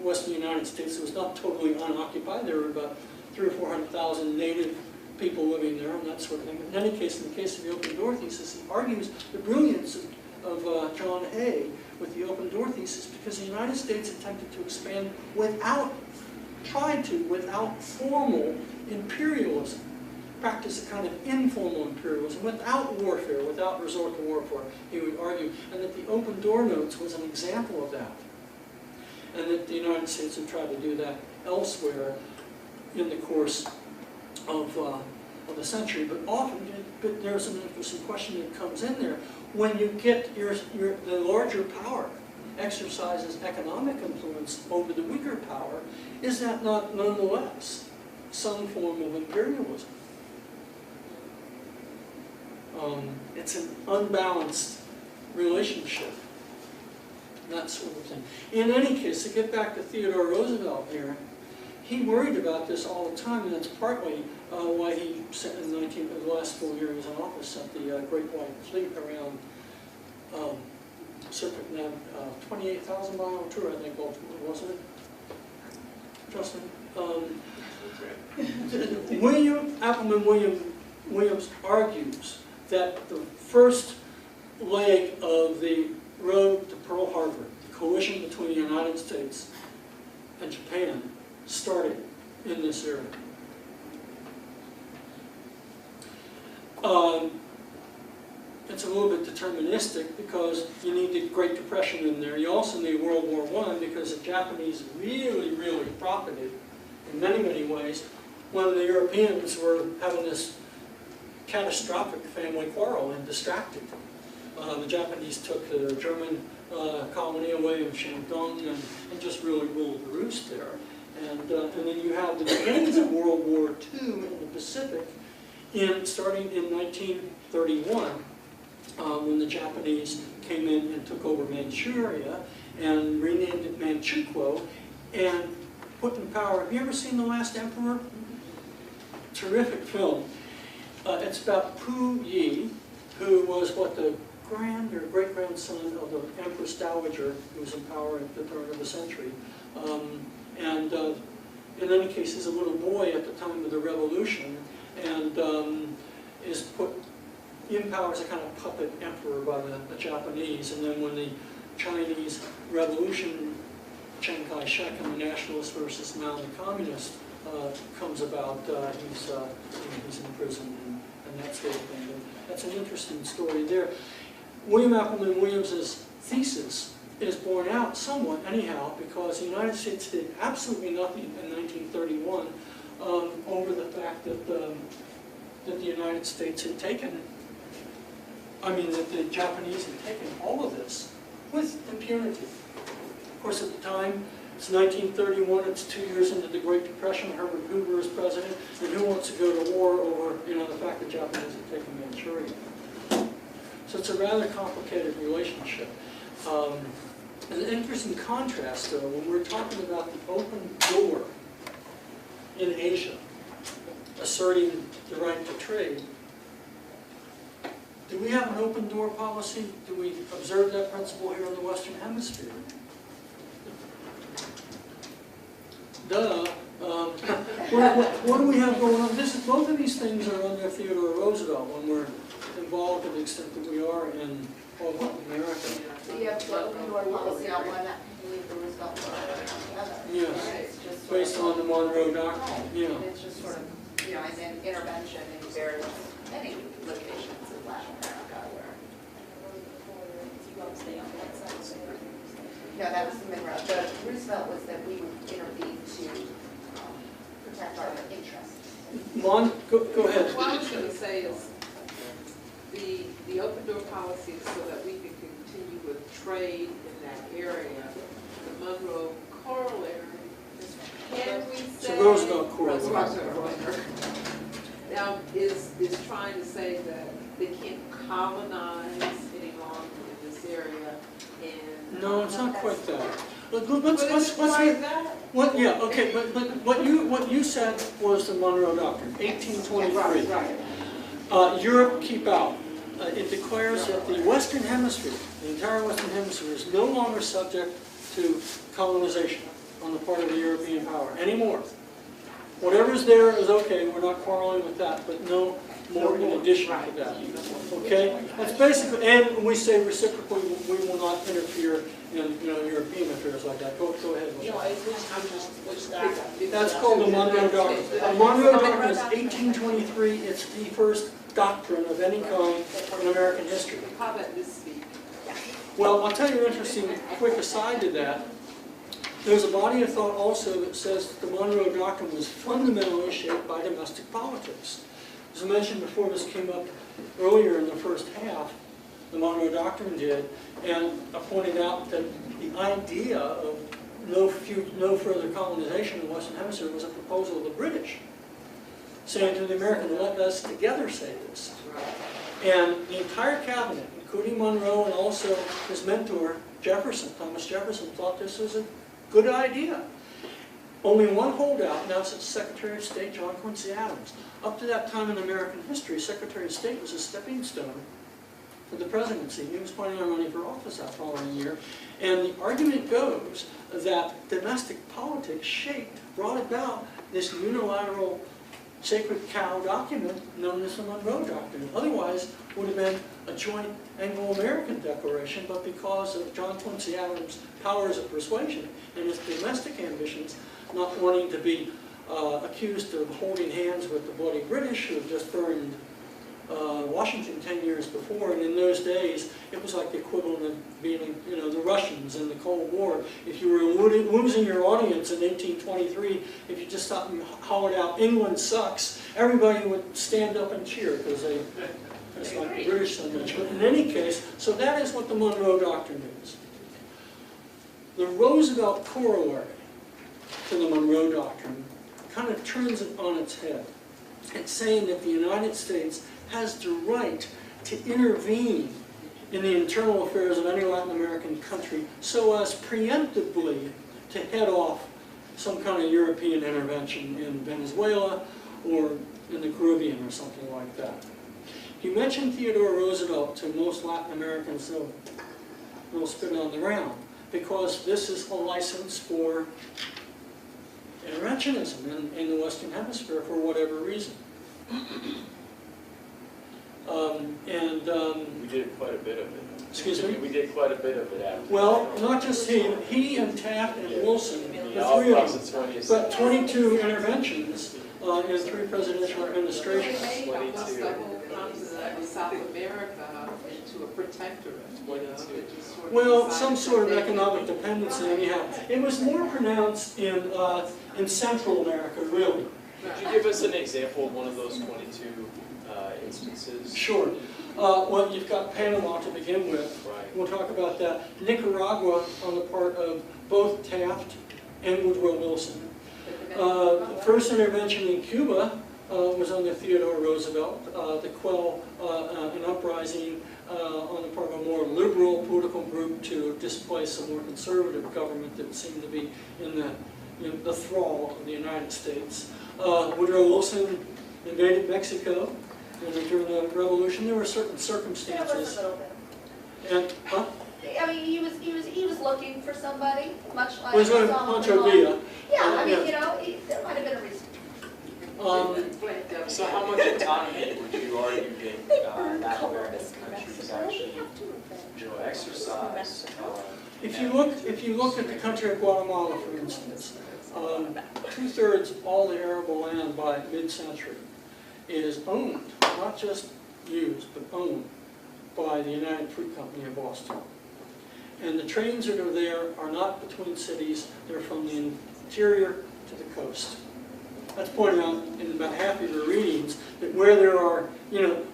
Western United States. It was not totally unoccupied. There were about 300,000 or 400,000 native people living there and that sort of thing. In any case, in the case of the open door thesis, he argues the brilliance of John Hay with the open door thesis because the United States attempted to expand without formal imperialism, practice a kind of informal imperialism, without warfare, without resort to warfare, he would argue, and that the open door notes was an example of that. And that the United States had tried to do that elsewhere in the course of the century. But often, but there's an interesting question that comes in there. When you get the larger power exercises economic influence over the weaker power, is that not nonetheless some form of imperialism? It's an unbalanced relationship. That sort of thing. In any case, to get back to Theodore Roosevelt here, he worried about this all the time, and that's partly why he sent in the last full year he was in office, sent the Great White Fleet around circuit 28,000-mile tour, I think, ultimately, wasn't it? Justin? William Appleman Williams argues that the first leg of the road to Pearl Harbor, the coalition between the United States and Japan, started in this area. It's a little bit deterministic because you need the Great Depression in there. You also need World War I because the Japanese really, really profited in many, many ways when the Europeans were having this catastrophic family quarrel and distracted. The Japanese took the German colony away in Shandong and just really ruled the roost there. And then you have the beginnings of World War II in the Pacific, starting in 1931, when the Japanese came in and took over Manchuria and renamed it Manchukuo and put in power. Have you ever seen The Last Emperor? Terrific film. It's about Pu Yi, who was the great-grandson of the Empress Dowager, who was in power at the turn of the century. In any case, he's a little boy at the time of the revolution, and is put in power as a kind of puppet emperor by the Japanese. And then when the Chinese Revolution, Chiang Kai-shek and the nationalists versus Mao the communist comes about, he's in prison and that sort of thing. And that's an interesting story there. William Appleman Williams's thesis is borne out somewhat anyhow because the United States did absolutely nothing in 1931 over the fact that the United States had taken, that the Japanese had taken all of this with impunity. Of course, at the time, it's 1931, it's 2 years into the Great Depression, Herbert Hoover is president, and who wants to go to war over, the fact that Japanese had taken Manchuria? So it's a rather complicated relationship. An interesting contrast, though, when we're talking about the open door in Asia, asserting the right to trade. Do we have an open door policy? Do we observe that principle here in the Western Hemisphere? Duh. What do we have going on? Both of these things are under Theodore Roosevelt when we're involved to the extent that we are in America. So you have the open door policy on one, you leave the Roosevelt on the other. Yes, It's just based on the Monroe Doctrine. Yeah. And it's just sort of, and then intervention in many locations in Latin America where. No, that was the Monroe. The Roosevelt was that we would intervene to protect our interests. Mon, go ahead. What I was going to say is the open door policy is so that we can continue with trade in that area. The Monroe corollary is Can we It's say? a Roosevelt corridor. Right. Now, is trying to say that they can't colonize any longer in this area and. No, it's not quite that. Let's, But it's like that. what, yeah, okay, but what you said was the Monroe Doctrine, 1823. Right. Europe, keep out. It declares that the Western Hemisphere, the entire Western Hemisphere, is no longer subject to colonization on the part of the European power anymore. Whatever's there is okay, we're not quarreling with that, but no more in addition to that. Okay? That's basically, and we say reciprocally, we will not interfere in, European affairs like that. Go ahead. No, it's which doctrine? That's called the Monroe Doctrine. The Monroe Doctrine is 1823. It's the first doctrine of any kind in American history. How about this speak? Well, I'll tell you an interesting quick aside to that. There's a body of thought also that says that the Monroe Doctrine was fundamentally shaped by domestic politics. As I mentioned before, this came up earlier in the first half, the Monroe Doctrine did, and I pointed out that the idea of no further colonization in the Western Hemisphere was a proposal of the British, saying to the Americans, let us together say this. And the entire cabinet, including Monroe and also his mentor, Jefferson, Thomas Jefferson, thought this was a good idea. Only one holdout, and that's Secretary of State John Quincy Adams. Up to that time in American history, Secretary of State was a stepping stone for the presidency. He was planning on running for office that following year. And the argument goes that domestic politics brought about this unilateral sacred cow document known as the Monroe Doctrine. Otherwise, it would have been a joint Anglo-American declaration, but because of John Quincy Adams' powers of persuasion and his domestic ambitions, not wanting to be accused of holding hands with the bloody British who had just burned Washington 10 years before, and in those days, it was like the equivalent of being, the Russians in the Cold War. If you were losing your audience in 1823, if you just stopped and hollered out, England sucks, everybody would stand up and cheer because they like the British so much. But in any case, so that is what the Monroe Doctrine is. The Roosevelt corollary to the Monroe Doctrine kind of turns it on its head. It's saying that the United States has the right to intervene in the internal affairs of any Latin American country so as preemptively to head off some kind of European intervention in Venezuela or in the Caribbean or something like that. He mentioned Theodore Roosevelt to most Latin Americans, they'll spit on the ground, because this is a license for interventionism in the Western Hemisphere for whatever reason. We did quite a bit of it. Excuse me? We did quite a bit of it after. Well, not just he and Taft and Wilson, the all three across of the them, 20th but century. 22 interventions in 3 presidential administrations. Almost the whole continent of South America into a protectorate. Well, some sort of economic dependency anyhow. It was more pronounced in Central America, really. Could you give us an example of one of those 22 instances? Sure. Well, you've got Panama to begin with. Right. We'll talk about that. Nicaragua on the part of both Taft and Woodrow Wilson. The first intervention in Cuba was under Theodore Roosevelt to quell an uprising on the part of a more liberal political group to displace a more conservative government that seemed to be in the thrall of the United States. Woodrow Wilson invaded Mexico, and during the Revolution there were certain circumstances. And I mean, he was looking for somebody, much like was going to Solomon Pancho Villa. Yeah, I mean, yeah. There might have been a reason. So how much autonomy would you argue that Latin American countries actually exercise? If you look at the country of Guatemala, for instance, 2/3 all the arable land by mid-century is owned, not just used, but owned by the United Fruit Company of Boston. And the trains that are there are not between cities, they're from the interior to the coast. That's pointed out in about half of your readings, that where there are,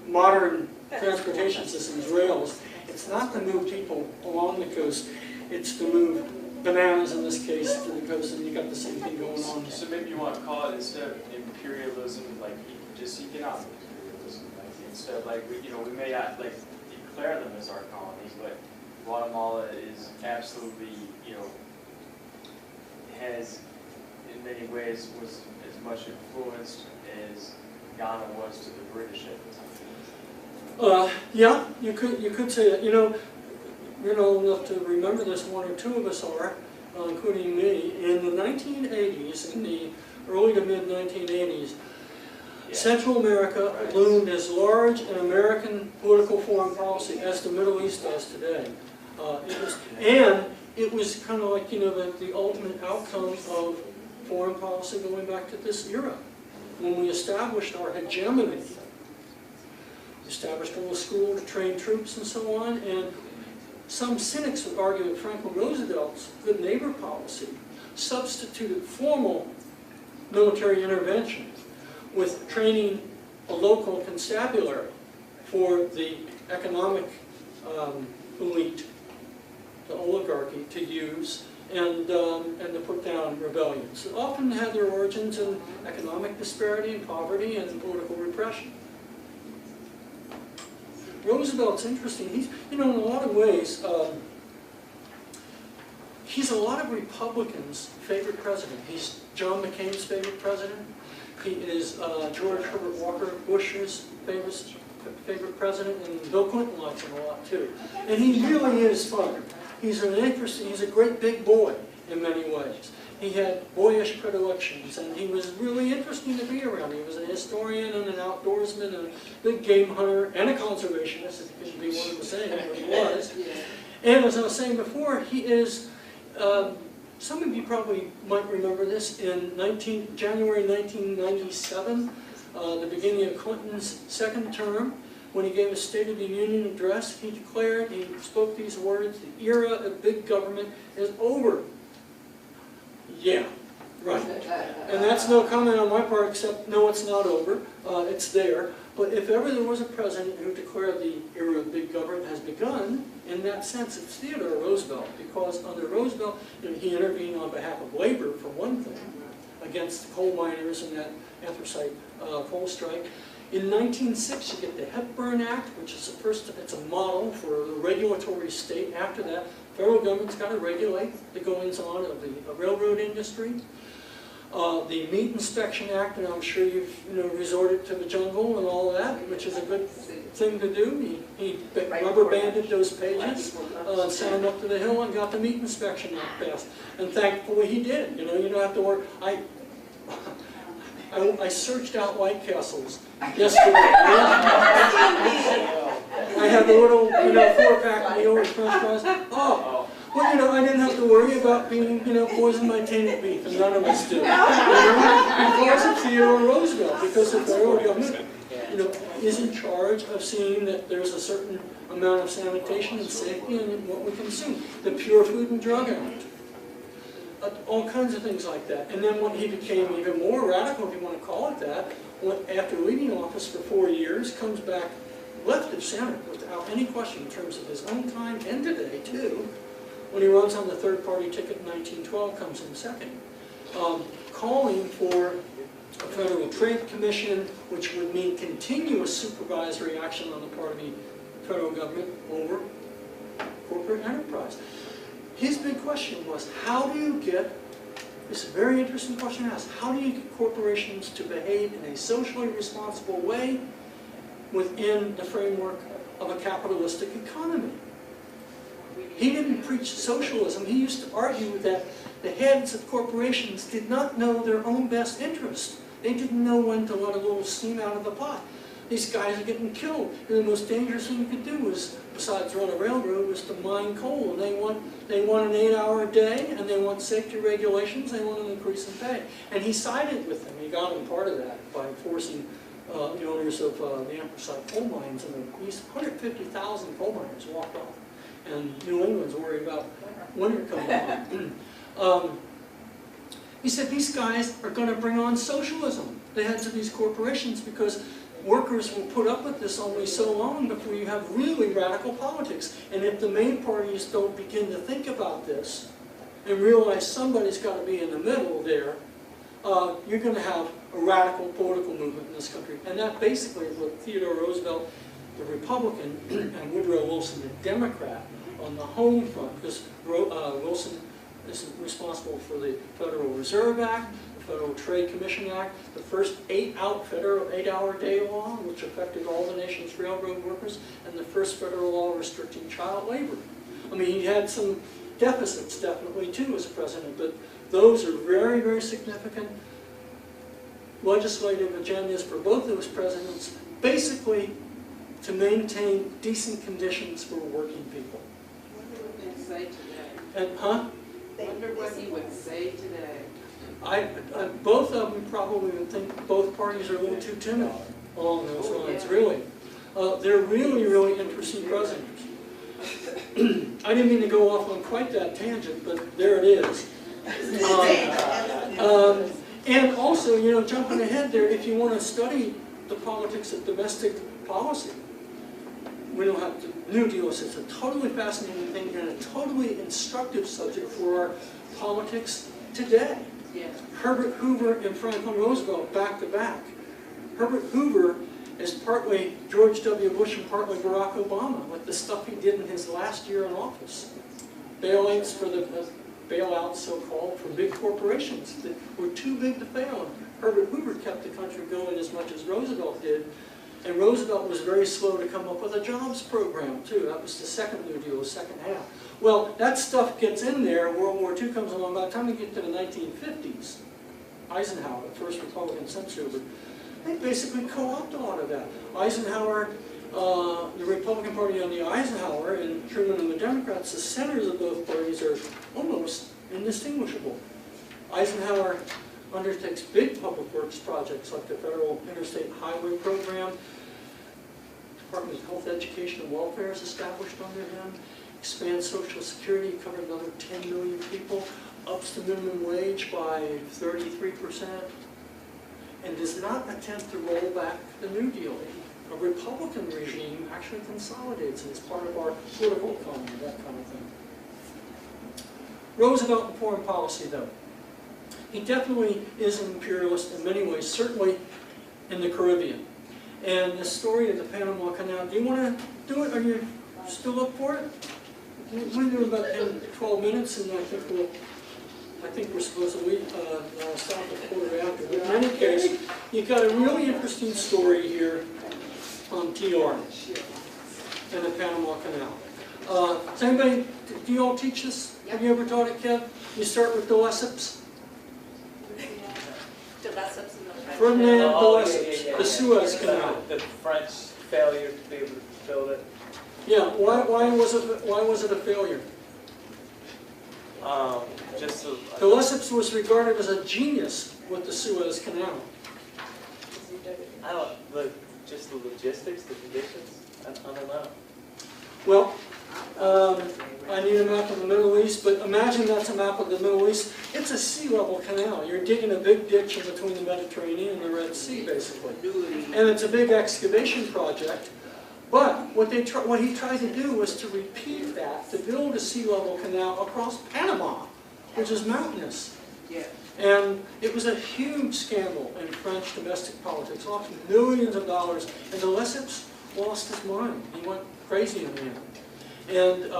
modern transportation systems, rails, it's not to move people along the coast, it's to move bananas in this case, because then you got the same thing going on. So maybe you want to call it, instead of imperialism, like just economic imperialism. Like instead of like, we may not like declare them as our colonies, but Guatemala is absolutely, has in many ways was as much influenced as Ghana was to the British at the time. Yeah, you could say that. You're old enough to remember this, one or two of us are, including me. In the 1980s, in the early to mid 1980s, Central America loomed as large an American political foreign policy as the Middle East does today. It was kind of like, the ultimate outcome of foreign policy going back to this era, when we established our hegemony. We established a little school to train troops and so on, and some cynics would argue that Franklin Roosevelt's good neighbor policy substituted formal military intervention with training a local constabulary for the economic elite, the oligarchy, to use and to put down rebellions. It often had their origins in economic disparity and poverty and political repression. Roosevelt's interesting. He's, in a lot of ways, he's a lot of Republicans' favorite president. He's John McCain's favorite president. He is George Herbert Walker Bush's favorite president, and Bill Clinton likes him a lot too. And he really is fun. He's a great big boy in many ways. He had boyish predilections, and he was really interesting to be around. He was a historian and an outdoorsman and a big game hunter and a conservationist, if you can be one of the same, but he was. And as I was saying before, he is, some of you probably might remember this, in January 1997, the beginning of Clinton's second term, when he gave a State of the Union address, he spoke these words: "The era of big government is over." Yeah, right. And that's no comment on my part, except no, it's not over. It's there. But if ever there was a president who declared the era of big government has begun, in that sense, it's Theodore Roosevelt, because under Roosevelt, he intervened on behalf of labor, for one thing, against the coal miners and that anthracite coal strike. In 1906, you get the Hepburn Act, which is it's a model for a regulatory state. After that, federal government's got to regulate the goings-on of the railroad industry. The Meat Inspection Act, and I'm sure you've resorted to the jungle and all that, which is a good thing to do. He rubber banded those pages, sent them up to the hill, and got the Meat Inspection Act passed. And thankfully he did. You don't have to work. I searched out White Castles yesterday. I had the little 4-pack of the old French fries. Oh. Well, I didn't have to worry about being, poisoned by tainted beef, and none of us do. Because of Theodore Roosevelt, because the federal government, is in charge of seeing that there's a certain amount of sanitation and safety in what we consume. The Pure Food and Drug Act. All kinds of things like that. And then when he became even more radical, if you want to call it that, after leaving office for 4 years, comes back left of center without any question in terms of his own time and today too. When he runs on the third-party ticket in 1912, comes in second, calling for a Federal Trade Commission, which would mean continuous supervisory action on the part of the federal government over corporate enterprise. His big question was, how do you get, this is a very interesting question to ask, how do you get corporations to behave in a socially responsible way within the framework of a capitalistic economy? He didn't preach socialism. He used to argue that the heads of corporations did not know their own best interest. They didn't know when to let a little steam out of the pot. These guys are getting killed. And the most dangerous thing you could do was, besides run a railroad, was to mine coal. And they want an 8-hour day, and they want safety regulations, they want an increase in pay. And he sided with them. He got them part of that by forcing the owners of the anthracite coal mines in the east. 150,000 coal miners walked off. And New England's worried about winter coming on. He said these guys are going to bring on socialism, the heads of these corporations, because workers will put up with this only so long before you have really radical politics. And if the main parties don't begin to think about this, and realize somebody's got to be in the middle there, you're going to have a radical political movement in this country. And that basically is what Theodore Roosevelt, the Republican, and Woodrow Wilson, the Democrat, on the home front, because Wilson is responsible for the Federal Reserve Act, the Federal Trade Commission Act, the first 8-hour day law, which affected all the nation's railroad workers, and the first federal law restricting child labor. I mean, he had some deficits, definitely, too, as president, but those are very, very significant legislative agendas for both those presidents, basically to maintain decent conditions for working people. What would they say today? And, huh? Wonder what he would say today. Both of them probably would think both parties are a little too timid along those lines, really. They're really, really interesting presidents. I didn't mean to go off on quite that tangent, but there it is. And also, you know, jumping ahead there, if you want to study the politics of domestic policy, we don't have to, New Deal is a totally fascinating thing and a totally instructive subject for our politics today. Yeah. Herbert Hoover and Franklin Roosevelt back to back. Herbert Hoover is partly George W. Bush and partly Barack Obama, with the stuff he did in his last year in office. Bailouts for the bailouts, so-called, for big corporations that were too big to fail. Herbert Hoover kept the country going as much as Roosevelt did. And Roosevelt was very slow to come up with a jobs program, too. That was the second New Deal, the second half. Well, that stuff gets in there. World War II comes along. By the time we get to the 1950s, Eisenhower, the first Republican century, they basically co-opt a lot of that. Eisenhower, the Republican Party on the Eisenhower, and Truman and the Democrats, the centers of both parties are almost indistinguishable. Eisenhower undertakes big public works projects like the Federal Interstate Highway Program. Department of Health, Education, and Welfare is established under him. Expands Social Security, covered another 10 million people. Ups the minimum wage by 33%. And does not attempt to roll back the New Deal. A Republican regime actually consolidates it as part of our political economy, that kind of thing. Roosevelt in foreign policy, though. He definitely is an imperialist in many ways, certainly in the Caribbean. And the story of the Panama Canal, do you want to do it? Are you still up for it? We're doing about 10, 12 minutes, and I think we're supposed to stop at quarter after. But in any case, you've got a really interesting story here on TR and the Panama Canal. Does anybody, do you all teach this? Yep. Have you ever taught it, Kev? You start with the Lesseps. Ferdinand de Lesseps, the Suez Canal. The French failure to be able to build it. Yeah, why was it a failure? De Lesseps was regarded as a genius with the Suez Canal. Just the logistics, the conditions. I don't know. Well, I need a map of the Middle East, but imagine that's a map of the Middle East. It's a sea level canal. You're digging a big ditch in between the Mediterranean and the Red Sea, basically. And it's a big excavation project. But what he tried to do was to repeat that, to build a sea level canal across Panama, which is mountainous. Yeah. And it was a huge scandal in French domestic politics, lost millions of dollars, and de Lesseps lost his mind. He went crazy in the end. And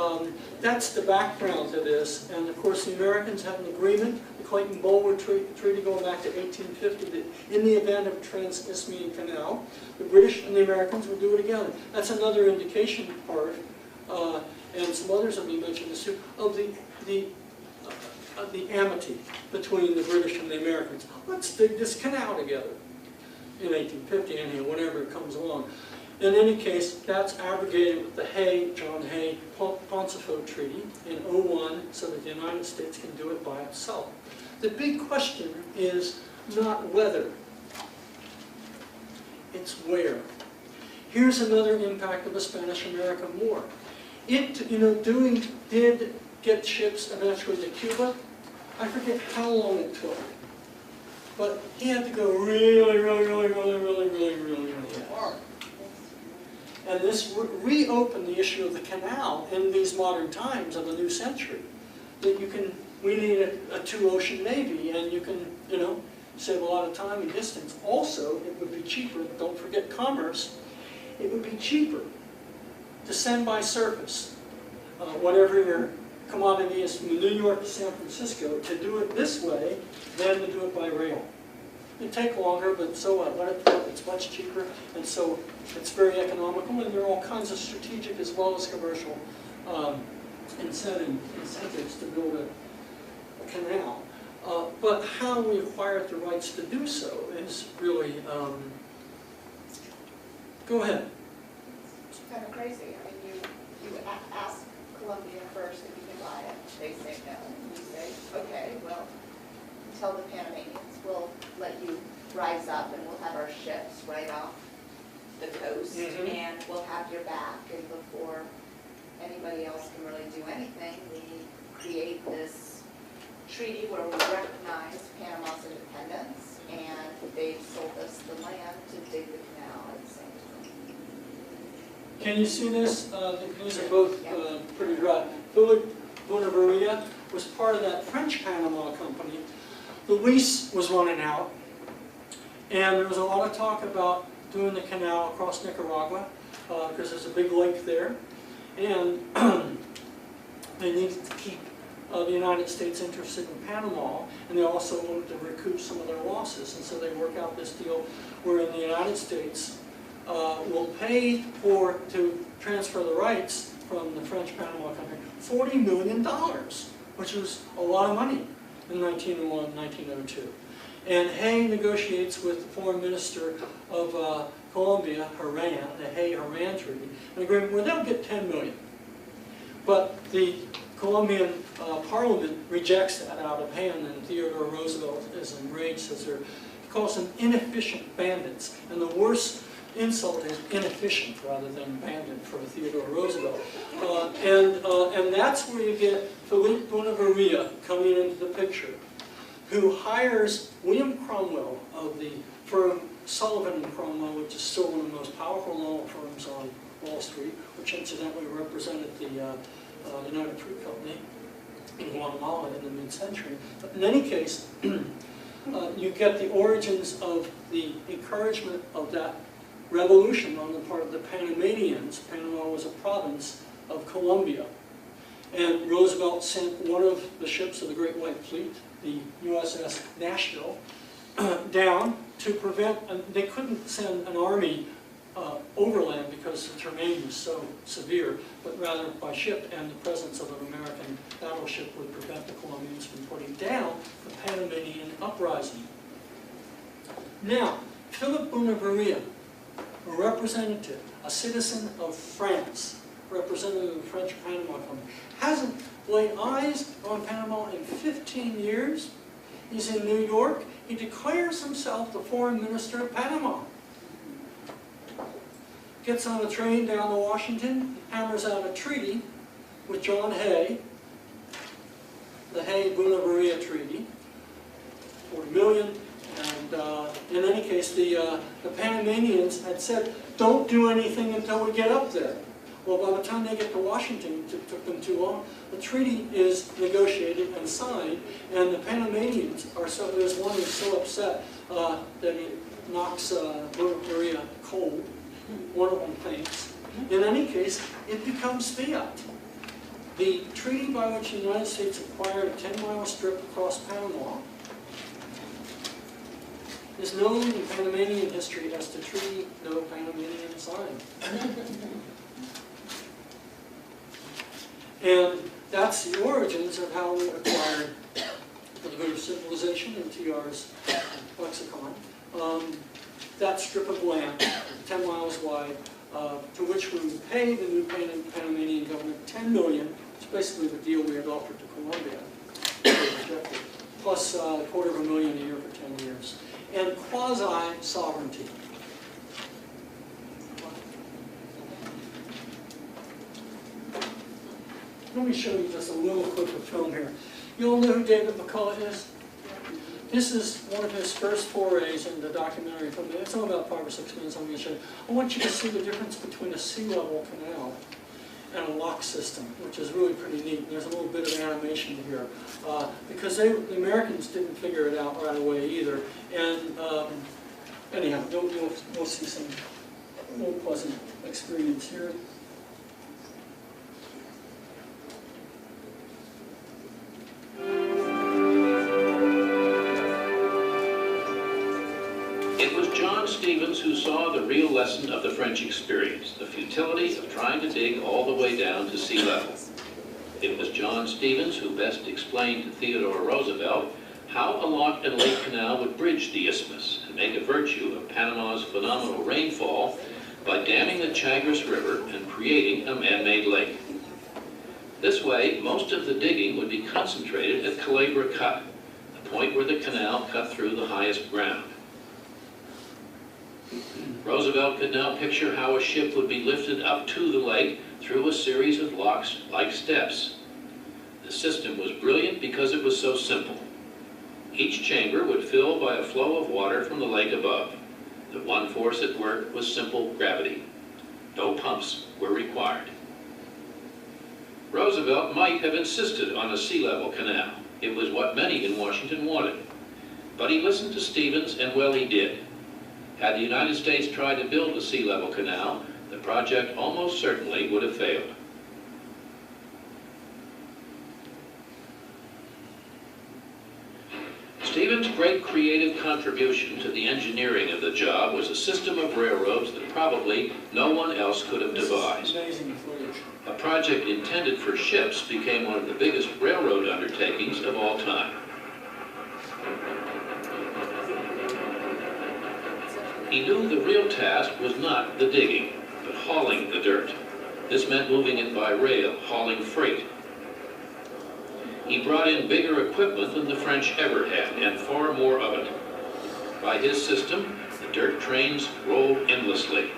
that's the background to this. And of course, the Americans had an agreement, the Clayton-Bulwer Treaty going back to 1850, that in the event of a Trans-Isthmian Canal, the British and the Americans would do it together. That's another indication part, and some others have been mentioned this too, of the amity between the British and the Americans. Let's dig this canal together in 1850, anyhow, whenever it comes along. In any case, that's abrogated with the John Hay Pauncefote Treaty in 2001, so that the United States can do it by itself. The big question is not whether, it's where. Here's another impact of the Spanish-American War. It, did get ships eventually to Cuba. I forget how long it took, but he had to go really far. And this reopened the issue of the canal in these modern times of the new century. That you can we need a two-ocean navy, and you can, you know, save a lot of time and distance. Also, it would be cheaper, don't forget commerce, it would be cheaper to send by surface whatever your commodity is from New York to San Francisco, to do it this way than to do it by rail. It'd take longer, but so what? Let it go. It's much cheaper, and so it's very economical, and there are all kinds of strategic as well as commercial incentives to build a canal. But how we acquired the rights to do so is really, go ahead. It's kind of crazy. I mean, you ask Colombia first if you can buy it. They say no. You say, okay, well, tell the Panamanians we'll let you rise up and we'll have our ships right off the coast and we'll have your back. And before anybody else can really do anything, we create this treaty where we recognize Panama's independence, and they've sold us the land to dig the canal at the same time. Can you see this? These are both pretty dry. Philip Bonavaria was part of that French Panama company. The lease was running out, and there was a lot of talk about doing the canal across Nicaragua, because there's a big lake there, and they needed to keep the United States interested in Panama, and they also wanted to recoup some of their losses, and so they work out this deal wherein the United States will pay to transfer the rights from the French Panama country $40 million, which was a lot of money in 1901, 1902. And Hay negotiates with the foreign minister of Colombia, Herrán, the Hay-Herrán Treaty, an agreement where they'll get $10 million. But the Colombian parliament rejects that out of hand, and Theodore Roosevelt is enraged, says he calls them inefficient bandits. And the worst insult is inefficient rather than bandit for Theodore Roosevelt. And that's where you get Philippe Bonavaria coming into the picture, who hires William Cromwell of the firm Sullivan & Cromwell, which is still one of the most powerful law firms on Wall Street, which incidentally represented the United Fruit Company in Guatemala in the mid-century. But in any case, you get the origins of the encouragement of that revolution on the part of the Panamanians. Panama was a province of Colombia. And Roosevelt sent one of the ships of the Great White Fleet, the USS Nashville, down to prevent, they couldn't send an army overland because the terrain was so severe, but rather by ship, and the presence of an American battleship would prevent the Colombians from putting down the Panamanian uprising. Now, Philip Bonavaria, a representative, a citizen of France, representative of the French Panama Company, hasn't laid eyes on Panama in 15 years. He's in New York. He declares himself the foreign minister of Panama. Gets on a train down to Washington, hammers out a treaty with John Hay, the Hay-Bonavaria Treaty, $40 million. And in any case, the Panamanians had said, don't do anything until we get up there. Well, by the time they get to Washington, it took them too long. The treaty is negotiated and signed, and the Panamanians are so, there's one who's so upset that he knocks Bonavaria cold. One of them faints. In any case, it becomes fiat. The treaty by which the United States acquired a 10-mile strip across Panama is known in Panamanian history as the treaty no Panamanian signed. And that's the origins of how we acquired the good of civilization in TR's lexicon. That strip of land, 10 miles wide, to which we would pay the new Panamanian government $10 million, which is basically the deal we had offered to Colombia, plus $250,000 a year for 10 years. And quasi-sovereignty. Let me show you just a little clip of film here. You all know who David McCullough is? This is one of his first forays in the documentary film. It's only about 5 or 6 minutes. I'm going to show you. I want you to see the difference between a sea level canal and a lock system, which is really pretty neat. There's a little bit of animation here. Because the Americans didn't figure it out right away either. And anyhow, you'll see some real pleasant experience here. It was John Stevens who saw the real lesson of the French experience, the futility of trying to dig all the way down to sea level. It was John Stevens who best explained to Theodore Roosevelt how a lock and lake canal would bridge the isthmus and make a virtue of Panama's phenomenal rainfall by damming the Chagres River and creating a man-made lake. This way, most of the digging would be concentrated at Culebra Cut, the point where the canal cut through the highest ground. Roosevelt could now picture how a ship would be lifted up to the lake through a series of locks like steps. The system was brilliant because it was so simple. Each chamber would fill by a flow of water from the lake above. The one force at work was simple gravity. No pumps were required. Roosevelt might have insisted on a sea level canal. It was what many in Washington wanted. But he listened to Stevens, and well, he did. Had the United States tried to build a sea level canal, the project almost certainly would have failed. Stevens' great creative contribution to the engineering of the job was a system of railroads that probably no one else could have devised. A project intended for ships became one of the biggest railroad undertakings of all time. He knew the real task was not the digging, but hauling the dirt. This meant moving it by rail, hauling freight. He brought in bigger equipment than the French ever had, and far more of it. By his system, the dirt trains rolled endlessly.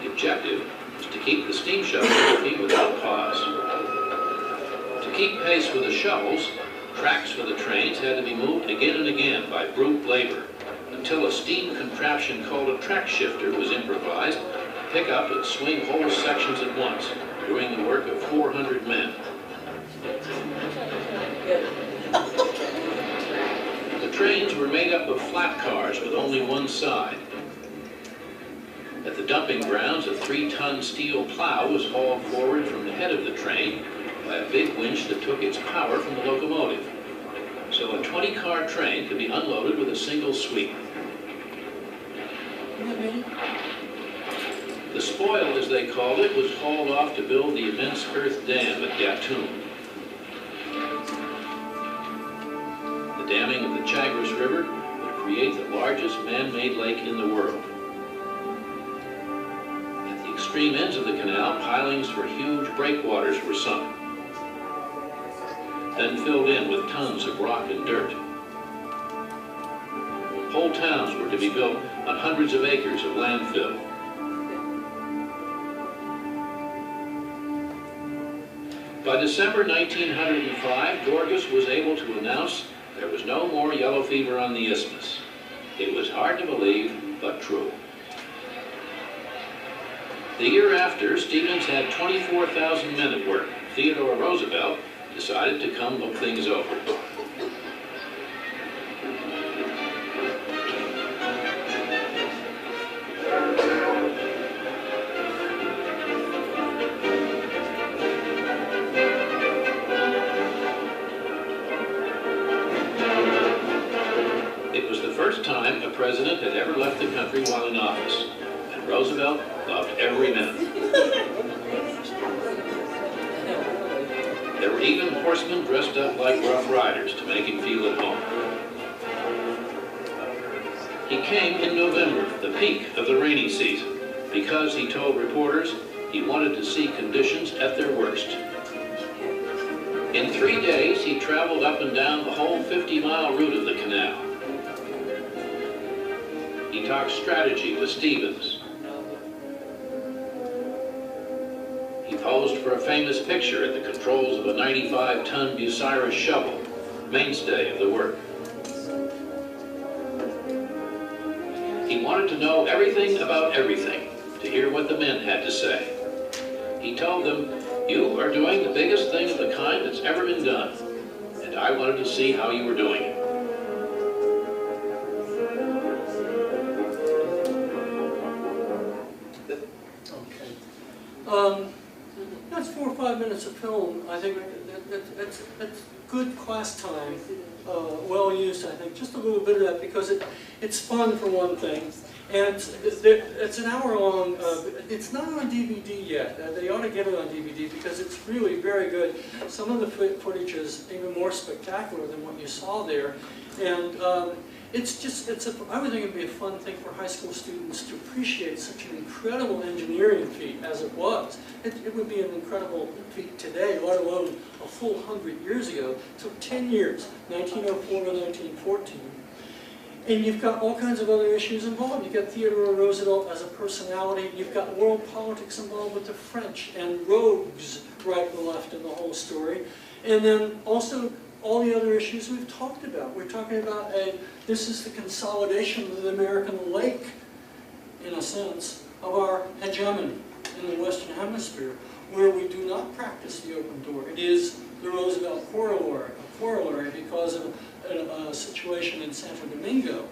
The objective was to keep the steam shovels moving without pause. To keep pace with the shovels, tracks for the trains had to be moved again and again by brute labor, until a steam contraption called a track shifter was improvised to pick up and swing whole sections at once, doing the work of 400 men. The trains were made up of flat cars with only one side. At the dumping grounds, a 3-ton steel plow was hauled forward from the head of the train by a big winch that took its power from the locomotive. So a 20-car train could be unloaded with a single sweep. The spoil, as they called it, was hauled off to build the immense earth dam at Gatun. The damming of the Chagres River would create the largest man-made lake in the world. At the extreme ends of the canal, pilings for huge breakwaters were sunk, then filled in with tons of rock and dirt. Whole towns were to be built on hundreds of acres of landfill. By December 1905, Gorgas was able to announce there was no more yellow fever on the isthmus. It was hard to believe, but true. The year after, Stevens had 24,000 men at work. Theodore Roosevelt decided to come look things over. It was the first time a president had ever left the country while in office, and Roosevelt loved every minute. There were even horsemen dressed up like Rough Riders to make him feel at home. He came in November, the peak of the rainy season, because, he told reporters, he wanted to see conditions at their worst. In 3 days, he traveled up and down the whole 50-mile route of the canal. He talked strategy with Stevens. He posed for a famous picture at the controls of a 95-ton Bucyrus shovel, mainstay of the work. He wanted to know everything about everything, to hear what the men had to say. He told them, "You are doing the biggest thing of the kind that's ever been done, and I wanted to see how you were doing it." That's 4 or 5 minutes of film. I think that's good class time, well used, I think. Just a little bit of that because it's fun for one thing. And it's an hour long, it's not on DVD yet. They ought to get it on DVD because it's really very good. Some of the footage is even more spectacular than what you saw there. And I would think it'd be a fun thing for high school students to appreciate such an incredible engineering feat as it was. It would be an incredible feat today, let alone a full 100 years ago. It took 10 years, 1904 to 1914. And you've got all kinds of other issues involved. You've got Theodore Roosevelt as a personality. You've got world politics involved with the French and rogues right and left in the whole story. And then also all the other issues we've talked about. We're talking about this is the consolidation of the American lake, in a sense, of our hegemony in the Western Hemisphere, where we do not practice the open door. It is the Roosevelt corollary because of a situation in Santo Domingo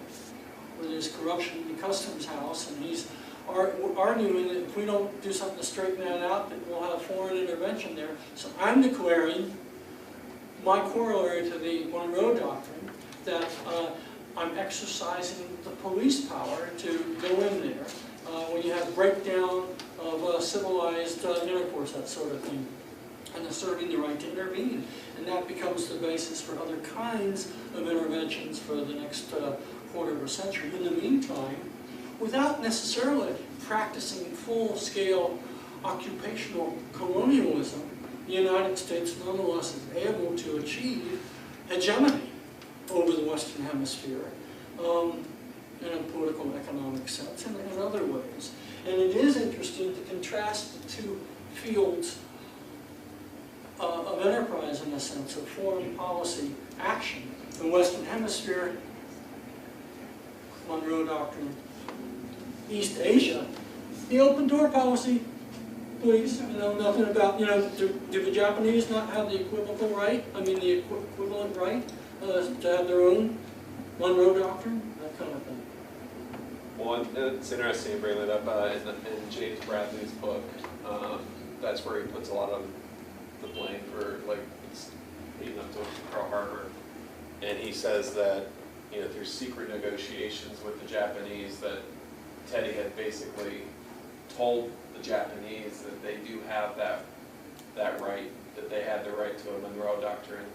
where there's corruption in the customs house, and he's arguing that if we don't do something to straighten that out, that we'll have foreign intervention there. So I'm declaring my corollary to the Monroe Doctrine that I'm exercising the police power to go in there when you have breakdown of civilized intercourse, that sort of thing, and asserting the right to intervene. And that becomes the basis for other kinds of interventions for the next quarter of a century. In the meantime, without necessarily practicing full-scale occupational colonialism, the United States nonetheless is able to achieve hegemony over the Western Hemisphere in a political, economic sense and in other ways. And it is interesting to contrast the two fields of enterprise in the sense of foreign policy action. The Western Hemisphere, Monroe Doctrine, East Asia, the open door policy, please, nothing about, do the Japanese not have the equivocal right, the equivalent right to have their own Monroe Doctrine, that kind of thing. Well, it's interesting to bring that up in James Bradley's book. That's where he puts a lot of the blame for leading up to Pearl Harbor, and he says that through secret negotiations with the Japanese, that Teddy had basically told the Japanese that they do have that right, that they had the right to a Monroe Doctrine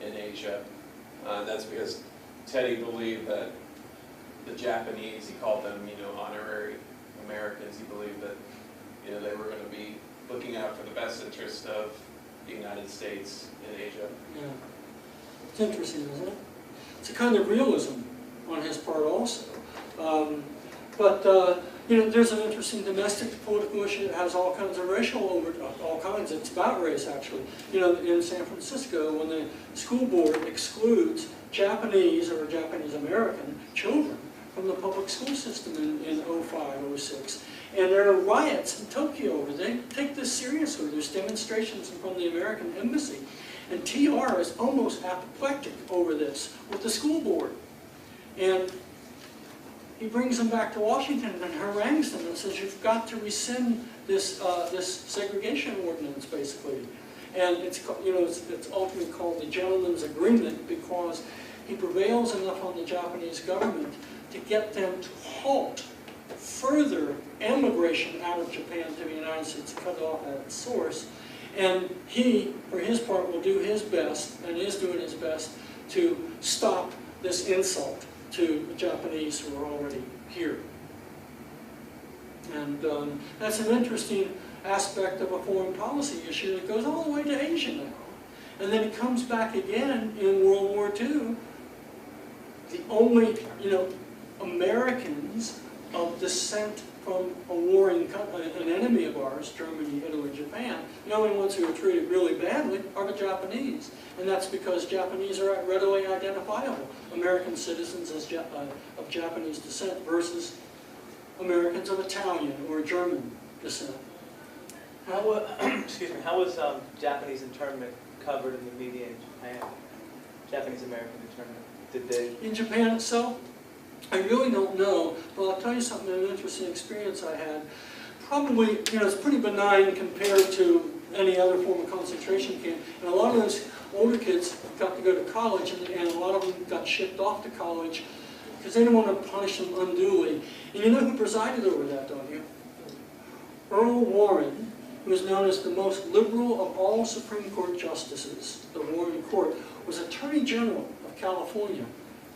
in Asia. That's because Teddy believed that the Japanese, he called them, honorary Americans. He believed that, they were going to be looking out for the best interest of the United States in Asia. Yeah, it's interesting, isn't it? It's a kind of realism on his part also. There's an interesting domestic political issue that has all kinds of it's about race actually. In San Francisco, when the school board excludes Japanese or Japanese American children from the public school system in 05, 06. And there are riots in Tokyo over there. They take this seriously. There's demonstrations from the American embassy. And TR is almost apoplectic over this with the school board. And he brings them back to Washington and harangues them and says, you've got to rescind this segregation ordinance, basically. And it's ultimately called the Gentleman's Agreement because he prevails enough on the Japanese government to get them to halt further emigration out of Japan to the United States, cut off at its source. And he, for his part, will do his best, and is doing his best, to stop this insult to the Japanese who are already here. And that's an interesting aspect of a foreign policy issue that goes all the way to Asia now. And then it comes back again in World War II. The only, Americans of descent from a warring an enemy of ours, Germany, Italy, Japan, the only ones who are treated really badly are the Japanese. And that's because Japanese are readily identifiable. American citizens of Japanese descent versus Americans of Italian or German descent. How, excuse me, how was Japanese internment covered in the media in Japan? Japanese American internment, did they? In Japan itself, I really don't know, but I'll tell you something, an interesting experience I had. Probably, it's pretty benign compared to any other form of concentration camp. And a lot of those older kids got to go to college, and a lot of them got shipped off to college because they didn't want to punish them unduly. And you know who presided over that, don't you? Earl Warren, who is known as the most liberal of all Supreme Court justices, the Warren Court, was Attorney General of California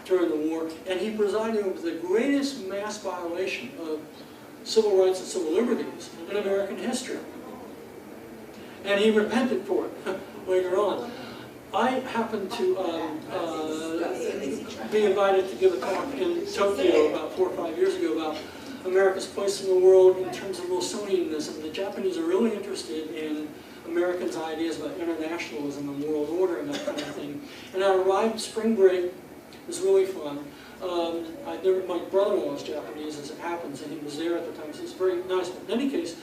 during the war, and he presided over the greatest mass violation of civil rights and civil liberties in American history. And he repented for it later on. I happened to be invited to give a talk in Tokyo about 4 or 5 years ago about America's place in the world in terms of Wilsonianism. The Japanese are really interested in Americans' ideas about internationalism and world order and that kind of thing. And I arrived spring break. It was really fun. My brother-in-law is Japanese, as it happens, and he was there at the time, so it's very nice. But in any case,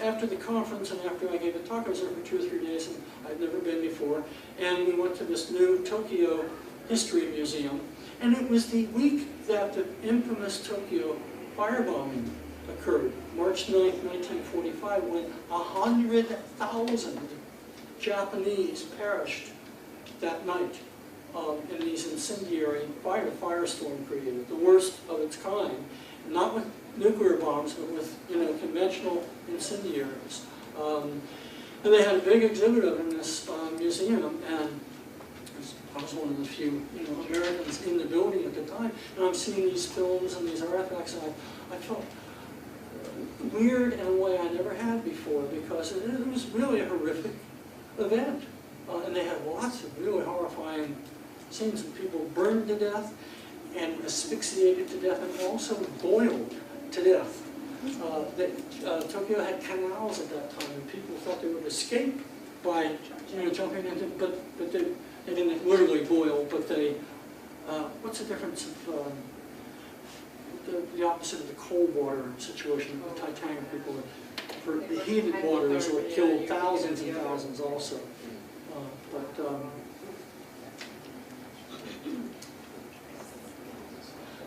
after the conference and after I gave the talk, I was there for 2 or 3 days, and I'd never been before. And we went to this new Tokyo History Museum, and it was the week that the infamous Tokyo firebombing occurred, March 9th, 1945, when 100,000 Japanese perished that night in these incendiary firestorm created, the worst of its kind, not with nuclear bombs, but with conventional incendiaries. And they had a big exhibit of it in this museum, and I was one of the few Americans in the building at the time, and I'm seeing these films and these artifacts, and I felt weird in a way I never had before, because it was really a horrific event. And they had lots of really horrifying scenes of people burned to death and asphyxiated to death and also boiled to death. Tokyo had canals at that time, and people thought they would escape by jumping into, but they didn't literally boil, but they, what's the difference of the opposite of the cold water situation of the Titanic people? For the heated water is what killed thousands and thousands also.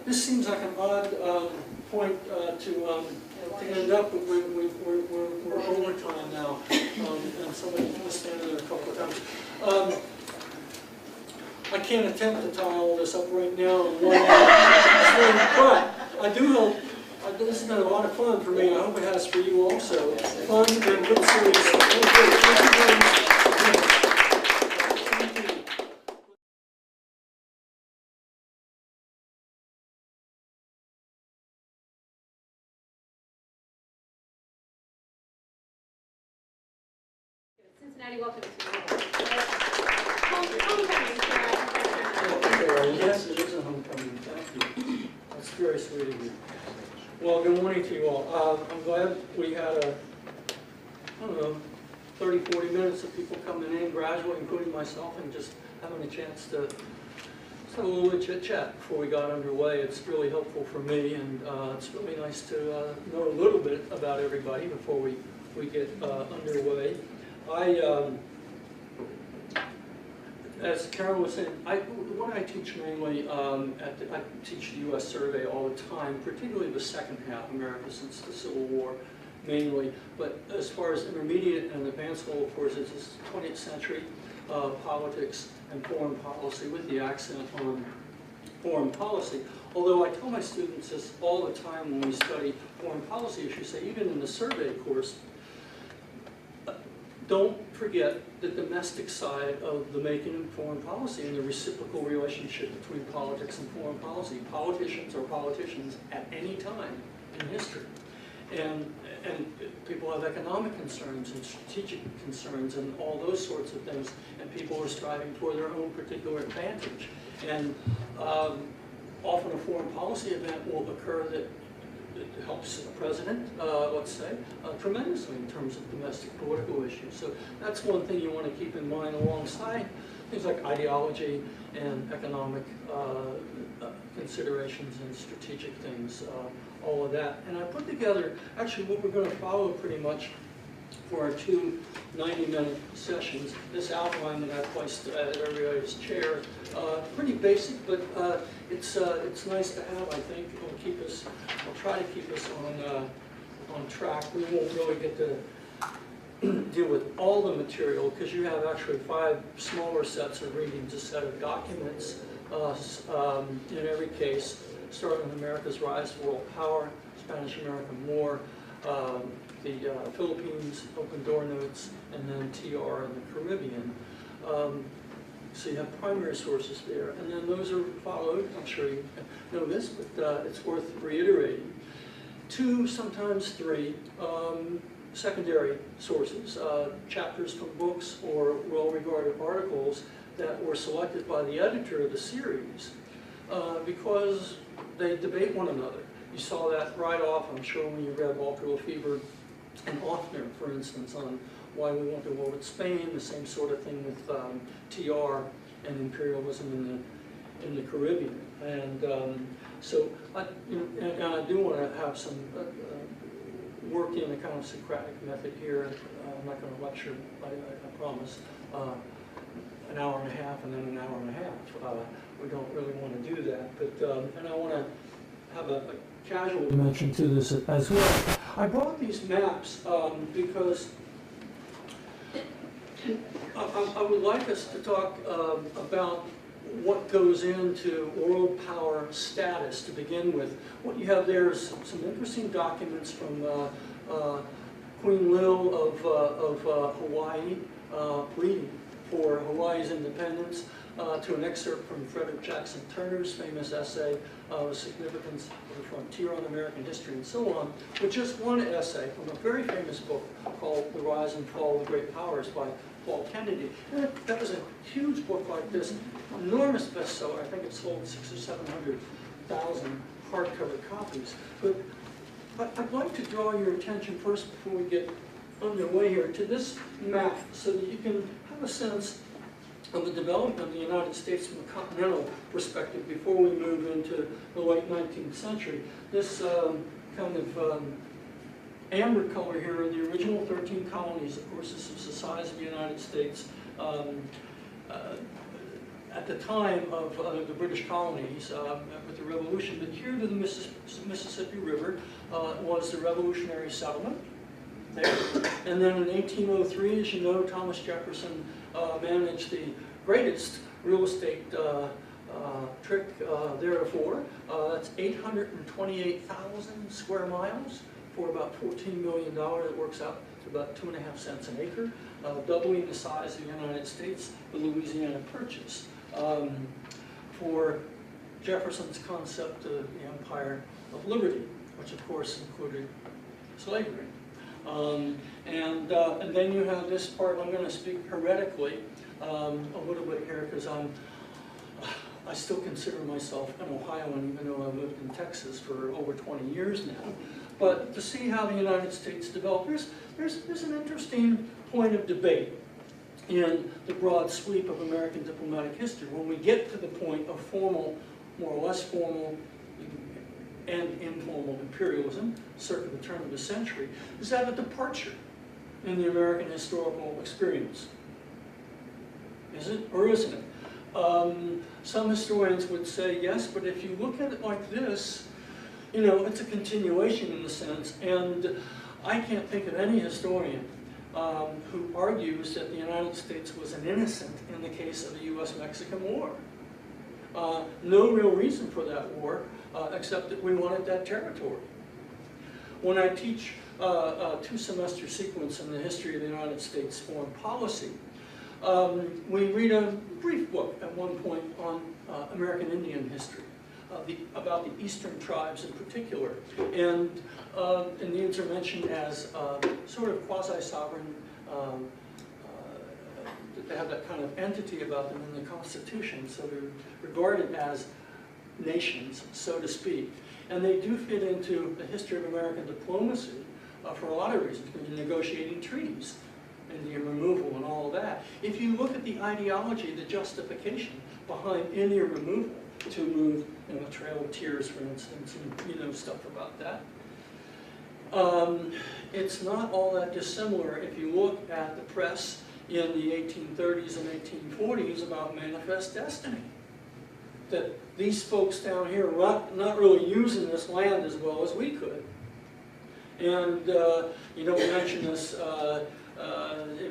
This seems like an odd point to end up, but we're over time now, and somebody was standing there a couple of times. I can't attempt to tie all this up right now in one hour, but I do hope this has been a lot of fun for me. I hope it has for you also. Fun and good series. Thank you very much. Cincinnati, welcome to homecoming. Yes, it is a homecoming. Thank you. That's very sweet of you. Well, good morning to you all. I'm glad we had I don't know, 30, 40 minutes of people coming in, gradually, including myself, and just having a chance to have a little chit-chat before we got underway. It's really helpful for me, and it's really nice to know a little bit about everybody before we get underway. As Carol was saying, what I teach mainly, I teach the U.S. survey all the time, particularly the second half, America since the Civil War, mainly. But as far as intermediate and advanced level courses, it's 20th century politics and foreign policy with the accent on foreign policy. Although I tell my students this all the time when we study foreign policy issues, say even in the survey course, don't forget the domestic side of the making of foreign policy and the reciprocal relationship between politics and foreign policy. Politicians are politicians at any time in history. And people have economic concerns and strategic concerns and all those sorts of things, and people are striving for their own particular advantage. And often a foreign policy event will occur that helps the president, let's say, tremendously in terms of domestic political issues. So that's one thing you want to keep in mind alongside things like ideology and economic considerations and strategic things, all of that. And I put together, actually what we're going to follow pretty much for our two 90-minute sessions. This outline that I placed at everybody's chair, pretty basic, but it's nice to have. I think it'll try to keep us on track. We won't really get to deal with all the material because you have actually 5 smaller sets of readings, a set of documents in every case, starting with America's rise to world power, Spanish-American War, the Philippines, Open Door Notes, and then TR in the Caribbean. So you have primary sources there, and then those are followed, I'm sure you know this, but it's worth reiterating, 2, sometimes 3, secondary sources, chapters from books or well-regarded articles that were selected by the editor of the series because they debate one another. You saw that right off, I'm sure, when you read Walter Lefebvre and Offner, for instance, on why we want the war with Spain, the same sort of thing with TR and imperialism in the Caribbean. And so I do want to have some work in a kind of Socratic method here. I'm not going to lecture, I promise, an hour and a half and then an hour and a half. We don't really want to do that, but and I want to have a casual dimension to this as well. I brought these maps because I would like us to talk about what goes into world power status to begin with. What you have there is some interesting documents from Queen Lil of Hawaii, pleading for Hawaii's independence, to an excerpt from Frederick Jackson Turner's famous essay, The Significance of the Frontier on American History and so on, with just one essay from a very famous book called The Rise and Fall of the Great Powers by Paul Kennedy. And that was a huge book like this, enormous bestseller. I think it sold 600,000 or 700,000 hardcover copies. But I'd like to draw your attention first, before we get underway here, to this map so that you can have a sense of the development of the United States from a continental perspective before we move into the late 19th century. This kind of amber color here are the original 13 colonies. Of course, this is the size of the United States. At the time of the British colonies with the Revolution, but here to the Mississippi River was the Revolutionary Settlement there. And then in 1803, as you know, Thomas Jefferson managed the greatest real estate trick theretofore. That's 828,000 square miles for about $14 million. It works out to about 2.5 cents an acre, doubling the size of the United States, the Louisiana Purchase. For Jefferson's concept of the Empire of Liberty, which of course included slavery. And then you have this part. I'm going to speak heretically a little bit here because I still consider myself an Ohioan, even though I've lived in Texas for over 20 years now. But to see how the United States developed, there's an interesting point of debate in the broad sweep of American diplomatic history. When we get to the point of formal, more or less formal, and informal imperialism, circa the turn of the century, is that a departure in the American historical experience? Is it or isn't it? Some historians would say yes, but if you look at it like this, you know, it's a continuation in a sense, and I can't think of any historian who argues that the United States was an innocent in the case of the U.S.-Mexican War. No real reason for that war, except that we wanted that territory. When I teach a 2-semester sequence in the history of the United States foreign policy, we read a brief book at one point on American Indian history, about the eastern tribes in particular. And Indians are mentioned as sort of quasi-sovereign, they have that kind of entity about them in the Constitution, so they're regarded as nations, so to speak. And they do fit into the history of American diplomacy for a lot of reasons, because you're negotiating treaties, Indian removal and all of that. If you look at the ideology, the justification behind Indian removal, to move, you know, a Trail of Tears, for instance, and you know, stuff about that. It's not all that dissimilar if you look at the press in the 1830s and 1840s about manifest destiny. That these folks down here are not really using this land as well as we could. And you don't mention this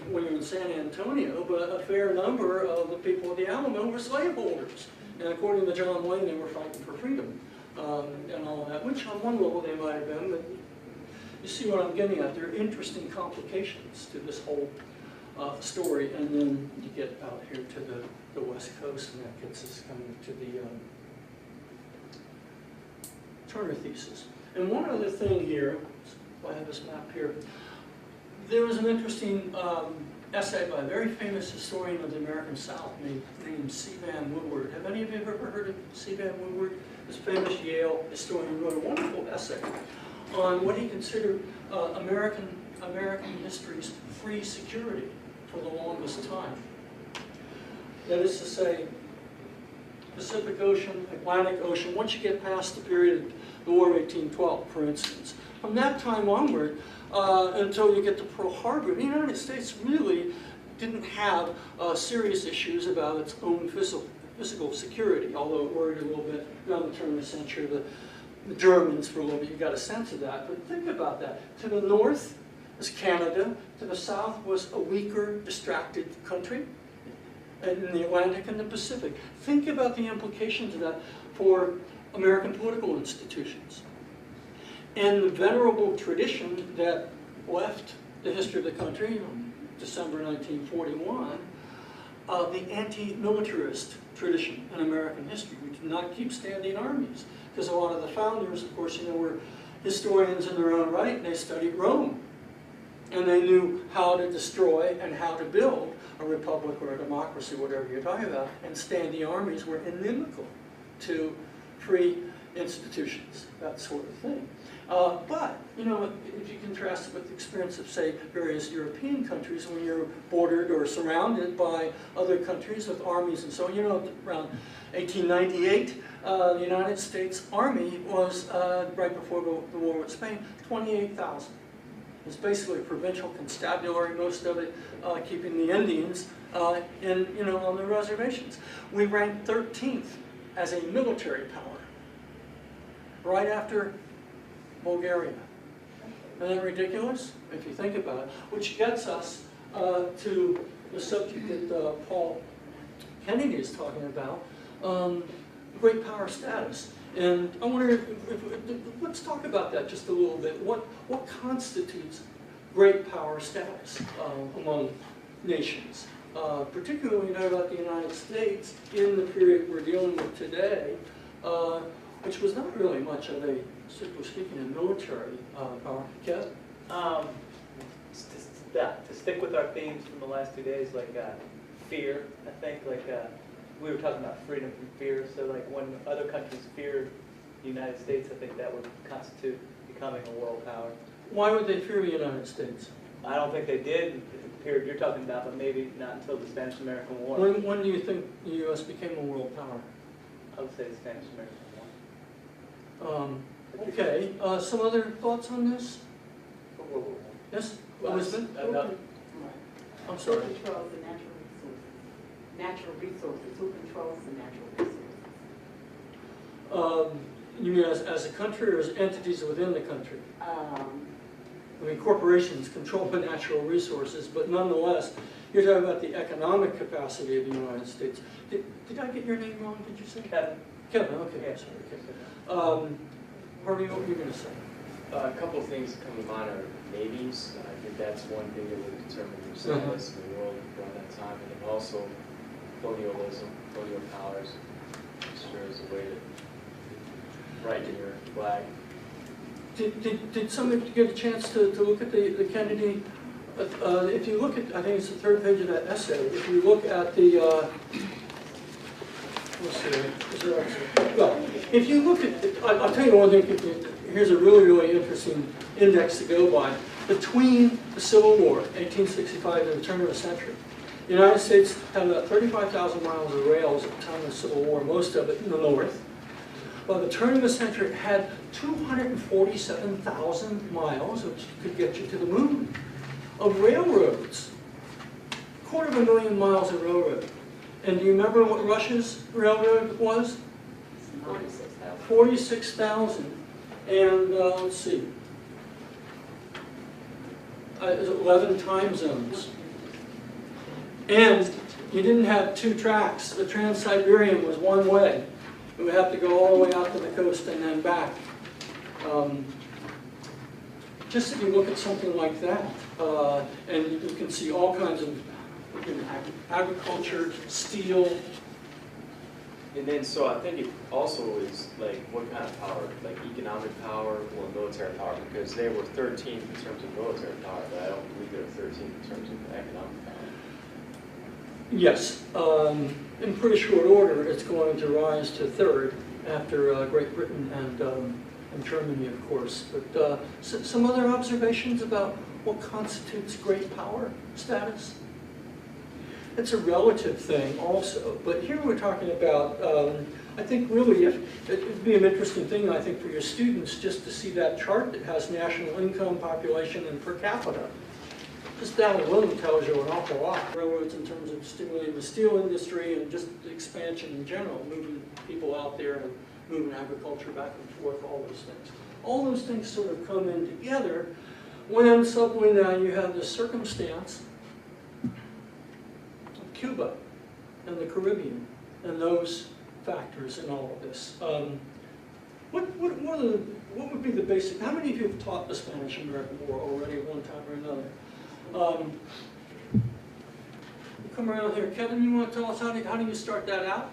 when you're in San Antonio, but a fair number of the people of the Alamo were slaveholders. And according to John Wayne, they were fighting for freedom and all that, which on one level they might have been, but you see what I'm getting at. There are interesting complications to this whole story, and then you get out here to the West Coast, and that gets us coming to the Turner thesis. And one other thing here, I have this map here. There was an interesting essay by a very famous historian of the American South named C. Van Woodward. Have any of you ever heard of C. Van Woodward? This famous Yale historian wrote a wonderful essay on what he considered American history's free security for the longest time. That is to say, Pacific Ocean, Atlantic Ocean, once you get past the period of the War of 1812, for instance. From that time onward, until you get to Pearl Harbor, the United States really didn't have serious issues about its own physical security, although it worried a little bit around the turn of the century. The Germans, for a little bit, you got a sense of that. But think about that. To the north was Canada. To the south was a weaker, distracted country. And in the Atlantic and the Pacific. Think about the implications of that for American political institutions. And the venerable tradition that left the history of the country in December 1941, the anti-militarist tradition in American history. We did not keep standing armies. Because a lot of the founders, of course, were historians in their own right, and they studied Rome. And they knew how to destroy and how to build a republic or a democracy, whatever you're talking about, and standing armies were inimical to free institutions, that sort of thing. But, if you contrast it with the experience of, say, various European countries, when you're bordered or surrounded by other countries with armies and so on, around 1898, the United States Army was, right before the war with Spain, 28,000. It's basically a provincial constabulary, most of it keeping the Indians on the reservations. We ranked 13th as a military power, right after Bulgaria. Isn't that ridiculous, if you think about it? Which gets us to the subject that Paul Kennedy is talking about, great power status. And I wonder, let's talk about that just a little bit. What constitutes great power status among nations? Particularly when you know about the United States in the period we're dealing with today, which was not really much of a, strictly speaking, a military power. Kev? To stick with our themes from the last 2 days, like fear, I think, we were talking about freedom from fear, so when other countries fear the United States, I think that would constitute becoming a world power. Why would they fear the United States? I don't think they did in the period you're talking about, but maybe not until the Spanish-American War. When do you think the U.S. became a world power? I would say the Spanish-American War. Okay, some other thoughts on this? Yes, Elizabeth? I'm sorry. Who controls the natural resources? Natural resources. Who controls the natural resources? You mean as a country or as entities within the country? I mean, corporations control the natural resources, but nonetheless, you're talking about the economic capacity of the United States. Did I get your name wrong, did you say? Kevin. Kevin, okay, yeah. Sorry, Kevin. Harvey, what were you going to say? A couple of things that come to mind are navies. I think that's one thing that would determine your status in the world around that time. And then also colonialism, colonial powers, sure is a way to write in your flag. Did somebody get a chance to look at the Kennedy? If you look at, I think it's the third page of that essay, if you look at the, let's see, is there actually, well, if you look at, I'll tell you one thing, here's a really, really interesting index to go by. Between the Civil War, 1865, and the turn of the century, the United States had about 35,000 miles of rails at the time of the Civil War, most of it in the north. by the turn of the century, it had 247,000 miles, which could get you to the moon, of railroads. 250,000 miles of railroad. And do you remember what Russia's railroad was? 46,000. 46,000. And let's see. It was 11 time zones. And you didn't have 2 tracks. The Trans-Siberian was one way. You would have to go all the way out to the coast and then back. Just if you look at something like that, and you can see all kinds of agriculture, steel. And then, so I think it also is like what kind of power, like economic power or military power, because they were 13th in terms of military power, but I don't believe they were 13th in terms of economic power. Yes, in pretty short order, it's going to rise to 3rd after Great Britain and Germany, of course. But some other observations about what constitutes great power status? It's a relative thing also, but here we're talking about, I think really, it would be an interesting thing, I think, for your students just to see that chart that has national income, population, and per capita. Just that alone tells you an awful lot. Railroads in terms of stimulating the steel industry and just the expansion in general, moving people out there and moving agriculture back and forth, all those things. All those things sort of come in together when suddenly now you have this circumstance of Cuba and the Caribbean and those factors in all of this. What would be the basic, how many of you have taught the Spanish-American War already at one time or another? Come around here. Kevin, you want to tell us how do you start that out?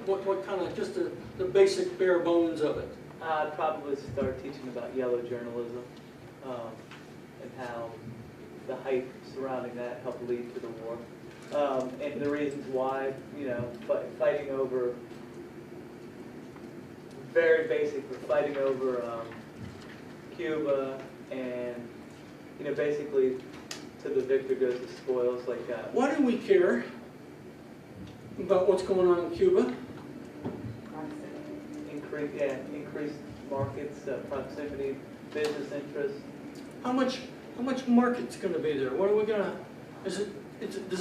What kind of, just the basic bare bones of it? I'd probably start teaching about yellow journalism and how the hype surrounding that helped lead to the war. And the reasons why, you know, fighting over, very basic, but fighting over Cuba and, you know, basically to the victor goes the spoils, like why do we care about what's going on in Cuba? Increased markets, proximity, business interests. How much market's going to be there? What are we going to? Does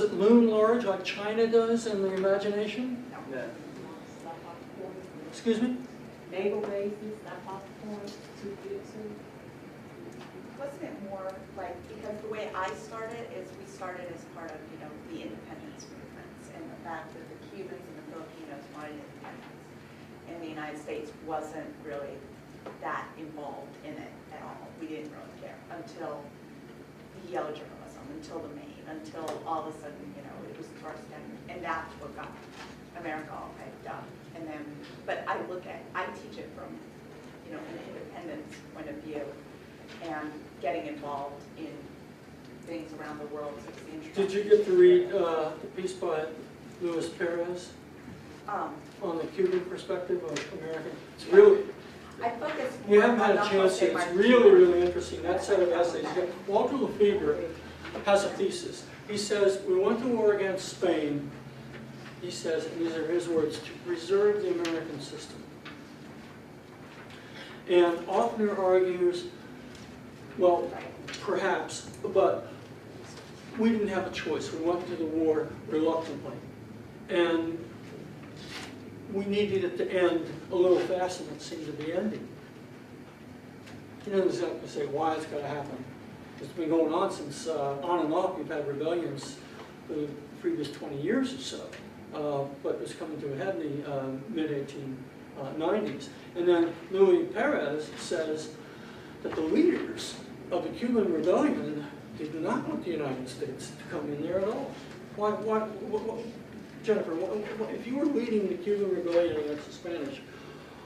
it loom large like China does in the imagination? No. Excuse me? Naval bases, stockpile points, too big too. Wasn't it more like, because the way I started is we started as part of, you know, the independence movements and the fact that the Cubans and the Filipinos wanted independence. And the United States wasn't really that involved in it at all. We didn't really care until the yellow journalism, until the Maine, until all of a sudden, you know, it was thrust in, and that's what got America all hyped up. And then, but I teach it from, you know, an independence point of view and getting involved in things around the world. Did you get to read the piece by Luis Perez on the Cuban perspective of American? It's really, I focus more you haven't had a chance yet. It's really, really interesting. That set of essays. Walter Lefebvre has a thesis. He says, we went to war against Spain. He says, and these are his words, to preserve the American system. And Offner argues, well, perhaps, but we didn't have a choice. We went to the war reluctantly. And we needed it to end a little faster than it seemed to be ending. He doesn't exactly say why it's got to happen. It's been going on since, on and off, we've had rebellions for the previous 20 years or so. But it was coming to a head in the mid-1890s. And then Luis Perez says that the leaders of the Cuban rebellion did not want the United States to come in there at all. Why Jennifer, if you were leading the Cuban rebellion against the Spanish,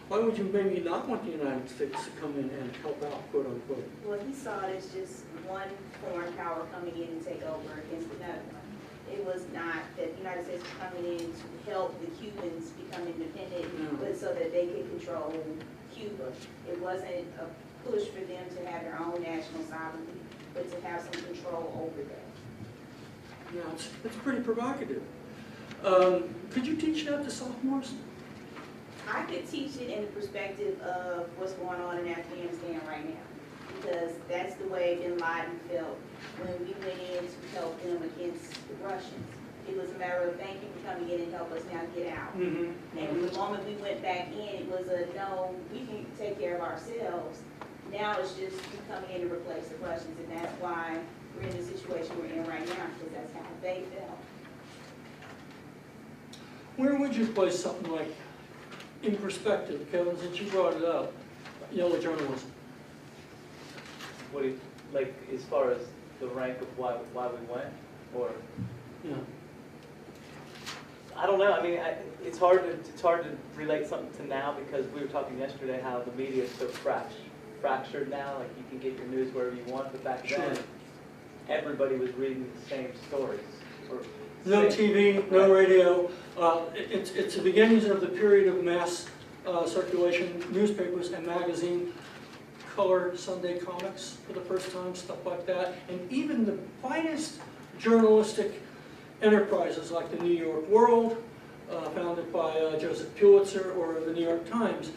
why would you maybe not want the United States to come in and help out, quote unquote? Well, he saw it as just one foreign power coming in and take over against another one. It was not that the United States was coming in to help the Cubans become independent, but so that they could control Cuba. It wasn't a push for them to have their own national sovereignty, but to have some control over them. Yeah, it's pretty provocative. Could you teach that to sophomores? I could teach it in the perspective of what's going on in Afghanistan right now, because that's the way Bin Laden felt when we went in to help them against the Russians. It was a matter of thank you for coming in and help us now get out. And the moment we went back in, it was a no, we can take care of ourselves. Now it's just you coming in to replace the Russians, and that's why we're in the situation we're in right now, because that's how they felt. Where would you place something like, in perspective, Kevin, since you brought it up, yellow journalism? What do you, like, as far as the rank of why we went, or? Yeah. I don't know. I mean, it's hard to relate something to now, because we were talking yesterday how the media is so fractured now. Like, you can get your news wherever you want, but back then, everybody was reading the same stories. No TV, no radio. It's the beginnings of the period of mass circulation, newspapers and magazine, color Sunday comics for the first time, stuff like that. And even the finest journalistic enterprises like the New York World, founded by Joseph Pulitzer, or the New York Times,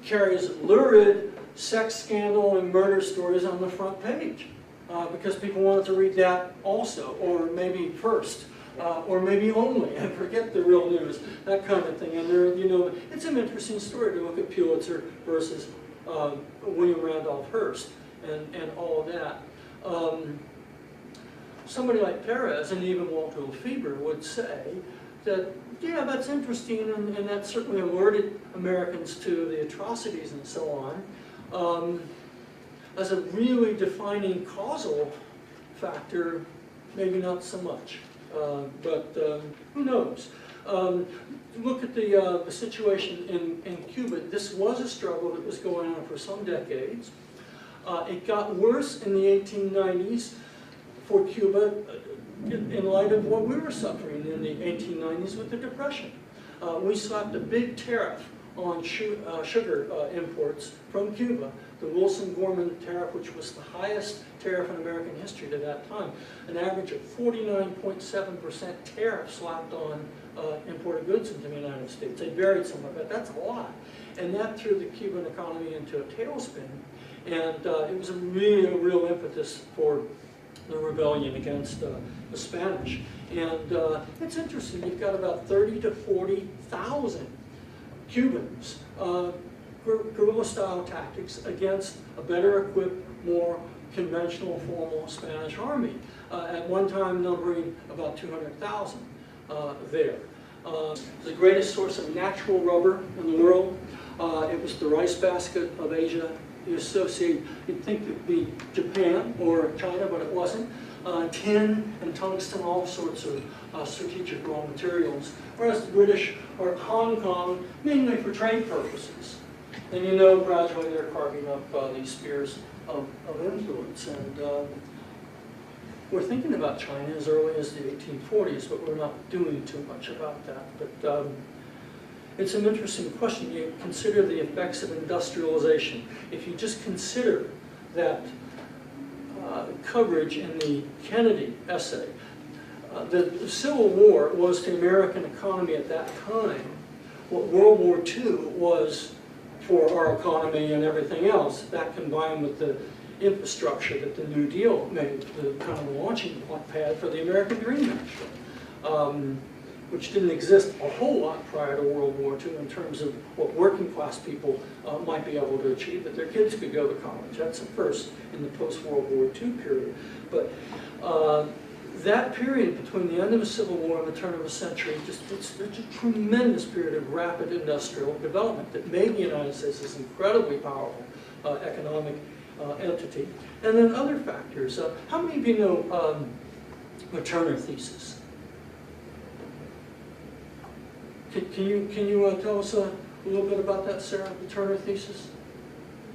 carries lurid sex scandal and murder stories on the front page. Because people wanted to read that also, or maybe first, or maybe only, and forget the real news, that kind of thing. And there, you know, it's an interesting story to look at Pulitzer versus William Randolph Hearst and all of that. Somebody like Perez and even Walter Lefebvre would say that, yeah, that's interesting, and that certainly alerted Americans to the atrocities and so on. As a really defining causal factor, maybe not so much, but who knows? Look at the situation in Cuba. This was a struggle that was going on for some decades. It got worse in the 1890s for Cuba in light of what we were suffering in the 1890s with the Depression. We slapped a big tariff on sugar imports from Cuba. The Wilson-Gorman tariff, which was the highest tariff in American history to that time, an average of 49.7% tariff slapped on imported goods into the United States. They varied somewhat, but that's a lot. And that threw the Cuban economy into a tailspin. And it was a real impetus for the rebellion against the Spanish. And it's interesting, you've got about 30 to 40,000 Cubans, guerrilla-style tactics against a better equipped, more conventional, formal Spanish army, at one time numbering about 200,000 there. The greatest source of natural rubber in the world, it was the rice basket of Asia. You associate, you'd think it would be Japan or China, but it wasn't. Tin and tungsten, all sorts of strategic raw materials, whereas the British are Hong Kong mainly for trade purposes. And you know, gradually they're carving up these spheres of influence. And we're thinking about China as early as the 1840s, but we're not doing too much about that. But it's an interesting question. You consider the effects of industrialization. If you just consider that coverage in the Kennedy essay, the Civil War was to the American economy at that time what World War II was for our economy and everything else. That combined with the infrastructure that the New Deal made, the kind of launching pad for the American Dream, actually, which didn't exist a whole lot prior to World War II in terms of what working class people might be able to achieve, that their kids could go to college. That's the first in the post-World War II period. But that period between the end of the Civil War and the turn of the century, it's a tremendous period of rapid industrial development that made the United States this incredibly powerful economic entity. And then other factors. How many of you know the Turner thesis? Can you tell us a little bit about that, Sarah, the Turner thesis?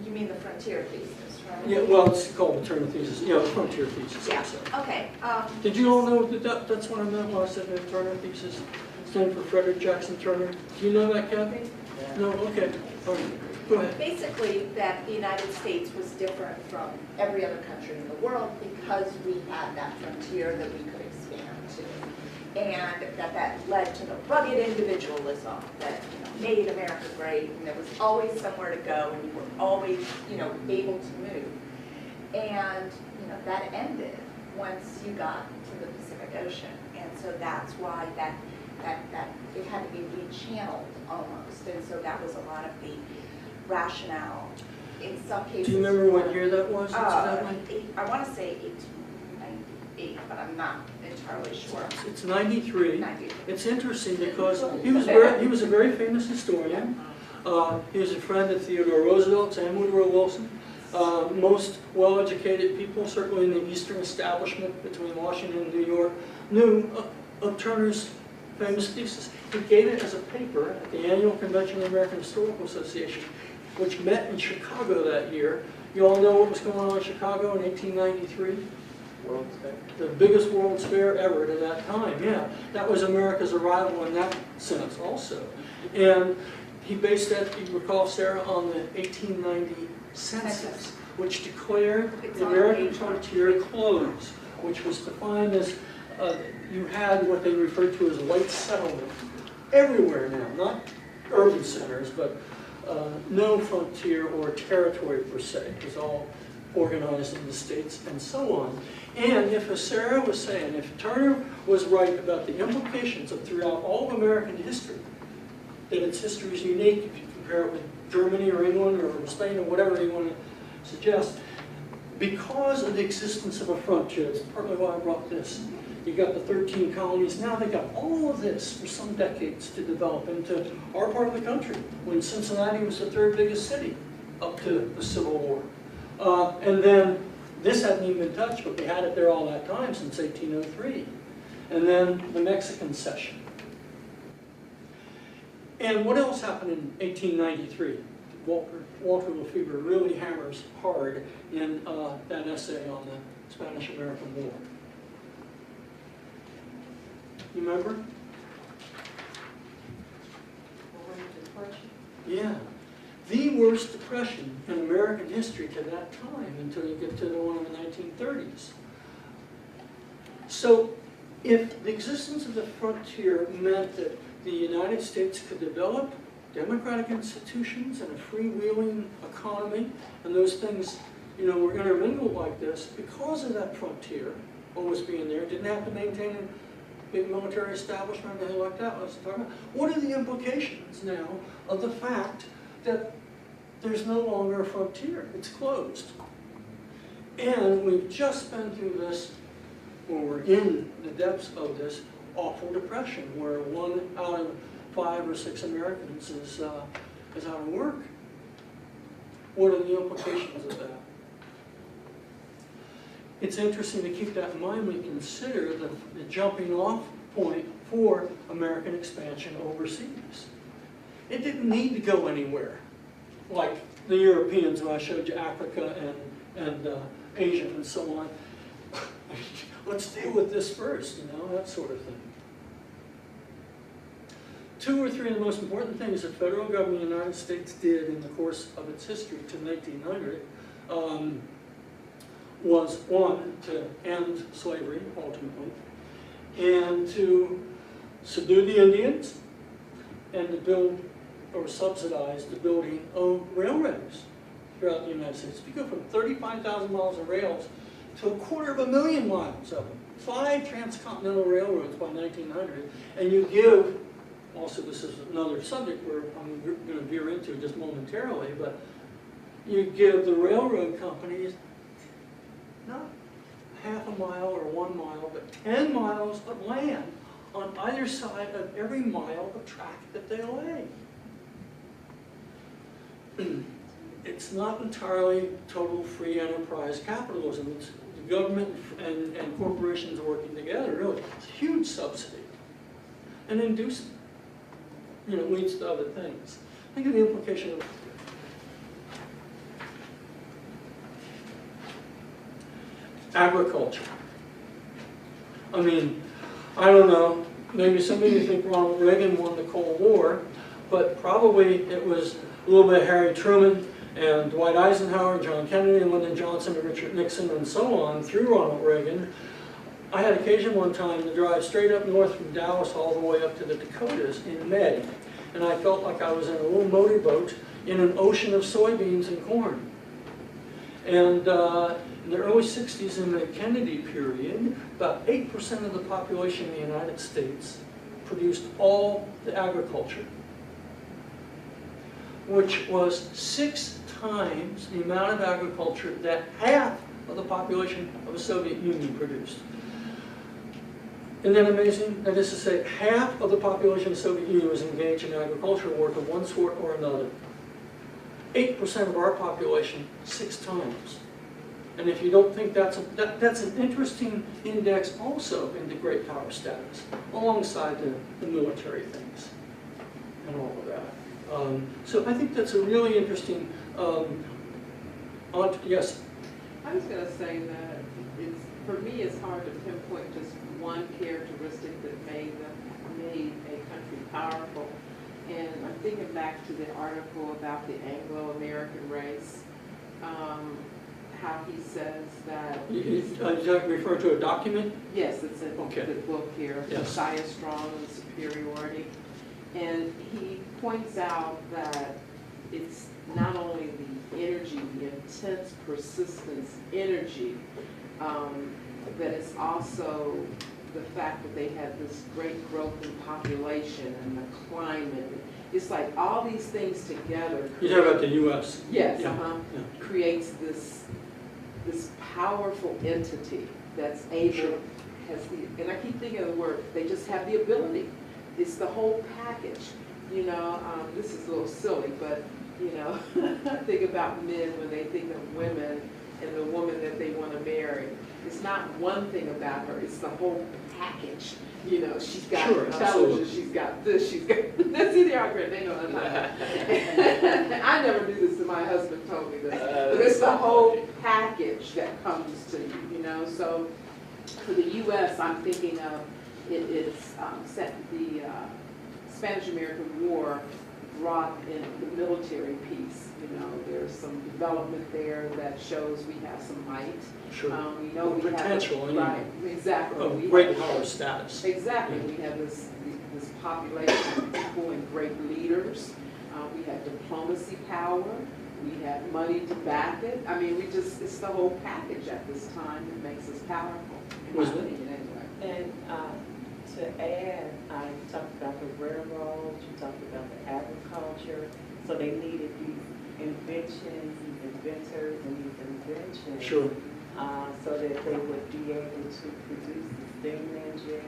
You mean the frontier thesis, right? Yeah, well, it's called the Turner thesis. Yeah, the frontier thesis. Yeah, also. okay. Did you all know that's what I meant when I said the Turner thesis? Standing for Frederick Jackson Turner. Do you know that, Kathy? Yeah. No? Okay. All right. Go ahead. Basically, that the United States was different from every other country in the world because we had that frontier that we could expand to. and that led to the rugged individualism that made America great, and there was always somewhere to go, and you were always able to move. And that ended once you got to the Pacific Ocean, and so that's why that it had to be rechanneled almost, and so that was a lot of the rationale. In some cases, Do you remember what year that was? I want to say 1898, but I'm not entirely sure. It's 93. 93. It's interesting because he was a very famous historian. He was a friend of Theodore Roosevelt's and Woodrow Wilson. Most well-educated people, certainly in the Eastern establishment between Washington and New York, knew of Turner's famous thesis. He gave it as a paper at the annual convention of the American Historical Association, which met in Chicago that year. You all know what was going on in Chicago in 1893? World's Fair. The biggest World's Fair ever at that time, yeah. That was America's arrival in that sense also. And he based that, you recall, Sarah, on the 1890 census, which declared the American frontier closed, which was defined as, you had what they referred to as white settlement everywhere now, not urban centers, but no frontier or territory per se. It was all organized in the states and so on. And if, as Sarah was saying, if Turner was right about the implications of throughout all of American history, that its history is unique if you compare it with Germany or England or Spain or whatever you want to suggest, because of the existence of a frontier, that's partly why I brought this. You got the 13 colonies, now they got all of this for some decades to develop into our part of the country, when Cincinnati was the third biggest city up to the Civil War. And then this hadn't even been touched, but we had it there all that time since 1803. And then the Mexican Cession. And what else happened in 1893? Walter Lefebvre really hammers hard in that essay on the Spanish-American War. You remember? Yeah. The worst depression in American history to that time until you get to the one in the 1930s. So if the existence of the frontier meant that the United States could develop democratic institutions and a freewheeling economy, and those things, were intermingled like this, because of that frontier always being there, didn't have to maintain a big military establishment or anything like that. Let's talk about what are the implications now of the fact that there's no longer a frontier, it's closed. And we've just been through this, or we're in the depths of this awful depression where 1 out of 5 or 6 Americans is out of work. What are the implications of that? It's interesting to keep that in mind when you consider the jumping off point for American expansion overseas. It didn't need to go anywhere, like the Europeans when I showed you Africa and Asia and so on. Let's deal with this first, that sort of thing. 2 or 3 of the most important things the federal government of the United States did in the course of its history to 1900 was, 1, to end slavery, ultimately, and to subdue the Indians, and to build or subsidize the building of railroads throughout the United States. If you go from 35,000 miles of rails to 250,000 miles of them, 5 transcontinental railroads by 1900, and you give, also this is another subject where I'm going to veer into just momentarily, but you give the railroad companies not half a mile or 1 mile, but 10 miles of land on either side of every mile of track that they lay. It's not entirely total free enterprise capitalism. It's the government and corporations working together, really. It's a huge subsidy. And inducement, leads to other things. Think of the implication of agriculture. I mean, I don't know, maybe some of you think Ronald Reagan won the Cold War, but probably it was a little bit of Harry Truman and Dwight Eisenhower, John Kennedy, and Lyndon Johnson, and Richard Nixon, and so on, through Ronald Reagan. I had occasion one time to drive straight up north from Dallas all the way up to the Dakotas in May. And I felt like I was in a little motorboat in an ocean of soybeans and corn. And in the early 60s, in the Kennedy period, about 8% of the population in the United States produced all the agriculture, which was 6 times the amount of agriculture that half of the population of the Soviet Union produced. Isn't that amazing? That is to say, half of the population of the Soviet Union was engaged in agricultural work of one sort or another. 8% of our population, 6 times. And if you don't think that's an interesting index also into great power status, alongside the military things and all of that. So I think that's a really interesting, yes? I was going to say that for me, it's hard to pinpoint just one characteristic that made a country powerful. And I'm thinking back to the article about the Anglo-American race, how he says that... Are you referring to a document? Yes, it's in okay. the book here, yes. Messiah Strong and Superiority. And he points out that it's not only the energy, the intense persistence energy, but it's also the fact that they had this great growth in population and the climate. It's like all these things together. You're talking about the U.S. Yes, yeah. Yeah. Creates this powerful entity that's able, sure. And I keep thinking of the word, they just have the ability. It's the whole package. You know, this is a little silly, but, you know, I think about men when they think of women and the woman that they want to marry. It's not one thing about her, it's the whole package. You know, she's got sure, intelligence, absolutely. she's got this, she's got this. See, they are great, they know what I'm talking about. I never knew this, my husband told me this. But it's the whole package that comes to you, you know. So for the U.S., I'm thinking of it's set the Spanish-American War brought in the military piece. You know, there's some development there that shows we have some might. Sure. We know we potential, have right, exactly. Of great power status. Exactly. We have this population of people and great leaders. We have diplomacy power. We have money to back it. I mean, it's the whole package at this time that makes us powerful, in my opinion, anyway. And to add, you talked about the railroads, you talked about the agriculture, so they needed these inventions, these inventors, and these inventions. Sure. So that they would be able to produce the steam engine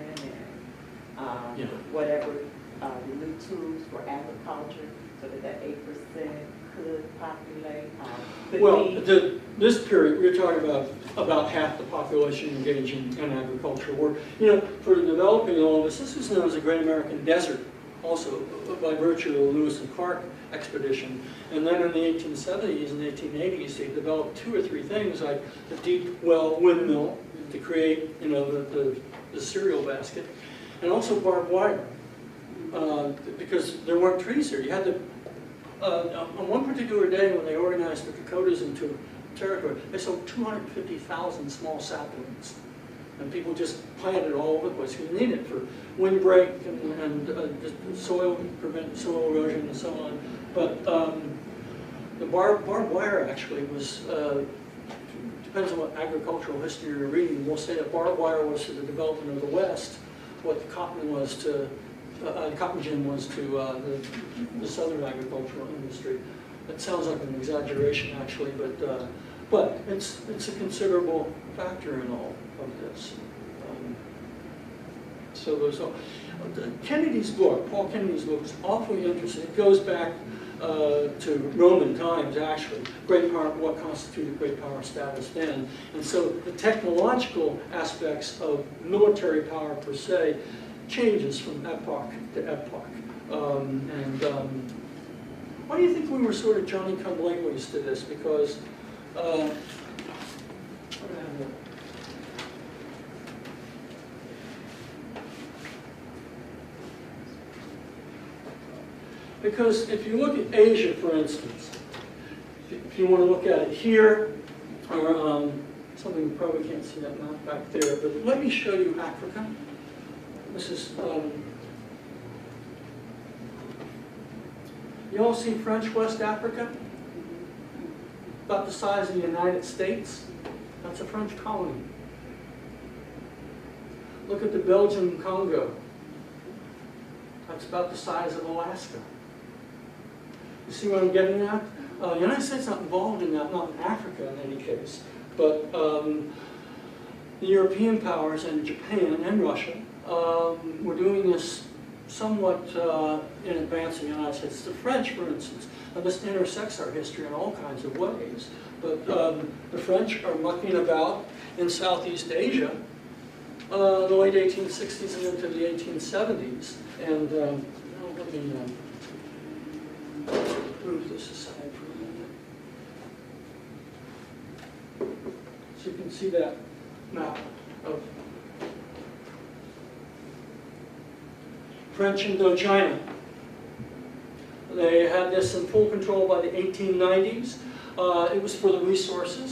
and whatever the new tools for agriculture, so that 8% could populate. This period, we're talking about half the population engaging in agricultural work. You know, for developing all this was known as the Great American Desert, also by virtue of the Lewis and Clark expedition. And then in the 1870s and 1880s, they developed 2 or 3 things, like the deep well windmill to create, you know, the cereal basket, and also barbed wire, because there weren't trees there. You had to, on one particular day when they organized the Dakotas into territory, they sold 250,000 small saplings. And people just planted all over the place. You need it for windbreak and soil, prevent soil erosion and so on. But the barbed wire actually was, depends on what agricultural history you're reading, we'll say that barbed wire was to the development of the West what the cotton was to, cotton gin was to the southern agricultural industry. That sounds like an exaggeration actually, but it's a considerable factor in all of this. So there's Kennedy's book, Paul Kennedy's book, is awfully interesting. It goes back to Roman times, actually. Great power, what constituted great power status then. And so the technological aspects of military power per se changes from epoch to epoch. Why do you think we were sort of Johnny-come-latelys to this? Because because if you look at Asia, for instance, if you want to look at it here, or Something you probably can't see that map back there, but let me show you Africa. This is, you all see French West Africa? About the size of the United States. That's a French colony. Look at the Belgian Congo. That's about the size of Alaska. You see what I'm getting at? The United States is not involved in that, not in Africa in any case. But the European powers and Japan and Russia were doing this somewhat in advance of the United States. The French, for instance, and this intersects our history in all kinds of ways. But the French are mucking about in Southeast Asia in the late 1860s and into the 1870s. And let me move this aside for a minute. So you can see that map of French Indochina. They had this in full control by the 1890s. It was for the resources.